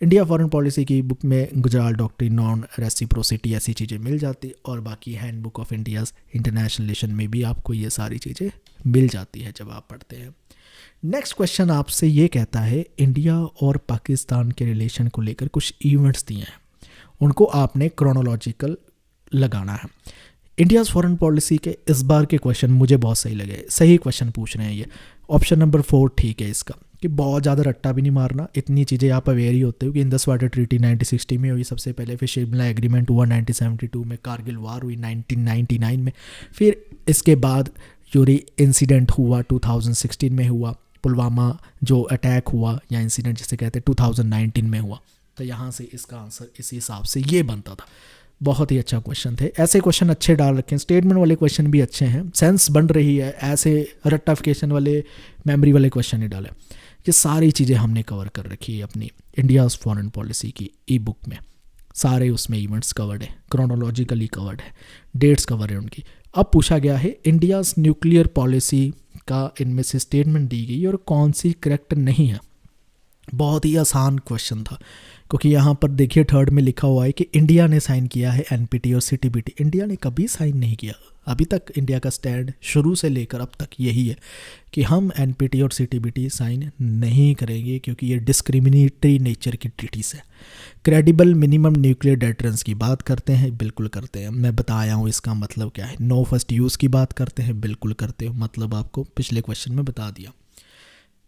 इंडिया फॉरेन पॉलिसी की बुक में गुजराल डॉक्ट्रिन नॉन रेसिप्रोसिटी ऐसी चीज़ें मिल जाती, और बाकी handbook of India's international relation में भी आपको ये सारी चीज़ें मिल जाती है जब आप पढ़ते हैं। नेक्स्ट क्वेश्चन आपसे ये कहता है इंडिया और पाकिस्तान के रिलेशन को लेकर कुछ इवेंट्स दिए हैं, उनको आपने क्रोनोलॉजिकल लगाना है। इंडियाज़ फॉरेन पॉलिसी के इस बार के क्वेश्चन मुझे बहुत सही लगे, सही क्वेश्चन पूछ रहे हैं ये। ऑप्शन नंबर 4 ठीक है इसका, कि बहुत ज़्यादा रट्टा भी नहीं मारना, इतनी चीज़ें आप अवेयर ही होते हो कि इंडस वाटर ट्रीटी 1960 में हुई सबसे पहले, फिर शिमला एग्रीमेंट हुआ 1972 में, कारगिल वार हुई 1999 में, फिर इसके बाद यूरी इंसिडेंट हुआ 2016 में हुआ, पुलवामा जो अटैक हुआ या इंसिडेंट जिसे कहते हैं 2019 में हुआ। तो यहाँ से इसका आंसर इस हिसाब से ये बनता था। बहुत ही अच्छा क्वेश्चन थे, ऐसे क्वेश्चन अच्छे डाल रखे हैं, स्टेटमेंट वाले क्वेश्चन भी अच्छे हैं, सेंस बन रही है, ऐसे रट्टाफिकेशन वाले मेमोरी वाले क्वेश्चन नहीं डाले। ये सारी चीज़ें हमने कवर कर रखी है अपनी इंडियाज़ फॉरेन पॉलिसी की ई बुक में, सारे उसमें इवेंट्स कवर्ड है, क्रोनोलॉजिकली कवर्ड है, डेट्स कवर है उनकी। अब पूछा गया है इंडियाज़ न्यूक्लियर पॉलिसी का इनमें से स्टेटमेंट दी गई और कौन सी करेक्ट नहीं है। बहुत ही आसान क्वेश्चन था, क्योंकि यहाँ पर देखिए थर्ड में लिखा हुआ है कि इंडिया ने साइन किया है NPT और CTBT। इंडिया ने कभी साइन नहीं किया, अभी तक इंडिया का स्टैंड शुरू से लेकर अब तक यही है कि हम NPT और CTBT साइन नहीं करेंगे, क्योंकि ये डिस्क्रिमिनेटरी नेचर की ट्रीटीज है। क्रेडिबल मिनिमम न्यूक्लियर डेटरेंस की बात करते हैं, बिल्कुल करते हैं, मैं बताया हूँ इसका मतलब क्या है। नो फर्स्ट यूज़ की बात करते हैं, बिल्कुल करते हो, मतलब आपको पिछले क्वेश्चन में बता दिया।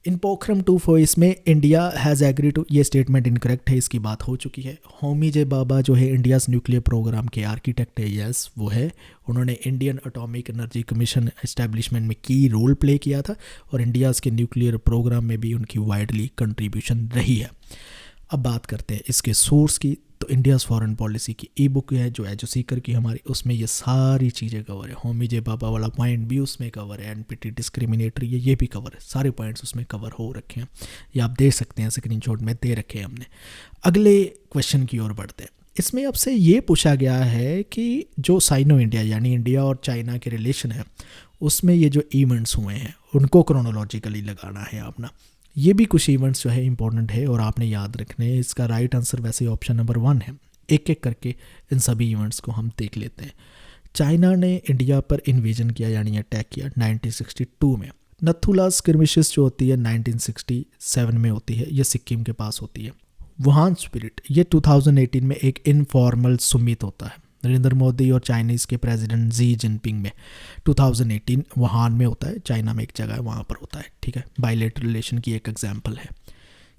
इन पोखरम 2 में इंडिया हैज़ एग्री टू, ये स्टेटमेंट इनकरेक्ट है, इसकी बात हो चुकी है। होमी जे बाबा जो है इंडियाज़ न्यूक्लियर प्रोग्राम के आर्किटेक्ट है, यस वो है, उन्होंने Indian atomic energy commission establishment में की रोल प्ले किया था, और इंडियाज़ के न्यूक्लियर प्रोग्राम में भी उनकी वाइडली कंट्रीब्यूशन रही है। अब बात करते हैं इसके सोर्स की, तो इंडियाज़ फॉरेन पॉलिसी की ई बुक है जो एजो सीकर की हमारी, उसमें ये सारी चीज़ें कवर है। होमी जे बाबा वाला पॉइंट भी उसमें कवर है, एनपीटी डिस्क्रिमिनेटरी है, ये भी कवर है, सारे पॉइंट्स उसमें कवर हो रखे हैं। ये आप देख सकते हैं, स्क्रीनशॉट में दे रखे हैं हमने। अगले क्वेश्चन की ओर बढ़ते हैं। इसमें आपसे ये पूछा गया है कि जो साइनो इंडिया यानी इंडिया और चाइना के रिलेशन है, उसमें ये जो इवेंट्स हुए हैं उनको क्रोनोलॉजिकली लगाना है अपना। ये भी कुछ इवेंट्स जो है इंपॉर्टेंट है और आपने याद रखने हैं। इसका राइट आंसर वैसे ऑप्शन नंबर 1 है। एक एक करके इन सभी इवेंट्स को हम देख लेते हैं। चाइना ने इंडिया पर इन्वेजन किया यानी अटैक किया 1962 में। नथुला स्किर्मिशेस जो होती है 1967 में होती है, ये सिक्किम के पास होती है। वुहान स्पिरिट ये 2018 में एक इनफॉर्मल समिट होता है नरेंद्र मोदी और चाइनीज़ के प्रेसिडेंट जी जिनपिंग में। 2018 वुहान में होता है, चाइना में एक जगह है वहाँ पर होता है, ठीक है। बायलैटरल रिलेशन की एक एग्जांपल है।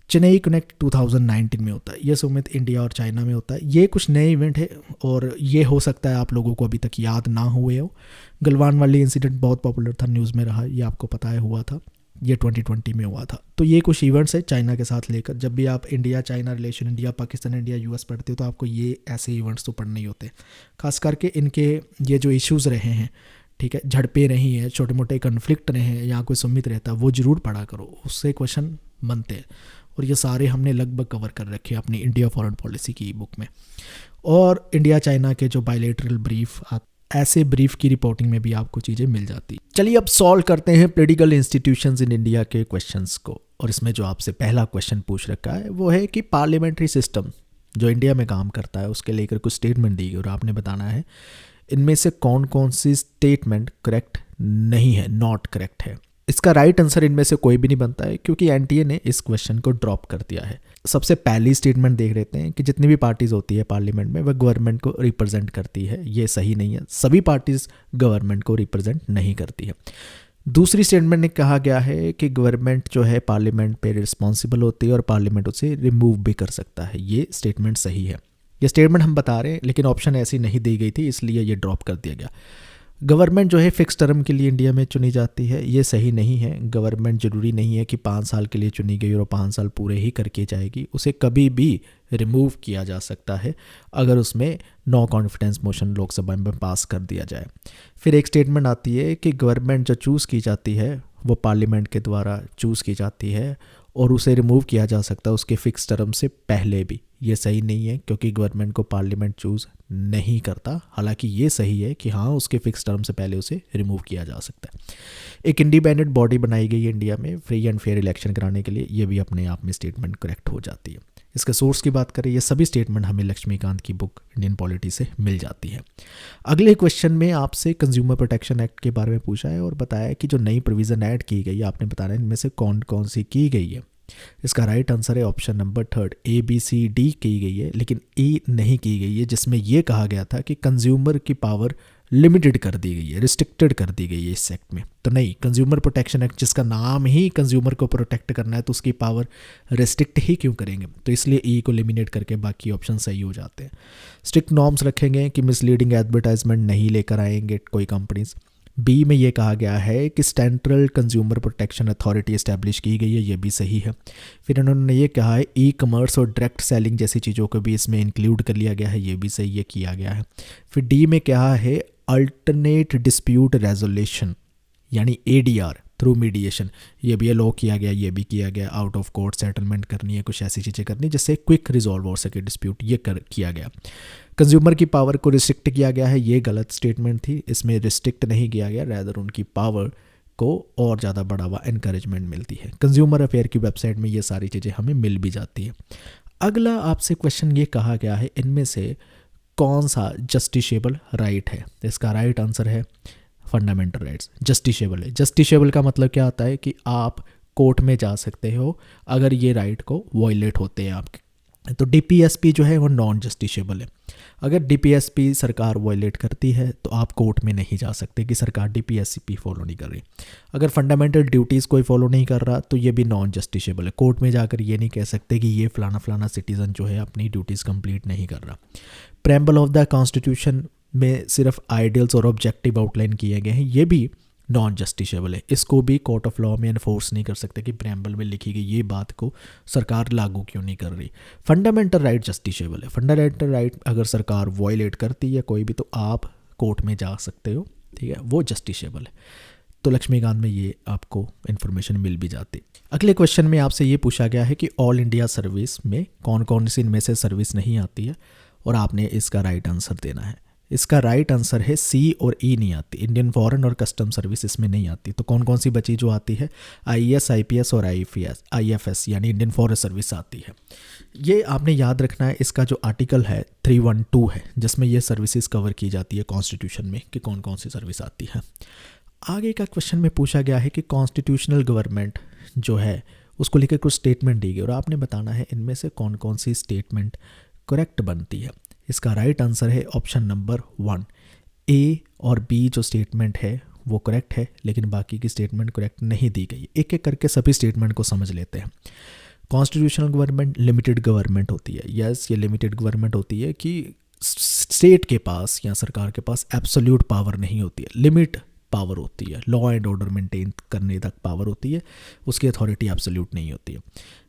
चेन्नई कनेक्ट 2019 में होता है, यह समिट इंडिया और चाइना में होता है। ये कुछ नए इवेंट है और ये हो सकता है आप लोगों को अभी तक याद ना हुए हो। गलवान वाली इंसिडेंट बहुत पॉपुलर था, न्यूज़ में रहा, ये आपको पता है हुआ था, ये 2020 में हुआ था। तो ये कुछ इवेंट्स है चाइना के साथ लेकर। जब भी आप India China relation, India Pakistan, India US पढ़ते हो तो आपको ये ऐसे इवेंट्स तो पढ़ने ही होते हैं। खास करके इनके ये जो इश्यूज़ रहे हैं, ठीक है, झड़पें रही हैं, छोटे मोटे कन्फ्लिक्ट रहे हैं, यहाँ कोई समिट रहता है, वो ज़रूर पढ़ा करो, उससे क्वेश्चन बनते हैं। और ये सारे हमने लगभग कवर कर रखे हैं अपनी इंडिया फॉरेन पॉलिसी की बुक में। और इंडिया चाइना के जो बायलैटरल ब्रीफ, ऐसे ब्रीफ की रिपोर्टिंग में भी आपको चीज़ें मिल जाती। चलिए अब सॉल्व करते हैं पॉलिटिकल इंस्टीट्यूशंस इन इंडिया के क्वेश्चंस को। और इसमें जो आपसे पहला क्वेश्चन पूछ रखा है वो है कि पार्लियामेंट्री सिस्टम जो इंडिया में काम करता है उसके लेकर कुछ स्टेटमेंट दी गई और आपने बताना है इनमें से कौन कौन सी स्टेटमेंट करेक्ट नहीं है, नॉट करेक्ट है। इसका राइट आंसर इनमें से कोई भी नहीं बनता है क्योंकि एनटीए ने इस क्वेश्चन को ड्रॉप कर दिया है। सबसे पहली स्टेटमेंट देख लेते हैं कि जितनी भी पार्टीज़ होती है पार्लियामेंट में वह गवर्नमेंट को रिप्रेजेंट करती है, ये सही नहीं है। सभी पार्टीज़ गवर्नमेंट को रिप्रेजेंट नहीं करती है। दूसरी स्टेटमेंट में कहा गया है कि गवर्नमेंट जो है पार्लियामेंट पे रिस्पॉन्सिबल होती है और पार्लियामेंट उसे रिमूव भी कर सकता है, ये स्टेटमेंट सही है। ये स्टेटमेंट हम बता रहे हैं लेकिन ऑप्शन ऐसी नहीं दी गई थी इसलिए ये ड्रॉप कर दिया गया। गवर्नमेंट जो है फिक्स टर्म के लिए इंडिया में चुनी जाती है, ये सही नहीं है। गवर्नमेंट ज़रूरी नहीं है कि 5 साल के लिए चुनी गई और 5 साल पूरे ही करके जाएगी, उसे कभी भी रिमूव किया जा सकता है अगर उसमें नो कॉन्फिडेंस मोशन लोकसभा में पास कर दिया जाए। फिर एक स्टेटमेंट आती है कि गवर्नमेंट जो चूज़ की जाती है वो पार्लियामेंट के द्वारा चूज़ की जाती है और उसे रिमूव किया जा सकता है उसके फिक्स टर्म से पहले भी, ये सही नहीं है क्योंकि गवर्नमेंट को पार्लियामेंट चूज़ नहीं करता। हालांकि ये सही है कि हाँ उसके फिक्स टर्म से पहले उसे रिमूव किया जा सकता है। एक इंडिपेंडेंट बॉडी बनाई गई है इंडिया में फ्री एंड फेयर इलेक्शन कराने के लिए, ये भी अपने आप में स्टेटमेंट करेक्ट हो जाती है। इसके सोर्स की बात करें, ये सभी स्टेटमेंट हमें लक्ष्मीकांत की बुक इंडियन पॉलिटी से मिल जाती है। अगले क्वेश्चन में आपसे कंज्यूमर प्रोटेक्शन एक्ट के बारे में पूछा है और बताया कि जो नई प्रोविज़न ऐड की गई है आपने बताना है इनमें से कौन कौन सी की गई है। इसका राइट आंसर है ऑप्शन नंबर 3 ABCD की गई है लेकिन E नहीं की गई है, जिसमें यह कहा गया था कि कंज्यूमर की पावर लिमिटेड कर दी गई है, रिस्ट्रिक्टेड कर दी गई है इस एक्ट में। तो नहीं, कंज्यूमर प्रोटेक्शन एक्ट जिसका नाम ही कंज्यूमर को प्रोटेक्ट करना है तो उसकी पावर रिस्ट्रिक्ट ही क्यों करेंगे, तो इसलिए E को एलिमिनेट करके बाकी ऑप्शन सही हो जाते हैं। स्ट्रिक्ट नॉर्म्स रखेंगे कि मिसलीडिंग एडवर्टाइजमेंट नहीं लेकर आएंगे कोई कंपनीज। बी में ये कहा गया है कि central consumer protection authority establish की गई है, ये भी सही है। फिर इन्होंने ये कहा है ई कमर्स और डायरेक्ट सेलिंग जैसी चीज़ों को भी इसमें इंक्लूड कर लिया गया है, ये भी सही है, किया गया है। फिर डी में क्या है अल्टरनेट डिस्प्यूट रेजोल्यूशन यानी ADR थ्रू मीडिएशन, ये भी अलो किया गया, ये भी किया गया। आउट ऑफ कोर्ट सेटलमेंट करनी है, कुछ ऐसी चीज़ें करनी जिससे क्विक रिजॉल्व हो सके डिस्प्यूट, ये किया गया। कंज्यूमर की पावर को रिस्ट्रिक्ट किया गया है, ये गलत स्टेटमेंट थी, इसमें रिस्ट्रिक्ट नहीं किया गया, रैदर उनकी पावर को और ज़्यादा बढ़ावा एनकरेजमेंट मिलती है। कंज्यूमर अफेयर की वेबसाइट में ये सारी चीज़ें हमें मिल भी जाती है। अगला आपसे क्वेश्चन ये कहा गया है इनमें से कौन सा जस्टिसेबल राइट है। इसका राइट आंसर है फंडामेंटल राइट्स। जस्टिसेबल है, जस्टिसेबल का मतलब क्या आता है कि आप कोर्ट में जा सकते हो अगर ये राइट को वायलेट होते हैं आपके। तो DPSP जो है वो नॉन जस्टिसेबल है। अगर DPSP सरकार वायलेट करती है तो आप कोर्ट में नहीं जा सकते कि सरकार DPSP फॉलो नहीं कर रही। अगर फंडामेंटल ड्यूटीज़ कोई फॉलो नहीं कर रहा तो ये भी नॉन जस्टिसेबल है। कोर्ट में जाकर ये नहीं कह सकते कि ये फलाना फलाना सिटीज़न जो है अपनी ड्यूटीज़ कंप्लीट नहीं कर रहा। प्रेम्बल ऑफ द कॉन्स्टिट्यूशन में सिर्फ आइडियल्स और ऑब्जेक्टिव आउटलाइन किए गए हैं, ये भी नॉन जस्टिसेबल है। इसको भी कोर्ट ऑफ लॉ में एनफोर्स नहीं कर सकते कि प्रेम्बल में लिखी गई ये बात को सरकार लागू क्यों नहीं कर रही। फंडामेंटल राइट जस्टिसेबल है। फंडामेंटल राइट अगर सरकार वॉयलेट करती है कोई भी तो आप कोर्ट में जा सकते हो, ठीक है, वो जस्टिसेबल है। तो लक्ष्मीकांत में ये आपको इन्फॉर्मेशन मिल भी जाती। अगले क्वेश्चन में आपसे ये पूछा गया है कि ऑल इंडिया सर्विस में कौन कौन सी इनमें से सर्विस नहीं आती है और आपने इसका राइट आंसर देना है। इसका राइट आंसर है सी और ई नहीं आती। इंडियन फॉरेन और कस्टम सर्विस इसमें नहीं आती। तो कौन कौन सी बची जो आती है, आईएएस, आईपीएस और आईएफएस यानी इंडियन फॉरेस्ट सर्विस आती है। ये आपने याद रखना है। इसका जो आर्टिकल है 312 है जिसमें ये सर्विसेज कवर की जाती है कॉन्स्टिट्यूशन में कि कौन कौन सी सर्विस आती है। आगे का क्वेश्चन में पूछा गया है कि कॉन्स्टिट्यूशनल गवर्नमेंट जो है उसको लेकर कुछ स्टेटमेंट दी गई और आपने बताना है इनमें से कौन कौन सी स्टेटमेंट करेक्ट बनती है। इसका राइट आंसर है ऑप्शन नंबर 1। ए और बी जो स्टेटमेंट है वो करेक्ट है लेकिन बाकी की स्टेटमेंट करेक्ट नहीं दी गई। एक एक करके सभी स्टेटमेंट को समझ लेते हैं। कॉन्स्टिट्यूशनल गवर्नमेंट लिमिटेड गवर्नमेंट होती है। यस, ये लिमिटेड गवर्नमेंट होती है कि स्टेट के पास या सरकार के पास एब्सोल्यूट पावर नहीं होती है, लिमिट पावर होती है। लॉ एंड ऑर्डर मेंटेन करने तक पावर होती है, उसकी अथॉरिटी एब्सोल्यूट नहीं होती है।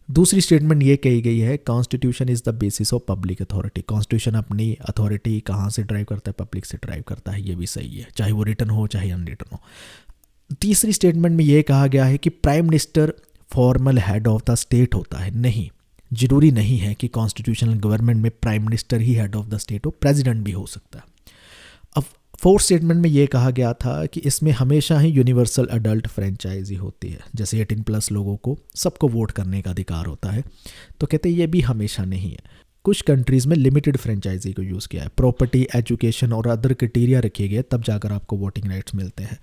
दूसरी स्टेटमेंट ये कही गई है constitution is the basis of public authority. Constitution अपनी अथॉरिटी कहाँ से ड्राइव करता है, पब्लिक से ड्राइव करता है। ये भी सही है, चाहे वो रिटन हो चाहे अनरिटन हो। तीसरी स्टेटमेंट में ये कहा गया है कि prime minister formal head of the state होता है। नहीं, जरूरी नहीं है कि कॉन्स्टिट्यूशनल गवर्नमेंट में prime minister he head of the state हो, प्रेसिडेंट भी हो सकता है। अब फोर्थ स्टेटमेंट में ये कहा गया था कि इसमें हमेशा ही यूनिवर्सल अडल्ट फ्रेंचाइजी होती है। जैसे 18+ लोगों को सबको वोट करने का अधिकार होता है, तो कहते हैं ये भी हमेशा नहीं है। कुछ कंट्रीज़ में लिमिटेड फ्रेंचाइजी को यूज़ किया है। प्रॉपर्टी, एजुकेशन और अदर क्राइटेरिया रखे गए तब जाकर आपको वोटिंग राइट्स मिलते हैं।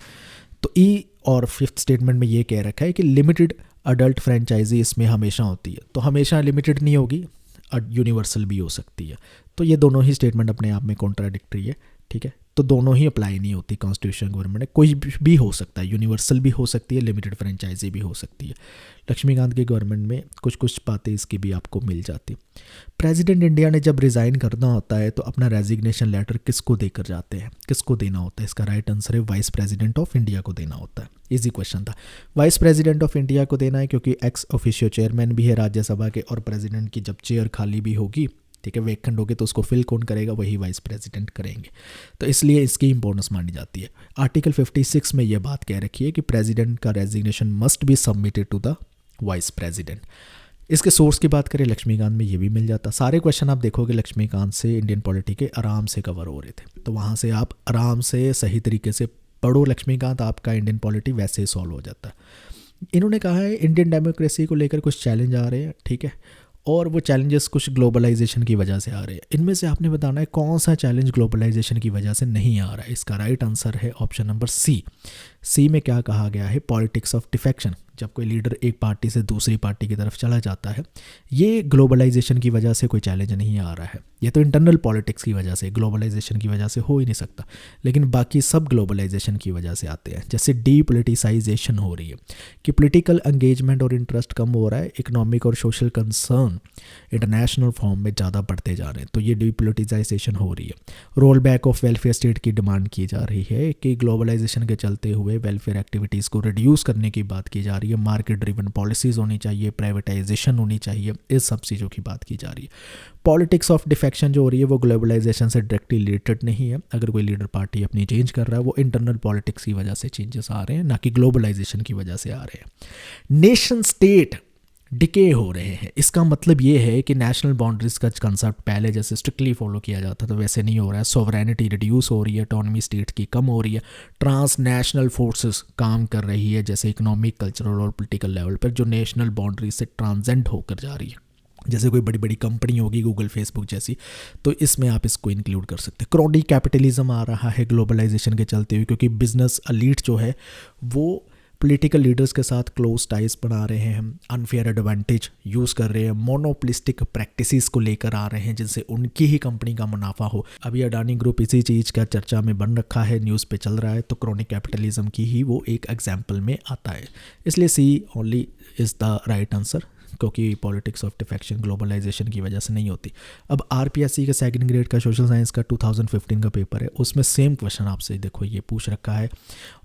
तो ई और फिफ्थ स्टेटमेंट में ये कह रखा है कि लिमिटेड अडल्ट फ्रेंचाइजी इसमें हमेशा होती है। तो हमेशा लिमिटेड नहीं होगी, यूनिवर्सल भी हो सकती है। तो ये दोनों ही स्टेटमेंट अपने आप में कॉन्ट्राडिक्टरी है, ठीक है। तो दोनों ही अप्लाई नहीं होती कॉन्स्टिट्यूशन गवर्नमेंट में। कोई भी हो सकता है, यूनिवर्सल भी हो सकती है, लिमिटेड फ्रेंचाइजी भी हो सकती है। लक्ष्मीकांत की गवर्नमेंट में कुछ कुछ बातें इसकी भी आपको मिल जाती। प्रेसिडेंट इंडिया ने जब रिज़ाइन करना होता है तो अपना रेजिग्नेशन लेटर किसको देकर जाते हैं, किसको देना होता है? इसका राइट आंसर है वाइस प्रेसिडेंट ऑफ इंडिया को देना होता है। इजी क्वेश्चन था। वाइस प्रेसिडेंट ऑफ इंडिया को देना है क्योंकि एक्स ऑफिशियो चेयरमैन भी है राज्यसभा के, और प्रेसिडेंट की जब चेयर खाली भी होगी, ठीक है, वेकेंट होगी, तो उसको फिल कौन करेगा? वही वाइस प्रेसिडेंट करेंगे। तो इसलिए इसकी इंपॉर्टेंस मानी जाती है। आर्टिकल 56 में यह बात कह रखी है कि प्रेसिडेंट का resignation must be submitted to the vice president. इसके सोर्स की बात करें लक्ष्मीकांत में ये भी मिल जाता। सारे क्वेश्चन आप देखोगे लक्ष्मीकांत से इंडियन पॉलिटी के आराम से कवर हो रहे थे, तो वहाँ से आप आराम से सही तरीके से पढ़ो लक्ष्मीकांत, आपका इंडियन पॉलिटी वैसे ही सॉल्व हो जाता है। इन्होंने कहा है इंडियन डेमोक्रेसी को लेकर कुछ चैलेंज आ रहे हैं, ठीक है, और वो चैलेंजेस कुछ ग्लोबलाइजेशन की वजह से आ रहे हैं। इनमें से आपने बताना है कौन सा चैलेंज ग्लोबलाइजेशन की वजह से नहीं आ रहा है। इसका राइट आंसर है ऑप्शन नंबर सी में क्या कहा गया है? Politics of defection. जब कोई लीडर एक पार्टी से दूसरी पार्टी की तरफ चला जाता है, ये ग्लोबलाइजेशन की वजह से कोई चैलेंज नहीं आ रहा है। ये तो इंटरनल पॉलिटिक्स की वजह से, ग्लोबलाइजेशन की वजह से हो ही नहीं सकता। लेकिन बाकी सब ग्लोबलाइजेशन की वजह से आते हैं। जैसे डीपोलिटिसाइजेशन हो रही है कि पॉलिटिकल एंगेजमेंट और इंटरेस्ट कम हो रहा है, इकोनॉमिक और सोशल कंसर्न इंटरनेशनल फॉर्म में ज़्यादा बढ़ते जा रहे हैं, तो ये डीपोलिटिसाइजेशन हो रही है। Roll back of welfare state की डिमांड की जा रही है कि ग्लोबलाइजेशन के चलते हुए वेलफेयर एक्टिविटीज़ को रिड्यूस करने की बात की जा रही है। मार्केट ड्रिवन पॉलिसीज़ होनी चाहिए, प्राइवेटाइजेशन होनी चाहिए, इस सब चीज़ों की बात की जा रही है। पॉलिटिक्स ऑफ डिफेक्शन जो हो रही है वो ग्लोबलाइजेशन से डायरेक्टली रिलेटेड नहीं है। अगर कोई लीडर पार्टी अपनी चेंज कर रहा है, वो इंटरनल पॉलिटिक्स की वजह से चेंजेस आ रहे हैं, ना कि ग्लोबलाइजेशन की वजह से आ रहे हैं। नेशन स्टेट डिके हो रहे हैं। इसका मतलब ये है कि नेशनल बाउंड्रीज का कंसेप्ट पहले जैसे स्ट्रिक्टली फॉलो किया जाता तो वैसे नहीं हो रहा है। सॉवरेनिटी रिड्यूस हो रही है, ऑटोनॉमी स्टेट की कम हो रही है, ट्रांस नेशनल फोर्सेस काम कर रही है, जैसे इकोनॉमिक, कल्चरल और पॉलिटिकल लेवल पर, जो नेशनल बाउंड्रीज से ट्रांसेंड होकर जा रही है। जैसे कोई बड़ी बड़ी कंपनी होगी, गूगल, फेसबुक जैसी, तो इसमें आप इसको इंक्लूड कर सकते हैं। क्रॉनी कैपिटलिज्म आ रहा है ग्लोबलाइजेशन के चलते हुए, क्योंकि बिजनेस एलीट जो है वो पॉलिटिकल लीडर्स के साथ क्लोज टाइज बना रहे हैं, अनफेयर एडवांटेज यूज़ कर रहे हैं, मोनोपोलिस्टिक प्रैक्टिसेस को लेकर आ रहे हैं जिनसे उनकी ही कंपनी का मुनाफा हो। अभी अडानी ग्रुप इसी चीज़ का चर्चा में बन रखा है, न्यूज़ पे चल रहा है, तो क्रॉनिक कैपिटलिज्म की ही वो एक एग्जाम्पल में आता है। इसलिए C only is the right answer. क्योंकि पॉलिटिक्स ऑफ डिफेक्शन ग्लोबलाइजेशन की वजह से नहीं होती। अब आरपीएससी का सेकंड ग्रेड का सोशल साइंस का 2015 का पेपर है, उसमें सेम क्वेश्चन आपसे देखो ये पूछ रखा है।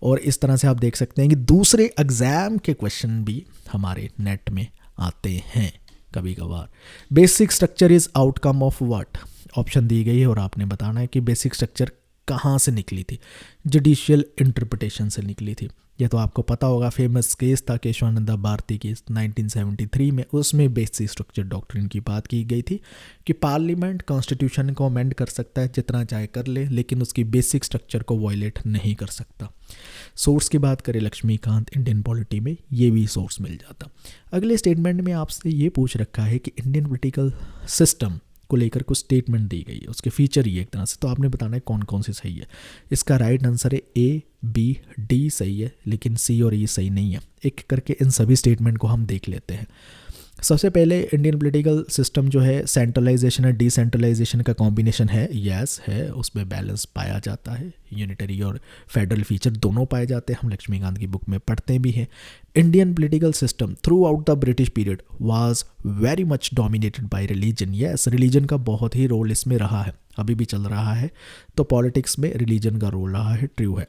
और इस तरह से आप देख सकते हैं कि दूसरे एग्जाम के क्वेश्चन भी हमारे नेट में आते हैं कभी कभार। Basic structure is outcome of what, option दी गई है और आपने बताना है कि बेसिक स्ट्रक्चर कहाँ से निकली थी। जुडिशियल इंटरप्रिटेशन से निकली थी। ये तो आपको पता होगा, फेमस केस था केशवानंदा भारती की 1973 में, उसमें बेसिक स्ट्रक्चर डॉक्ट्रिन की बात की गई थी कि पार्लियामेंट कॉन्स्टिट्यूशन को अमेंड कर सकता है, जितना चाहे कर ले, लेकिन उसकी बेसिक स्ट्रक्चर को वायलेट नहीं कर सकता। सोर्स की बात करें लक्ष्मीकांत इंडियन पॉलिटी में, ये भी सोर्स मिल जाता। अगले स्टेटमेंट में आपसे ये पूछ रखा है कि इंडियन पॉलिटिकल सिस्टम को लेकर कुछ स्टेटमेंट दी गई है, उसके फीचर ही एक तरह से, तो आपने बताना है कौन कौन सी सही है। इसका राइट आंसर है ए, बी, डी सही है, लेकिन सी और ई सही नहीं है। एक करके इन सभी स्टेटमेंट को हम देख लेते हैं। सबसे पहले इंडियन पॉलिटिकल सिस्टम जो है सेंट्रलाइजेशन और डिसेंट्रलाइजेशन का कॉम्बिनेशन है, यस है, उसमें बैलेंस पाया जाता है, यूनिटरी और फेडरल फीचर दोनों पाए जाते हैं, हम लक्ष्मीकांत की बुक में पढ़ते भी हैं। Indian political system through out the British period was very much dominated by religion, yes religion का बहुत ही रोल इसमें रहा है, अभी भी चल रहा है, तो पॉलिटिक्स में रिलीजन का रोल रहा है, ट्रू है।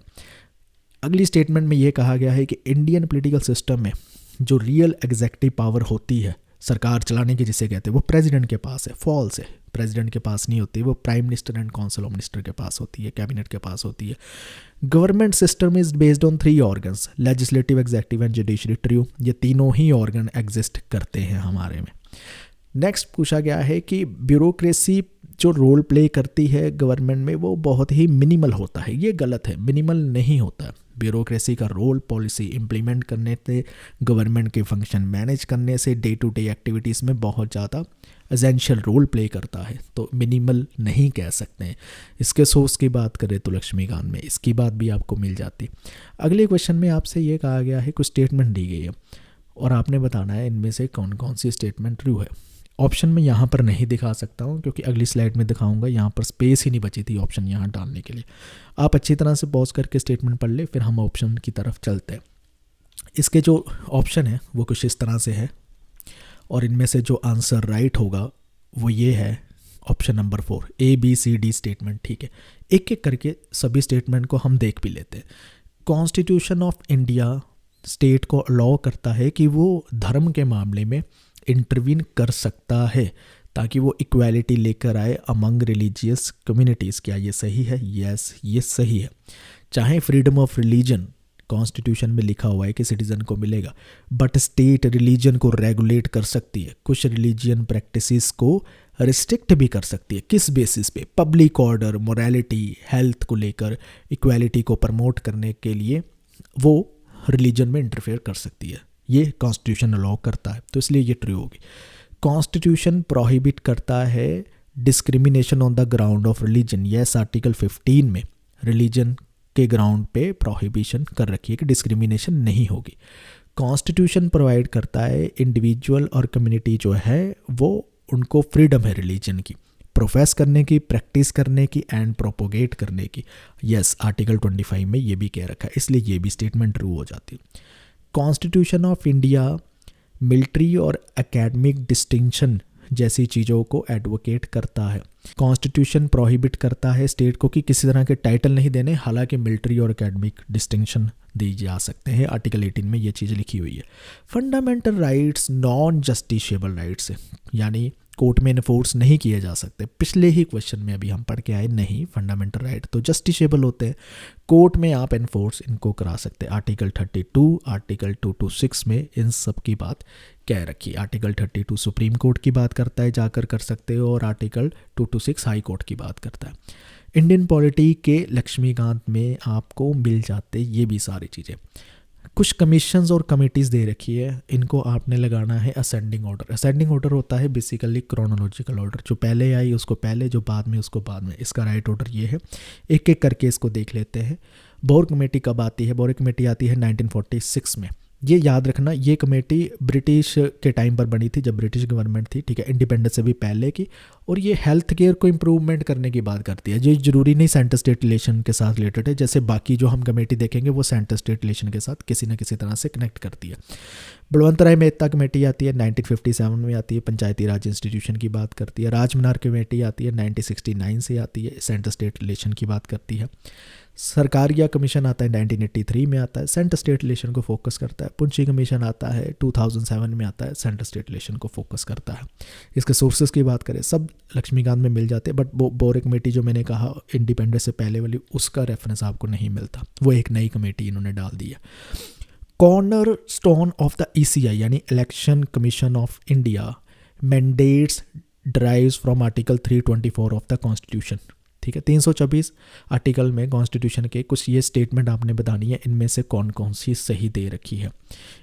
अगली स्टेटमेंट में ये कहा गया है कि इंडियन पॉलिटिकल सिस्टम में जो रियल एग्जेक्टिव पावर होती है सरकार चलाने की, जिसे कहते हैं, वो प्रेसिडेंट के पास है, फॉल्स है, प्रेसिडेंट के पास नहीं होती, वो prime minister and council of minister के पास होती है, कैबिनेट के पास होती है। Government system is based on 3 organs, legislative, executive and judiciary, true, ये तीनों ही ऑर्गन एग्जिस्ट करते हैं हमारे में। नेक्स्ट पूछा गया है कि ब्यूरोक्रेसी जो रोल प्ले करती है गवर्नमेंट में वो बहुत ही मिनिमल होता है, ये गलत है, मिनिमल नहीं होता है। ब्यूरोक्रेसी का रोल पॉलिसी इम्प्लीमेंट करने से, गवर्नमेंट के फंक्शन मैनेज करने से, डे टू डे एक्टिविटीज़ में बहुत ज़्यादा एसेंशियल रोल प्ले करता है, तो मिनिमल नहीं कह सकते हैं। इसके सोर्स की बात करें तो लक्ष्मीकांत में इसकी बात भी आपको मिल जाती। अगले क्वेश्चन में आपसे ये कहा गया है, कुछ स्टेटमेंट दी गई है और आपने बताना है इनमें से कौन कौन सी स्टेटमेंट ट्रू है। ऑप्शन में यहाँ पर नहीं दिखा सकता हूँ क्योंकि अगली स्लाइड में दिखाऊंगा, यहाँ पर स्पेस ही नहीं बची थी ऑप्शन यहाँ डालने के लिए। आप अच्छी तरह से पॉज करके स्टेटमेंट पढ़ ले, फिर हम ऑप्शन की तरफ चलते हैं। इसके जो ऑप्शन है वो कुछ इस तरह से है और इनमें से जो आंसर राइट होगा वो ये है option number 4, A B C D statement, ठीक है। एक एक करके सभी स्टेटमेंट को हम देख भी लेते हैं। कॉन्स्टिट्यूशन ऑफ इंडिया स्टेट को अलाउ करता है कि वो धर्म के मामले में इंटरवीन कर सकता है ताकि वो इक्वालिटी लेकर आए अमंग रिलीजियस कम्युनिटीज़। क्या ये सही है? यस, ये सही है। चाहे फ्रीडम ऑफ रिलीजन कॉन्स्टिट्यूशन में लिखा हुआ है कि सिटीज़न को मिलेगा, बट स्टेट रिलीजन को रेगुलेट कर सकती है, कुछ रिलीजियन प्रैक्टिसेस को रिस्ट्रिक्ट भी कर सकती है। किस बेसिस पे? पब्लिक ऑर्डर, मोरालिटी, हेल्थ को लेकर, इक्वालिटी को प्रमोट करने के लिए वो रिलीजन में इंटरफेयर कर सकती है। ये कॉन्स्टिट्यूशन अलाउ करता है, तो इसलिए ये ट्रू होगी। कॉन्स्टिट्यूशन प्रोहिबिट करता है discrimination on the ground of religion. Yes, article 15 में रिलीजन के ग्राउंड पे प्रोहिबिशन कर रखी है कि डिस्क्रिमिनेशन नहीं होगी। कॉन्स्टिट्यूशन प्रोवाइड करता है इंडिविजुअल और कम्युनिटी जो है वो उनको फ्रीडम है रिलीजन की, प्रोफेस करने की, प्रैक्टिस करने की एंड प्रोपोगेट करने की। यस, आर्टिकल 25 में ये भी कह रखा है, इसलिए ये भी स्टेटमेंट ट्रू हो जाती है। कॉन्स्टिट्यूशन ऑफ इंडिया मिलिट्री और एकेडमिक डिस्टिंक्शन जैसी चीज़ों को एडवोकेट करता है। कॉन्स्टिट्यूशन प्रोहिबिट करता है स्टेट को कि किसी तरह के टाइटल नहीं देने, हालांकि मिलिट्री और एकेडमिक डिस्टिंक्शन दी जा सकते हैं। आर्टिकल 18 में ये चीज़ लिखी हुई है। Fundamental rights non justiciable rights है, यानी कोर्ट में इन्फोर्स नहीं किए जा सकते। पिछले ही क्वेश्चन में अभी हम पढ़ के आए, नहीं, फंडामेंटल राइट तो जस्टिशेबल होते हैं, कोर्ट में आप इन्फोर्स इनको करा सकते हैं। आर्टिकल 32, आर्टिकल 226 में इन सब की बात कह रखी। आर्टिकल 32 सुप्रीम कोर्ट की बात करता है, जाकर कर सकते हो, और आर्टिकल 226 हाई कोर्ट की बात करता है। इंडियन पॉलिटी के लक्ष्मीकांत में आपको मिल जाते ये भी सारी चीज़ें। कुछ कमीशंस और कमेटीज़ दे रखी है, इनको आपने लगाना है असेंडिंग ऑर्डर। असेंडिंग ऑर्डर होता है बेसिकली क्रोनोलॉजिकल ऑर्डर, जो पहले आई उसको पहले, जो बाद में उसको बाद में। इसका राइट ऑर्डर ये है। एक एक करके इसको देख लेते हैं। बोर कमेटी कब आती है? बोर कमेटी आती है 1946 में। ये याद रखना, ये कमेटी ब्रिटिश के टाइम पर बनी थी जब ब्रिटिश गवर्नमेंट थी, ठीक है, इंडिपेंडेंस से भी पहले की। और ये हेल्थ केयर को इम्प्रूवमेंट करने की बात करती है। ये जरूरी नहीं सेंटर स्टेट रिलेशन के साथ रिलेटेड है, जैसे बाकी जो हम कमेटी देखेंगे वो सेंटर स्टेट रिलेशन के साथ किसी न किसी तरह से कनेक्ट करती है। बलवंत राय मेहता कमेटी आती है 1957 में आती है, पंचायती राज इंस्टीट्यूशन की बात करती है। राजमनार कमेटी आती है 1969 से आती है, सेंटर स्टेट रिलेशन की बात करती है। सरकारिया कमीशन आता है 1983 में आता है, सेंटर स्टेट रिलेशन को फोकस करता है। पुंछी कमीशन आता है 2007 में आता है, सेंटर स्टेट रिलेशन को फोकस करता है। इसके सोर्सेज की बात करें सब लक्ष्मीकांत में मिल जाते हैं, बट वो बोरे कमेटी जो मैंने कहा इंडिपेंडेंस से पहले वाली, उसका रेफरेंस आपको नहीं मिलता, वो एक नई कमेटी इन्होंने डाल दी है। Corner stone of the ECI यानी election commission of India mandates drives from article 324 of the constitution, ठीक है। 326 आर्टिकल में कॉन्स्टिट्यूशन के कुछ ये स्टेटमेंट आपने बतानी है, इनमें से कौन कौन सी सही दे रखी है।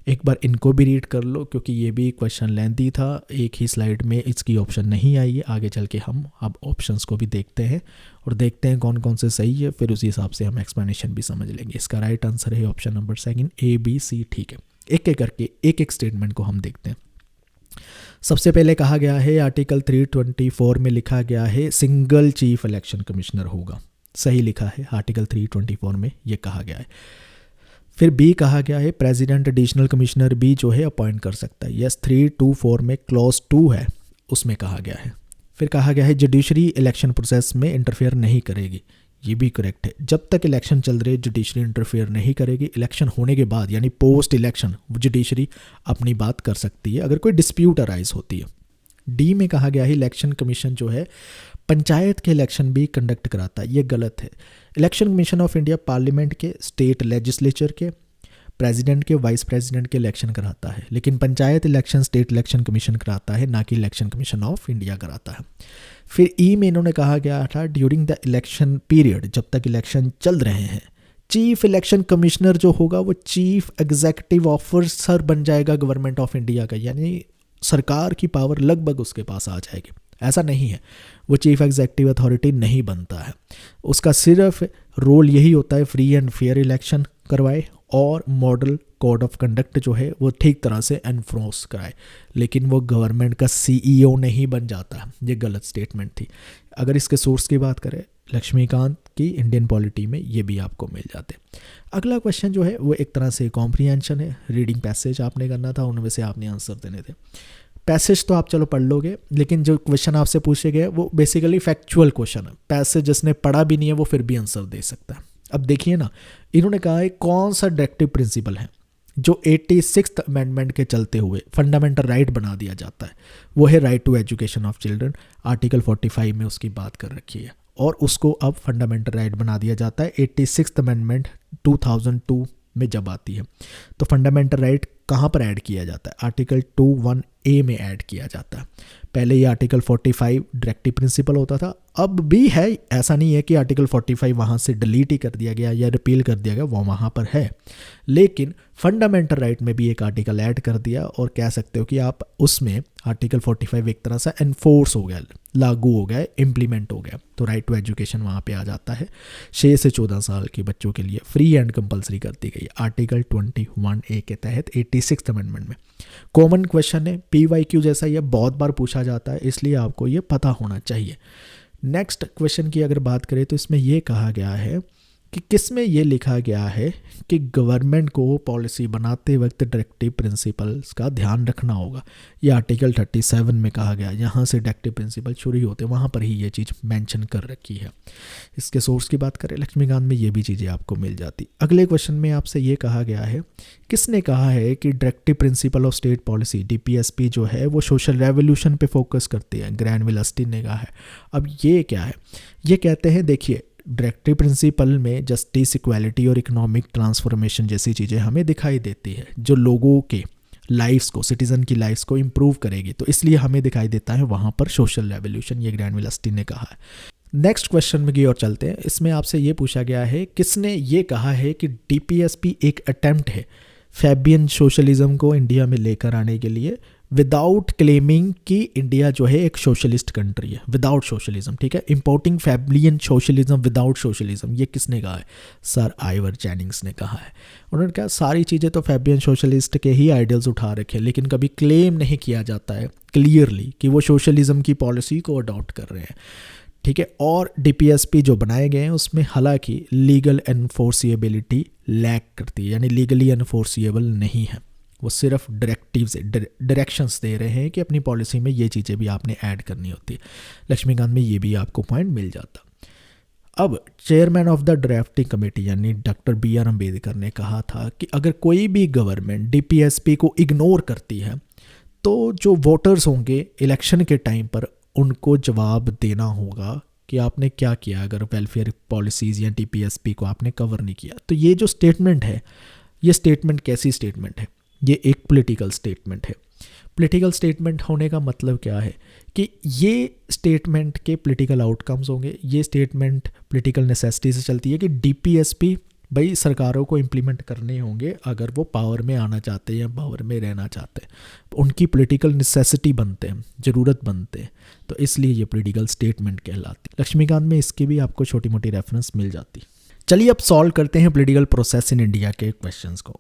एक बार इनको भी रीड कर लो क्योंकि ये भी क्वेश्चन लेंथी था, एक ही स्लाइड में इसकी ऑप्शन नहीं आई है। आगे चल के हम अब ऑप्शंस को भी देखते हैं और देखते हैं कौन कौन से सही है, फिर उसी हिसाब से हम एक्सप्लेनेशन भी समझ लेंगे। इसका राइट आंसर है ऑप्शन नंबर 2 ABC, ठीक है। एक एक करके एक एक स्टेटमेंट को हम देखते हैं। सबसे पहले कहा गया है आर्टिकल 324 में लिखा गया है सिंगल चीफ इलेक्शन कमिश्नर होगा, सही लिखा है, आर्टिकल 324 में ये कहा गया है। फिर बी कहा गया है प्रेसिडेंट एडिशनल कमिश्नर भी जो है अपॉइंट कर सकता है, यस 324 में क्लॉज 2 है उसमें कहा गया है। फिर कहा गया है जुडिशरी इलेक्शन प्रोसेस में इंटरफेयर नहीं करेगी, ये भी करेक्ट है। जब तक इलेक्शन चल रहे जुडिशरी इंटरफेयर नहीं करेगी, इलेक्शन होने के बाद यानी पोस्ट इलेक्शन जुडिशरी अपनी बात कर सकती है अगर कोई डिस्प्यूट अराइज होती है। डी में कहा गया है इलेक्शन कमीशन जो है पंचायत के इलेक्शन भी कंडक्ट कराता है, ये गलत है। Election commission of India parliament के, स्टेट लेजिस्लेचर के, प्रेसिडेंट के, वाइस प्रेसिडेंट के इलेक्शन कराता है, लेकिन panchayat election state election commission कराता है, ना कि इलेक्शन कमीशन ऑफ इंडिया कराता है। फिर ई में इन्होंने कहा गया था ड्यूरिंग द इलेक्शन पीरियड, जब तक इलेक्शन चल रहे हैं, चीफ इलेक्शन कमिश्नर जो होगा वो चीफ एग्जीक्यूटिव ऑफिसर बन जाएगा गवर्नमेंट ऑफ इंडिया का, यानी सरकार की पावर लगभग उसके पास आ जाएगी। ऐसा नहीं है, वो चीफ एग्जीक्यूटिव अथॉरिटी नहीं बनता है, उसका सिर्फ रोल यही होता है फ्री एंड फेयर इलेक्शन करवाए और मॉडल कोड ऑफ कंडक्ट जो है वो ठीक तरह से एनफोर्स कराए, लेकिन वो गवर्नमेंट का CEO नहीं बन जाता। ये गलत स्टेटमेंट थी। अगर इसके सोर्स की बात करें लक्ष्मीकांत की इंडियन पॉलिटी में, ये भी आपको मिल जाते। अगला क्वेश्चन जो है वो एक तरह से कॉम्प्रिहेंशन है, रीडिंग पैसेज आपने करना था, उनमें से आपने आंसर देने थे। पैसेज तो आप चलो पढ़ लोगे, लेकिन जो क्वेश्चन आपसे पूछे गए वो बेसिकली फैक्चुअल क्वेश्चन है। पैसेज जिसने पढ़ा भी नहीं है वो फिर भी आंसर दे सकता है। अब देखिए ना, इन्होंने कहा है कौन सा डायरेक्टिव प्रिंसिपल है जो 86th अमेंडमेंट के चलते हुए फंडामेंटल राइट बना दिया जाता है, वो है right to education of children. Article 45 में उसकी बात कर रखी है और उसको अब फंडामेंटल राइट बना दिया जाता है 86th अमेंडमेंट 2002 में जब आती है। तो फंडामेंटल राइट कहाँ पर ऐड किया जाता है? आर्टिकल 21A में ऐड किया जाता है। पहले ये आर्टिकल 45 डायरेक्टिव प्रिंसिपल होता था, अब भी है, ऐसा नहीं है कि आर्टिकल 45 वहाँ से डिलीट ही कर दिया गया या रिपील कर दिया गया, वो वहाँ पर है, लेकिन फंडामेंटल राइट में भी एक आर्टिकल ऐड कर दिया और कह सकते हो कि आप उसमें आर्टिकल 45 एक तरह से एनफोर्स हो गया, लागू हो गया, इम्प्लीमेंट हो गया। तो राइट टू एजुकेशन वहाँ पे आ जाता है। 6 से 14 साल के बच्चों के लिए फ्री एंड कंपलसरी कर दी गई आर्टिकल 21A के तहत 86th अमेंडमेंट में। कॉमन क्वेश्चन है, PYQ जैसा ये बहुत बार पूछा जाता है, इसलिए आपको ये पता होना चाहिए। नेक्स्ट क्वेश्चन की अगर बात करें तो इसमें यह कहा गया है कि किसमें ये लिखा गया है कि गवर्नमेंट को पॉलिसी बनाते वक्त डायरेक्टिव प्रिंसिपल्स का ध्यान रखना होगा। ये आर्टिकल 37 में कहा गया, यहाँ से डायरेक्टिव प्रिंसिपल शुरू होते हैं, वहाँ पर ही ये चीज़ मेंशन कर रखी है। इसके सोर्स की बात करें लक्ष्मीकांत में, ये भी चीज़ें आपको मिल जाती। अगले क्वेश्चन में आपसे ये कहा गया है, किसने कहा है कि directive principle of state policy DPSP जो है वो सोशल रेवोल्यूशन पे फोकस करती है? ग्रैनविल अस्टिन ने कहा है। अब ये क्या है? ये कहते हैं, देखिए डायरेक्टिव प्रिंसिपल में जस्टिस, इक्वालिटी और इकोनॉमिक ट्रांसफॉर्मेशन जैसी चीज़ें हमें दिखाई देती है जो लोगों के लाइफ्स को, सिटीज़न की लाइफ्स को इम्प्रूव करेगी, तो इसलिए हमें दिखाई देता है वहाँ पर सोशल रेवोल्यूशन, ये ग्रैनविल अस्टिन ने कहा है। नेक्स्ट क्वेश्चन में की ओर चलते हैं। इसमें आपसे ये पूछा गया है, किसने ये कहा है कि DPSP एक अटेम्प्ट है फैबियन सोशलिज्म को इंडिया में लेकर आने के लिए विदाउट क्लेमिंग कि इंडिया जो है एक सोशलिस्ट कंट्री है, विदाउट सोशलिज्म, ठीक है। Importing Fabian socialism without socialism, ये किसने कहा है? सर आइवर जेनिंग्स ने कहा है। उन्होंने कहा सारी चीज़ें तो फैबियन सोशलिस्ट के ही आइडियल्स उठा रखे हैं, लेकिन कभी क्लेम नहीं किया जाता है क्लियरली कि वो सोशलिज्म की पॉलिसी को अडॉप्ट कर रहे हैं, ठीक है। और डीपीएसपी जो बनाए गए हैं उसमें हालांकि लीगल एनफोर्सिएबिलिटी लैक करती है, यानी लीगली एनफोर्सिएबल नहीं है। वो सिर्फ डायरेक्टिव्स डायरेक्शंस दे रहे हैं कि अपनी पॉलिसी में ये चीज़ें भी आपने ऐड करनी होती है। लक्ष्मीकांत में ये भी आपको पॉइंट मिल जाता। अब chairman of the drafting committee यानी डॉक्टर BR अम्बेडकर ने कहा था कि अगर कोई भी गवर्नमेंट डीपीएसपी को इग्नोर करती है तो जो वोटर्स होंगे इलेक्शन के टाइम पर उनको जवाब देना होगा कि आपने क्या किया अगर वेलफेयर पॉलिसीज़ या डीपीएसपी को आपने कवर नहीं किया। तो ये जो स्टेटमेंट है, ये स्टेटमेंट कैसी स्टेटमेंट है? ये एक पॉलिटिकल स्टेटमेंट है। पॉलिटिकल स्टेटमेंट होने का मतलब क्या है कि ये स्टेटमेंट के पॉलिटिकल आउटकम्स होंगे। ये स्टेटमेंट पॉलिटिकल नेसेसिटी से चलती है कि डीपीएसपी भाई सरकारों को इम्प्लीमेंट करने होंगे अगर वो पावर में आना चाहते हैं या पावर में रहना चाहते हैं, उनकी पॉलिटिकल नेसेसिटी बनते हैं, ज़रूरत बनते हैं, तो इसलिए ये पॉलिटिकल स्टेटमेंट कहलाती है। लक्ष्मीकांत में इसकी भी आपको छोटी मोटी रेफरेंस मिल जाती। चलिए अब सॉल्व करते हैं पॉलिटिकल प्रोसेस इन इंडिया के क्वेश्चंस को।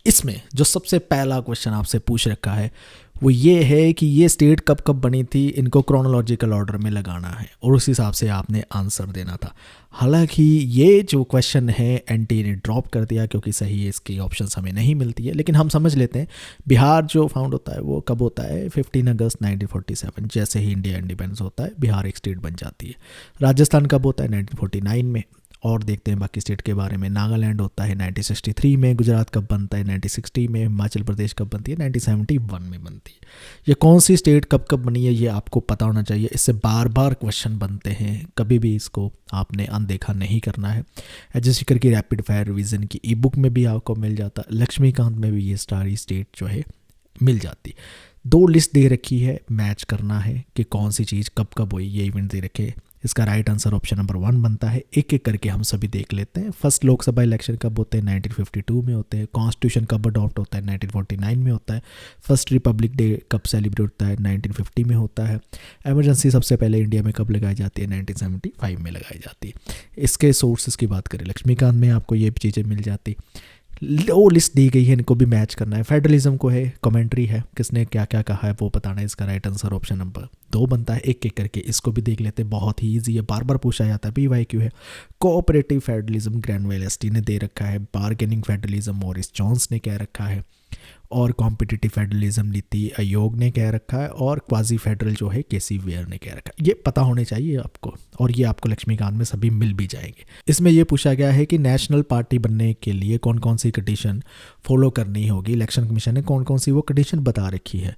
इसमें जो सबसे पहला क्वेश्चन आपसे पूछ रखा है वो ये है कि ये स्टेट कब कब बनी थी, इनको क्रोनोलॉजिकल ऑर्डर में लगाना है और उस हिसाब से आपने आंसर देना था। हालांकि ये जो क्वेश्चन है एनटी ने ड्रॉप कर दिया क्योंकि सही इसकी ऑप्शंस हमें नहीं मिलती है, लेकिन हम समझ लेते हैं बिहार जो फाउंड होता है वो कब होता है? 15 अगस्त 1947। जैसे ही इंडिया इंडिपेंडेंस होता है बिहार एक स्टेट बन जाती है। राजस्थान कब होता है? 1949 में। और देखते हैं बाकी स्टेट के बारे में। नागालैंड होता है 1963 में। गुजरात कब बनता है? 1960 में। हिमाचल प्रदेश कब बनती है? 1971 में बनती है। ये कौन सी स्टेट कब कब बनी है ये आपको पता होना चाहिए। इससे बार बार क्वेश्चन बनते हैं, कभी भी इसको आपने अनदेखा नहीं करना है। एच की रैपिड फायर रिवीजन की ई बुक में भी आपको मिल जाता। लक्ष्मीकांत में भी ये सारी स्टेट जो है मिल जाती। 2 लिस्ट दे रखी है, मैच करना है कि कौन सी चीज़ कब कब हुई, ये इवेंट दे रखे। इसका राइट आंसर ऑप्शन नंबर 1 बनता है। एक एक करके हम सभी देख लेते हैं। फर्स्ट लोकसभा इलेक्शन कब होते हैं? 1952 में होते हैं। कॉन्स्टिट्यूशन कब अडॉप्ट होता है? 1949 में होता है। फर्स्ट रिपब्लिक डे कब सेलिब्रेट होता है? 1950 में होता है। एमरजेंसी सबसे पहले इंडिया में कब लगाई जाती है? 1975 में लगाई जाती है। इसके सोर्सेज की बात करें लक्ष्मीकांत में आपको ये चीज़ें मिल जाती। लो लिस्ट दी गई है, इनको भी मैच करना है। फेडरलिज्म को है, कमेंट्री है, किसने क्या क्या कहा है वो बताना है। इसका राइट आंसर ऑप्शन नंबर 2 बनता है। एक एक करके इसको भी देख लेते हैं, बहुत ही ईजी है, बार बार पूछा जाता है। PYQ है। कोऑपरेटिव फेडरलिज्म ग्रैनवेल एसटी ने दे रखा है। बार्गेनिंग फेडरलिज्म मॉरिस जॉन्स ने कह रखा है। और कॉम्पिटिटिव फेडरलिज्म नीति आयोग ने कह रखा है। और क्वाजी फेडरल जो है केसी वेयर ने कह रखा है। ये पता होने चाहिए आपको, और ये आपको लक्ष्मीकांत में सभी मिल भी जाएंगे। इसमें ये पूछा गया है कि नेशनल पार्टी बनने के लिए कौन कौन सी कंडीशन फॉलो करनी होगी। इलेक्शन कमीशन ने कौन कौन सी वो कंडीशन बता रखी है।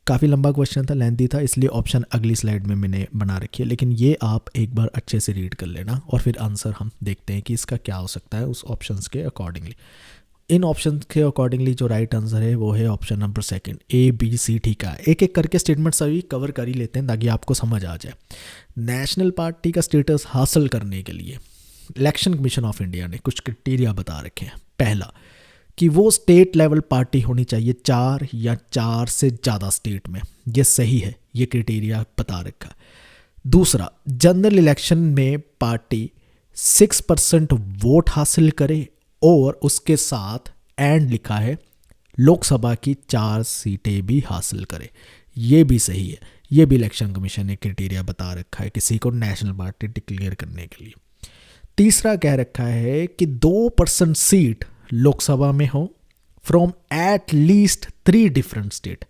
काफ़ी लंबा क्वेश्चन था, लेंथी था, इसलिए ऑप्शन अगली स्लाइड में मैंने बना रखी है, लेकिन ये आप एक बार अच्छे से रीड कर लेना और फिर आंसर हम देखते हैं कि इसका क्या हो सकता है उस ऑप्शंस के अकॉर्डिंगली। इन ऑप्शन के अकॉर्डिंगली जो राइट आंसर है वो है ऑप्शन नंबर 2 ABC। ठीक है, एक एक करके स्टेटमेंट सभी कवर कर ही लेते हैं ताकि आपको समझ आ जाए। नेशनल पार्टी का स्टेटस हासिल करने के लिए इलेक्शन कमीशन ऑफ इंडिया ने कुछ क्राइटेरिया बता रखे हैं। पहला कि वो स्टेट लेवल पार्टी होनी चाहिए 4 या 4 से ज़्यादा स्टेट में, ये सही है, ये क्राइटेरिया बता रखा। दूसरा, जनरल इलेक्शन में पार्टी 6% वोट हासिल करे और उसके साथ एंड लिखा है लोकसभा की 4 सीटें भी हासिल करे, ये भी सही है। ये भी इलेक्शन कमीशन ने क्राइटेरिया बता रखा है किसी को नेशनल पार्टी डिक्लेयर करने के लिए। तीसरा कह रखा है कि 2% सीट लोकसभा में हो from at least 3 different state,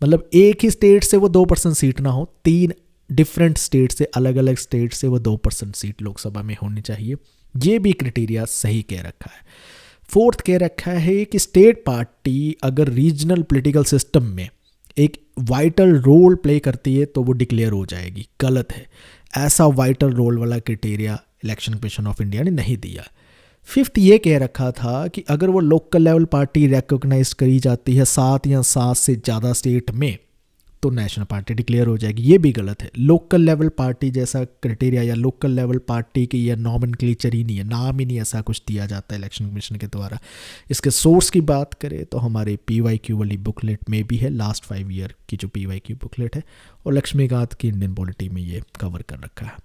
मतलब एक ही स्टेट से वो 2% सीट ना हो, 3 डिफरेंट स्टेट से, अलग अलग स्टेट से वो 2% सीट लोकसभा में होनी चाहिए। ये भी क्राइटेरिया सही कह रखा है। फोर्थ कह रखा है कि स्टेट पार्टी अगर रीजनल पॉलिटिकल सिस्टम में एक वाइटल रोल प्ले करती है तो वो डिक्लेयर हो जाएगी, गलत है। ऐसा वाइटल रोल वाला criteria election commission of India ने नहीं दिया। फिफ्थ ये कह रखा था कि अगर वो लोकल लेवल पार्टी रिकॉग्नाइज करी जाती है 7 या 7 से ज़्यादा स्टेट में तो नेशनल पार्टी डिक्लेयर हो जाएगी, ये भी गलत है। लोकल लेवल पार्टी जैसा क्राइटेरिया या लोकल लेवल पार्टी की या नॉमेनक्लेचर ही नहीं है, नाम ही नहीं ऐसा कुछ दिया जाता है इलेक्शन कमीशन के द्वारा। इसके सोर्स की बात करें तो हमारे PYQ वाली बुकलेट में भी है, लास्ट 5 ईयर की जो PYQ बुकलेट है, और लक्ष्मीकांत की इंडियन पॉलिटी में ये कवर कर रखा है।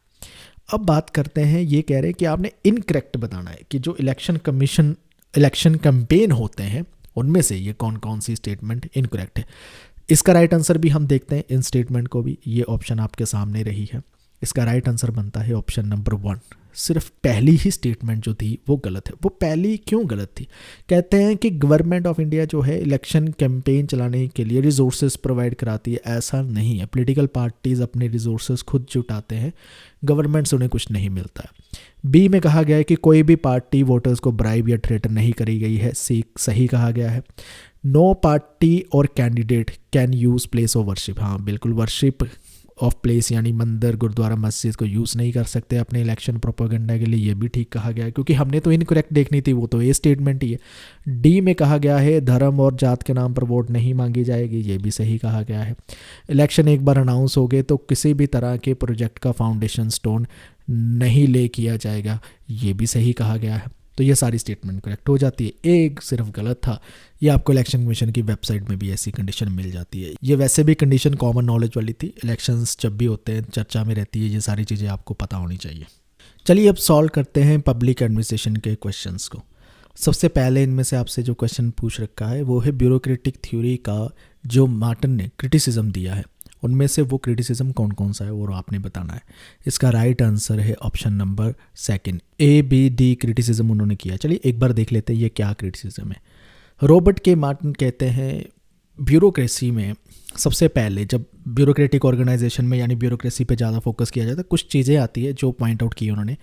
अब बात करते हैं, ये कह रहे हैं कि आपने इनकरेक्ट बताना है कि जो इलेक्शन कैंपेन होते हैं उनमें से ये कौन कौन सी स्टेटमेंट इनकरेक्ट है। इसका राइट आंसर भी हम देखते हैं इन स्टेटमेंट को भी, ये ऑप्शन आपके सामने रही है। इसका राइट आंसर बनता है ऑप्शन नंबर 1। सिर्फ पहली ही स्टेटमेंट जो थी वो गलत है। वो पहली क्यों गलत थी? कहते हैं कि गवर्नमेंट ऑफ इंडिया जो है इलेक्शन कैंपेन चलाने के लिए रिसोर्सेज प्रोवाइड कराती है, ऐसा नहीं है। पॉलिटिकल पार्टीज अपने रिसोर्सेज खुद जुटाते हैं, गवर्नमेंट से उन्हें कुछ नहीं मिलता है। बी में कहा गया है कि कोई भी पार्टी वोटर्स को ब्राइब या थ्रेटन नहीं करी गई है, सही कहा गया है। नो पार्टी और candidate can use place of worship, हाँ बिल्कुल, वर्शिप ऑफ प्लेस यानी मंदिर, गुरुद्वारा, मस्जिद को यूज़ नहीं कर सकते अपने इलेक्शन प्रोपेगेंडा के लिए, ये भी ठीक कहा गया है, क्योंकि हमने तो इनकरेक्ट देखनी थी, वो तो ये स्टेटमेंट ही है। डी में कहा गया है धर्म और जात के नाम पर वोट नहीं मांगी जाएगी, ये भी सही कहा गया है। इलेक्शन एक बार अनाउंस हो गए तो किसी भी तरह के प्रोजेक्ट का फाउंडेशन स्टोन नहीं ले किया जाएगा, ये भी सही कहा गया है। तो ये सारी स्टेटमेंट करेक्ट हो जाती है। एक सिर्फ गलत था, ये आपको इलेक्शन कमीशन की वेबसाइट में भी ऐसी कंडीशन मिल जाती है। ये वैसे भी कंडीशन कॉमन नॉलेज वाली थी, इलेक्शंस जब भी होते हैं चर्चा में रहती है, ये सारी चीज़ें आपको पता होनी चाहिए। चलिए अब सॉल्व करते हैं पब्लिक एडमिनिस्ट्रेशन के क्वेश्चंस को। सबसे पहले इनमें से आपसे जो क्वेश्चन पूछ रखा है वो है ब्यूरोक्रेटिक थ्योरी का जो मार्टन ने क्रिटिसिज्म दिया है, उनमें से वो क्रिटिसिज्म कौन कौन सा है वो आपने बताना है। इसका राइट आंसर है ऑप्शन नंबर 2, ABD क्रिटिसिज्म उन्होंने किया। चलिए एक बार देख लेते हैं ये क्या क्रिटिसिज्म है। रॉबर्ट के मार्टिन कहते हैं ब्यूरोक्रेसी में सबसे पहले जब ब्यूरोक्रेटिक ऑर्गेनाइजेशन में यानी ब्यूरोक्रेसी पे ज़्यादा फोकस किया जाता है, कुछ चीज़ें आती है जो पॉइंट आउट की उन्होंने।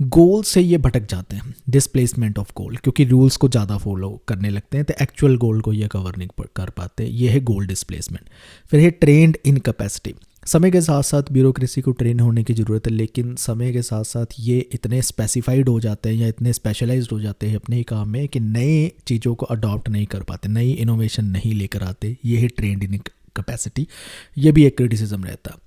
गोल से ये भटक जाते हैं, डिस्प्लेसमेंट ऑफ गोल, क्योंकि रूल्स को ज़्यादा फॉलो करने लगते हैं तो एक्चुअल गोल को ये कवर नहीं कर पाते, ये है गोल डिस्प्लेसमेंट। फिर है ट्रेंड इनकैपेसिटी, समय के साथ साथ ब्यूरोक्रेसी को ट्रेन होने की ज़रूरत है, लेकिन समय के साथ साथ ये इतने स्पेसिफाइड हो जाते हैं या इतने स्पेशलाइज्ड हो जाते हैं अपने ही काम में कि नए चीज़ों को अडॉप्ट नहीं कर पाते, नई इनोवेशन नहीं लेकर आते, ये है ट्रेंड इन कैपेसिटी, ये भी एक क्रिटिसिज्म रहता है।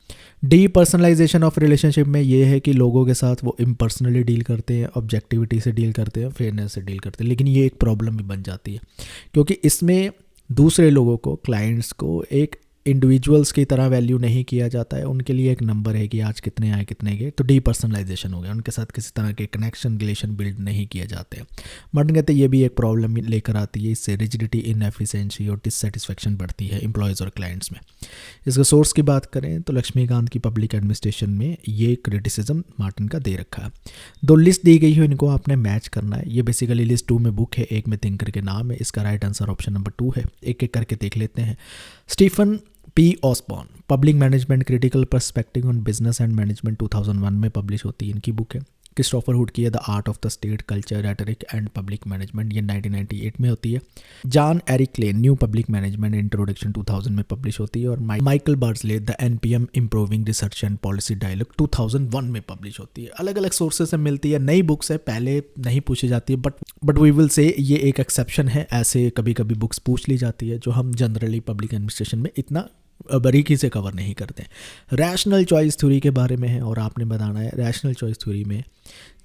डीपर्सनलाइजेशन ऑफ रिलेशनशिप में ये है कि लोगों के साथ वो इम्पर्सनली डील करते हैं, ऑब्जेक्टिविटी से डील करते हैं, फेयरनेस से डील करते हैं, लेकिन ये एक प्रॉब्लम भी बन जाती है क्योंकि इसमें दूसरे लोगों को, क्लाइंट्स को एक इंडिविजुअल्स की तरह वैल्यू नहीं किया जाता है, उनके लिए एक नंबर है कि आज कितने आए कितने गए, तो डीपर्सनलाइजेशन हो गया, उनके साथ किसी तरह के कनेक्शन रिलेशन बिल्ड नहीं किए जाते हैं। मार्टिन कहते हैं ये भी एक प्रॉब्लम लेकर आती है, इससे रिजिडिटी, इनएफिशिएंसी और डिससेटिस्फैक्शन बढ़ती है एम्प्लॉयज़ और क्लाइंट्स में। इसका सोर्स की बात करें तो लक्ष्मीकांत की पब्लिक एडमिनिस्ट्रेशन में ये क्रिटिसिज्म मार्टिन का दे रखा है। 2 लिस्ट दी गई है, इनको आपने मैच करना है। ये बेसिकली लिस्ट 2 में बुक है, 1 में थिंकर के नाम है। इसका राइट आंसर ऑप्शन नंबर 2 है। एक एक करके देख लेते हैं। Stephen P. Osborne, public management critical perspective on business and management 2001 में पब्लिश होती है, इनकी बुक है। क्रिस्टोफर हुड की है the art of the state, culture, rhetoric and public management, ये 1998 में होती है। John Eric Lane, new public management introduction 2000 में पब्लिश होती है। और Michael Barzelay the NPM improving research and policy dialogue 2001 में पब्लिश होती है। अलग अलग सोर्सेज से मिलती है, नई बुक्स है, पहले नहीं पूछी जाती है, बट वी विल से ये एक एक्सेप्शन है, ऐसे कभी कभी बुक्स पूछ ली जाती है जो हम जनरली पब्लिक एडमिनिस्ट्रेशन में इतना बारीकी से कवर नहीं करते। रैशनल चॉइस थ्योरी के बारे में है और आपने बताना है रैशनल चॉइस थ्योरी में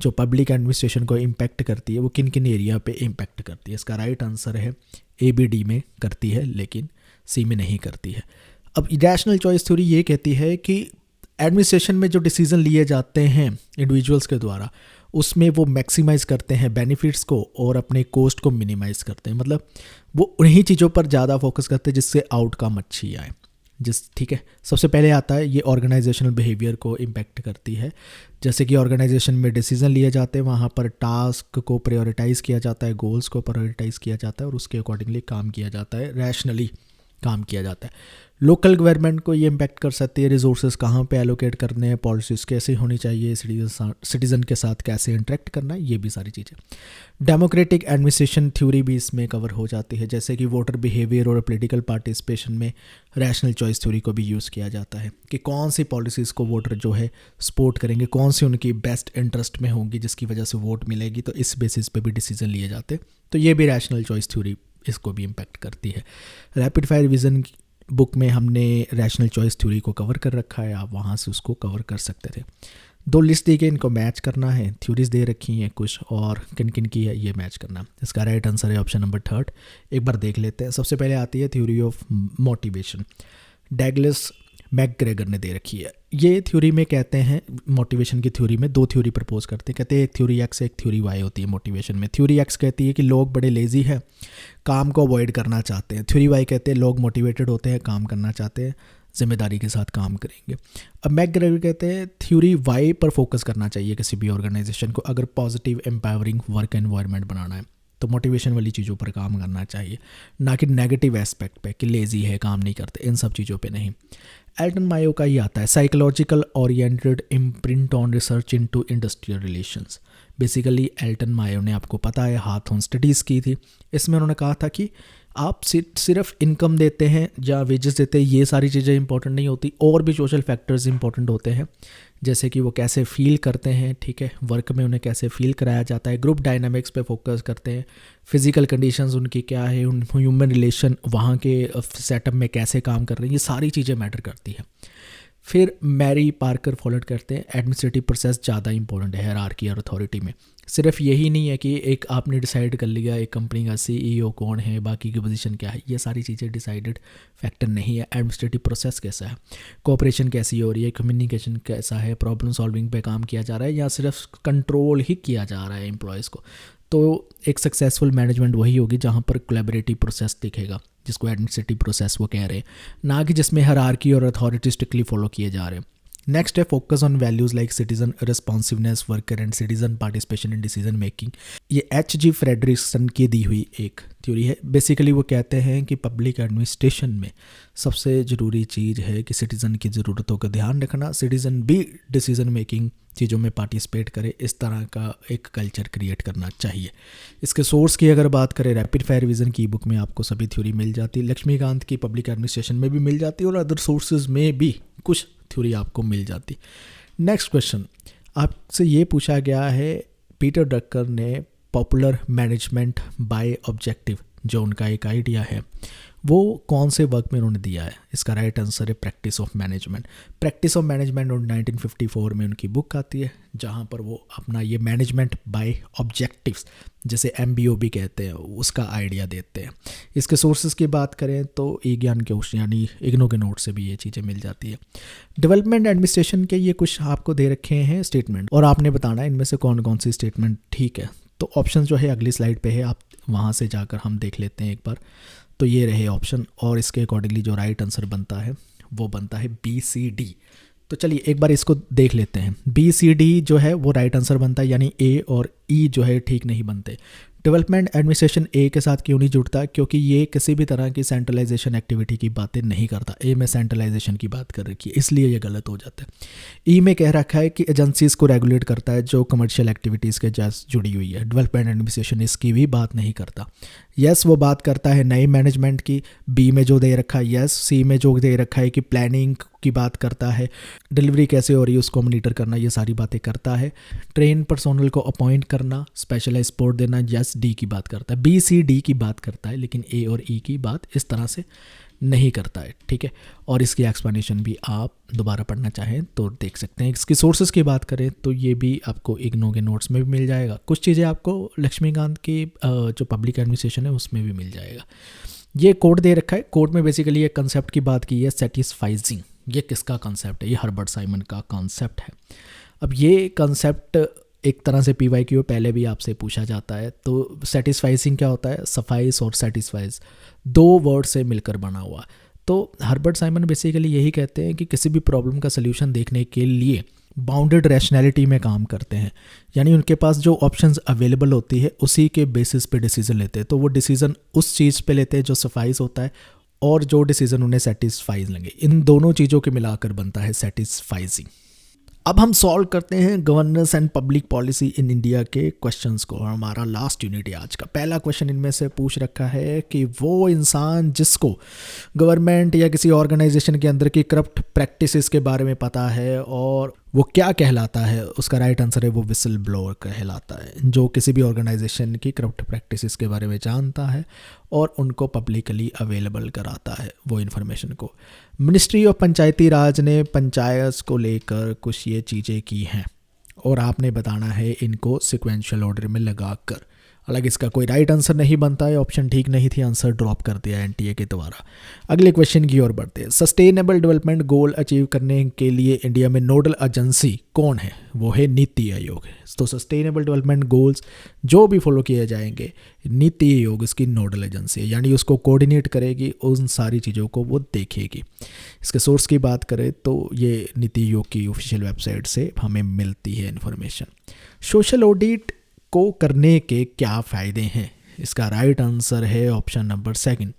जो पब्लिक एडमिनिस्ट्रेशन को इम्पैक्ट करती है वो किन किन एरिया पे इम्पैक्ट करती है। इसका राइट आंसर है ABD में करती है लेकिन C में नहीं करती है। अब रैशनल चॉइस थ्योरी ये कहती है कि एडमिनिस्ट्रेशन में जो डिसीजन लिए जाते हैं इंडिविजुअल्स के द्वारा उसमें वो मैक्सिमाइज़ करते हैं बेनिफिट्स को और अपने कॉस्ट को मिनिमाइज़ करते हैं, मतलब वो उन्हीं चीज़ों पर ज़्यादा फोकस करते हैं जिससे आउटकम अच्छी आए। ठीक है, सबसे पहले आता है ये ऑर्गेनाइजेशनल बिहेवियर को इम्पैक्ट करती है। जैसे कि ऑर्गेनाइजेशन में डिसीजन लिए जाते हैं, वहाँ पर टास्क को प्रायोरिटाइज़ किया जाता है, गोल्स को प्रायोरिटाइज़ किया जाता है और उसके अकॉर्डिंगली काम किया जाता है, रैशनली काम किया जाता है। लोकल गवर्नमेंट को ये इम्पैक्ट कर सकती है, रिसोर्सेज कहाँ पे एलोकेट करने हैं, पॉलिसीज़ कैसे होनी चाहिए, सिटीज़न के साथ कैसे इंटरेक्ट करना है, ये भी सारी चीज़ें। डेमोक्रेटिक एडमिनिस्ट्रेशन थ्योरी भी इसमें कवर हो जाती है, जैसे कि वोटर बिहेवियर और पॉलिटिकल पार्टिसिपेशन में रैशनल चॉइस थ्योरी को भी यूज़ किया जाता है कि कौन सी पॉलिसीज़ को वोटर जो है सपोर्ट करेंगे, कौन सी उनकी बेस्ट इंटरेस्ट में होंगी जिसकी वजह से वोट मिलेगी, तो इस बेसिस पे भी डिसीजन लिए जाते हैं। तो ये भी रैशनल चॉइस थ्योरी इसको भी इम्पैक्ट करती है। रैपिड फायर रिवीजन बुक में हमने रैशनल चॉइस थ्योरी को कवर कर रखा है, आप वहाँ से उसको कवर कर सकते थे। 2 लिस्ट दी गई, इनको मैच करना है, थ्योरीज दे रखी हैं कुछ और किन किन की है ये मैच करना। इसका राइट आंसर है ऑप्शन नंबर 3। एक बार देख लेते हैं। सबसे पहले आती है theory of motivation, Douglas McGregor ने दे रखी है। ये थ्योरी में कहते हैं, मोटिवेशन की थ्योरी में 2 थ्योरी प्रपोज करते हैं। कहते हैं एक थ्योरी एक्स एक थ्योरी वाई होती है मोटिवेशन में। थ्योरी एक्स कहती है कि लोग बड़े लेजी हैं, काम को अवॉइड करना चाहते हैं। थ्योरी वाई कहते हैं लोग मोटिवेटेड होते हैं, काम करना चाहते हैं, जिम्मेदारी के साथ काम करेंगे। अब मैकग्रेगर कहते हैं थ्योरी वाई पर फोकस करना चाहिए किसी भी ऑर्गेनाइजेशन को अगर पॉजिटिव एम्पावरिंग वर्क एनवायरनमेंट बनाना है, तो मोटिवेशन वाली चीज़ों पर काम करना चाहिए, ना कि नेगेटिव एस्पेक्ट पे कि लेज़ी है, काम नहीं करते, इन सब चीज़ों पे नहीं। एल्टन मायो का ही आता है psychological oriented imprint on research into industrial relations. Basically Elton Mayo ने, आपको पता है, हाथों स्टडीज़ की थी। इसमें उन्होंने कहा था कि आप सिर्फ इनकम देते हैं या वेजेस देते हैं, ये सारी चीज़ें इंपॉर्टेंट नहीं होती, और भी सोशल फैक्टर्स इंपॉर्टेंट होते हैं, जैसे कि वो कैसे फील करते हैं, ठीक है, वर्क में उन्हें कैसे फील कराया जाता है, ग्रुप डायनामिक्स पे फोकस करते हैं, फिजिकल कंडीशंस उनकी क्या है, उन ह्यूमन रिलेशन वहाँ के सेटअप में कैसे काम कर रहे हैं, ये सारी चीज़ें मैटर करती हैं। फिर मैरी पार्कर फॉलो करते हैं एडमिनिस्ट्रेटिव प्रोसेस ज़्यादा इंपॉर्टेंट है हायरार्की और अथॉरिटी में। सिर्फ यही नहीं है कि एक आपने डिसाइड कर लिया एक कंपनी का CEO कौन है, बाकी की पोजीशन क्या है, ये सारी चीज़ें डिसाइडेड फैक्टर नहीं है। एडमिनिस्ट्रेटिव प्रोसेस कैसा है, कोऑपरेशन कैसी हो रही है, कम्युनिकेशन कैसा है, प्रॉब्लम सॉल्विंग पे काम किया जा रहा है या सिर्फ कंट्रोल ही किया जा रहा है एम्प्लॉयज़ को। तो एक सक्सेसफुल मैनेजमेंट वही होगी जहाँ पर कोलैबोरेटिव प्रोसेस दिखेगा, जिसको एडमिनिस्ट्रेटिव प्रोसेस वो कह रहे हैं, ना कि जिसमें हायरार्की और अथॉरिटी स्ट्रिक्टली फॉलो किए जा रहे हैं। नेक्स्ट है focus on values like citizen responsiveness, worker and citizen participation in decision making. ये H.G. फ्रेडरिक्सन की दी हुई एक थ्योरी है। बेसिकली वो कहते हैं कि पब्लिक एडमिनिस्ट्रेशन में सबसे ज़रूरी चीज़ है कि सिटीज़न की ज़रूरतों का ध्यान रखना, सिटीज़न भी डिसीजन मेकिंग चीज़ों में पार्टिसिपेट करे, इस तरह का एक कल्चर क्रिएट करना चाहिए। इसके सोर्स की अगर बात करें, रैपिड फायर रिवीजन की बुक में आपको सभी थ्योरी मिल जाती है, लक्ष्मीकांत की पब्लिक एडमिनिस्ट्रेशन में भी मिल जाती है और अदर सोर्सेज में भी कुछ थ्योरी आपको मिल जाती। नेक्स्ट क्वेश्चन आपसे ये पूछा गया है, पीटर ड्रकर ने पॉपुलर मैनेजमेंट बाय ऑब्जेक्टिव जो उनका एक आइडिया है वो कौन से वर्क में उन्होंने दिया है। इसका राइट आंसर है practice of management. Practice of management 1954 में उनकी बुक आती है, जहाँ पर वो अपना ये मैनेजमेंट बाय ऑब्जेक्टिव्स, जैसे MBOB कहते हैं, उसका आइडिया देते हैं। इसके सोर्सेज की बात करें तो ई ज्ञान के यानी इग्नो के नोट से भी ये चीज़ें मिल जाती है। डेवलपमेंट एडमिनिस्ट्रेशन के ये कुछ आपको दे रखे हैं स्टेटमेंट और आपने बताना है इनमें से कौन कौन सी स्टेटमेंट ठीक है। तो ऑप्शन जो है अगली स्लाइड पे है, आप वहाँ से जाकर हम देख लेते हैं एक बार। तो ये रहे ऑप्शन और इसके अकॉर्डिंगली जो राइट आंसर बनता है वो बनता है BCD। तो चलिए एक बार इसको देख लेते हैं। BCD जो है वो राइट आंसर बनता है, यानी A और E जो है ठीक नहीं बनते। डेवलपमेंट एडमिनिस्ट्रेशन A के साथ क्यों नहीं जुड़ता, क्योंकि ये किसी भी तरह की सेंट्रलाइजेशन एक्टिविटी की बातें नहीं करता। A में सेंट्रलाइजेशन की बात कर रखी है, इसलिए ये गलत हो जाता है। E में कह रखा है कि एजेंसीज को रेगुलेट करता है जो कमर्शियल एक्टिविटीज़ के जैसे जुड़ी हुई है। डेवलपमेंट एडमिनिस्ट्रेशन इसकी भी बात नहीं करता। यस वो बात करता है नई मैनेजमेंट की, B में जो दे रखा है यस, C में जो दे रखा है कि प्लानिंग की बात करता है, डिलीवरी कैसे हो रही है उसको मॉनिटर करना, ये सारी बातें करता है। ट्रेन पर्सोनल को अपॉइंट करना, स्पेशलाइज सपोर्ट देना, यस D की बात करता है। BCD की बात करता है, लेकिन A और E की बात इस तरह से नहीं करता है, ठीक है। और इसकी एक्सप्लेनेशन भी आप दोबारा पढ़ना चाहें तो देख सकते हैं। इसकी सोर्सेज की बात करें तो ये भी आपको इग्नो के नोट्स में भी मिल जाएगा। कुछ चीज़ें आपको लक्ष्मीकांत की जो पब्लिक एडमिनिस्ट्रेशन है उसमें भी मिल जाएगा। ये कोड दे रखा है, कोड में बेसिकली एक कंसेप्ट की बात की है, सेटिस्फाइजिंग। ये किसका कंसेप्ट है, ये हर्बर्ट साइमन का कंसेप्ट है। अब ये कंसेप्ट एक तरह से PYQ पहले भी आपसे पूछा जाता है। तो सेटिस्फाइजिंग क्या होता है, सफाइस और सेटिस्फाइज 2 वर्ड से मिलकर बना हुआ। तो हर्बर्ट साइमन बेसिकली यही कहते हैं कि किसी भी प्रॉब्लम का सल्यूशन देखने के लिए बाउंडेड रैशनैलिटी में काम करते हैं, यानी उनके पास जो ऑप्शंस अवेलेबल होती है उसी के बेसिस पे डिसीजन लेते हैं। तो वो डिसीजन उस चीज़ पे लेते हैं जो सफाइस होता है और जो डिसीजन उन्हें सेटिस्फाइज लगे, इन दोनों चीज़ों के मिलाकर बनता है सेटिस्फाइजिंग। अब हम सॉल्व करते हैं governance and public policy in India के क्वेश्चंस को, और हमारा लास्ट यूनिट है आज का। पहला क्वेश्चन इनमें से पूछ रखा है कि वो इंसान जिसको गवर्नमेंट या किसी ऑर्गेनाइजेशन के अंदर की करप्ट प्रैक्टिसेस के बारे में पता है और वो क्या कहलाता है? उसका राइट आंसर है वो विसल ब्लोअर कहलाता है, जो किसी भी ऑर्गेनाइजेशन की करप्ट प्रैक्टिसेस के बारे में जानता है और उनको पब्लिकली अवेलेबल कराता है वो इन्फॉर्मेशन को। मिनिस्ट्री ऑफ पंचायती राज ने पंचायत को लेकर कुछ ये चीज़ें की हैं और आपने बताना है इनको सिक्वेंशियल ऑर्डर में लगाकर। हालांकि इसका कोई राइट आंसर नहीं बनता है, ऑप्शन ठीक नहीं थी, आंसर ड्रॉप कर दिया एनटीए के द्वारा। अगले क्वेश्चन की ओर बढ़ते हैं। सस्टेनेबल डेवलपमेंट गोल अचीव करने के लिए इंडिया में नोडल एजेंसी कौन है? वो है नीति आयोग। तो सस्टेनेबल डेवलपमेंट गोल्स जो भी फॉलो किए जाएंगे, नीति आयोग इसकी नोडल एजेंसी है, यानी उसको कोऑर्डिनेट करेगी, उन सारी चीज़ों को वो देखेगी। इसके सोर्स की बात करें तो ये नीति आयोग की ऑफिशियल वेबसाइट से हमें मिलती है इन्फॉर्मेशन। सोशल ऑडिट को करने के क्या फ़ायदे हैं? इसका राइट आंसर है ऑप्शन नंबर 2।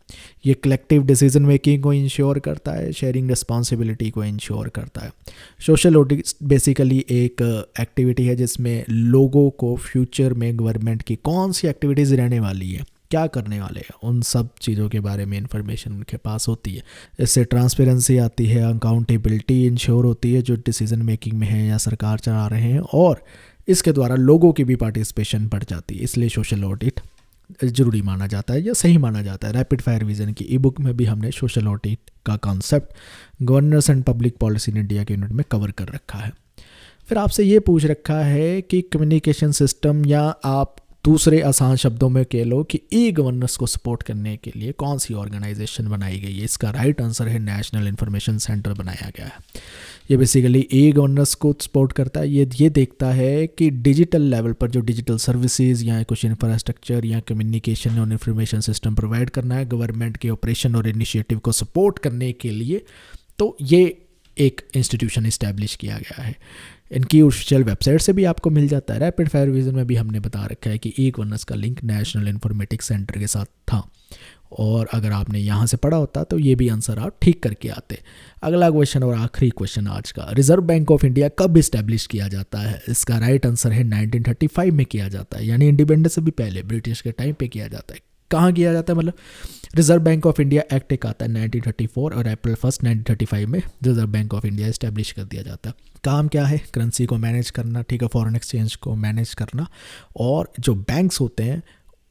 ये कलेक्टिव डिसीजन मेकिंग को इंश्योर करता है, शेयरिंग रिस्पॉन्सिबिलिटी को इंश्योर करता है। सोशल ऑडिट बेसिकली एक एक्टिविटी है जिसमें लोगों को फ्यूचर में गवर्नमेंट की कौन सी एक्टिविटीज़ रहने वाली है, क्या करने वाले हैं, उन सब चीज़ों के बारे में इंफॉर्मेशन उनके पास होती है। इससे ट्रांसपेरेंसी आती है, अकाउंटेबिलिटी इंश्योर होती है जो डिसीजन मेकिंग में है या सरकार चला रहे हैं, और इसके द्वारा लोगों की भी पार्टिसिपेशन बढ़ जाती है। इसलिए सोशल ऑडिट ज़रूरी माना जाता है या सही माना जाता है। रैपिड फायर विजन की ई बुक में भी हमने सोशल ऑडिट का concept governance and public policy in India के यूनिट में कवर कर रखा है। फिर आपसे ये पूछ रखा है कि कम्युनिकेशन सिस्टम, या आप दूसरे आसान शब्दों में कह लो कि ई गवर्नेंस को सपोर्ट करने के लिए कौन सी ऑर्गेनाइजेशन बनाई गई है? इसका राइट आंसर है नेशनल इन्फॉर्मेशन सेंटर बनाया गया है। ये बेसिकली ई गवर्नेंस को सपोर्ट करता है। ये देखता है कि डिजिटल लेवल पर जो डिजिटल सर्विसेज या कुछ इंफ्रास्ट्रक्चर या कम्युनिकेशन और इंफॉर्मेशन सिस्टम प्रोवाइड करना है गवर्नमेंट के ऑपरेशन और इनिशिएटिव को सपोर्ट करने के लिए, तो ये एक इंस्टीट्यूशन इस्टेब्लिश किया गया है। इनकी ऑफिशियल वेबसाइट से भी आपको मिल जाता है। रैपिड फायर विजन में भी हमने बता रखा है कि ई गवर्नेंस का लिंक नेशनल इन्फॉर्मेटिक्स सेंटर के साथ था, और अगर आपने यहाँ से पढ़ा होता तो ये भी आंसर आप ठीक करके आते। अगला क्वेश्चन और आखिरी क्वेश्चन आज का, रिजर्व बैंक ऑफ इंडिया कब इस्टेब्लिश किया जाता है? इसका राइट आंसर है 1935 में किया जाता है, यानी इंडिपेंडेंस से भी पहले ब्रिटिश के टाइम पे किया जाता है। कहाँ किया जाता है? मतलब reserve bank of India act एक आता है 1934 और अप्रैल 1 1935 में reserve bank of India establish कर दिया जाता है। काम क्या है? करेंसी को मैनेज करना, ठीक है, फॉरेन एक्सचेंज को मैनेज करना, और जो बैंक्स होते हैं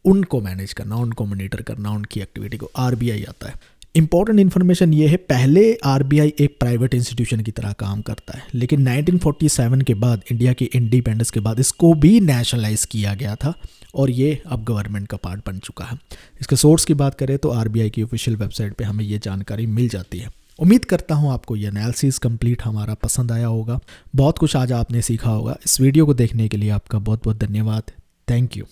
उनको मैनेज करना, उनको मॉनिटर करना, उनकी एक्टिविटी को। आरबीआई आता है। इंपॉर्टेंट इन्फॉर्मेशन ये है, पहले आरबीआई एक प्राइवेट इंस्टीट्यूशन की तरह काम करता है, लेकिन 1947 के बाद, इंडिया की इंडिपेंडेंस के बाद, इसको भी नेशनलाइज किया गया था और ये अब गवर्नमेंट का पार्ट बन चुका है। इसके सोर्स की बात करें तो आरबीआई की ऑफिशियल वेबसाइट पे हमें ये जानकारी मिल जाती है। उम्मीद करता हूँ आपको ये एनालिसिस कंप्लीट हमारा पसंद आया होगा। बहुत कुछ आज आपने सीखा होगा। इस वीडियो को देखने के लिए आपका बहुत बहुत धन्यवाद। Thank you.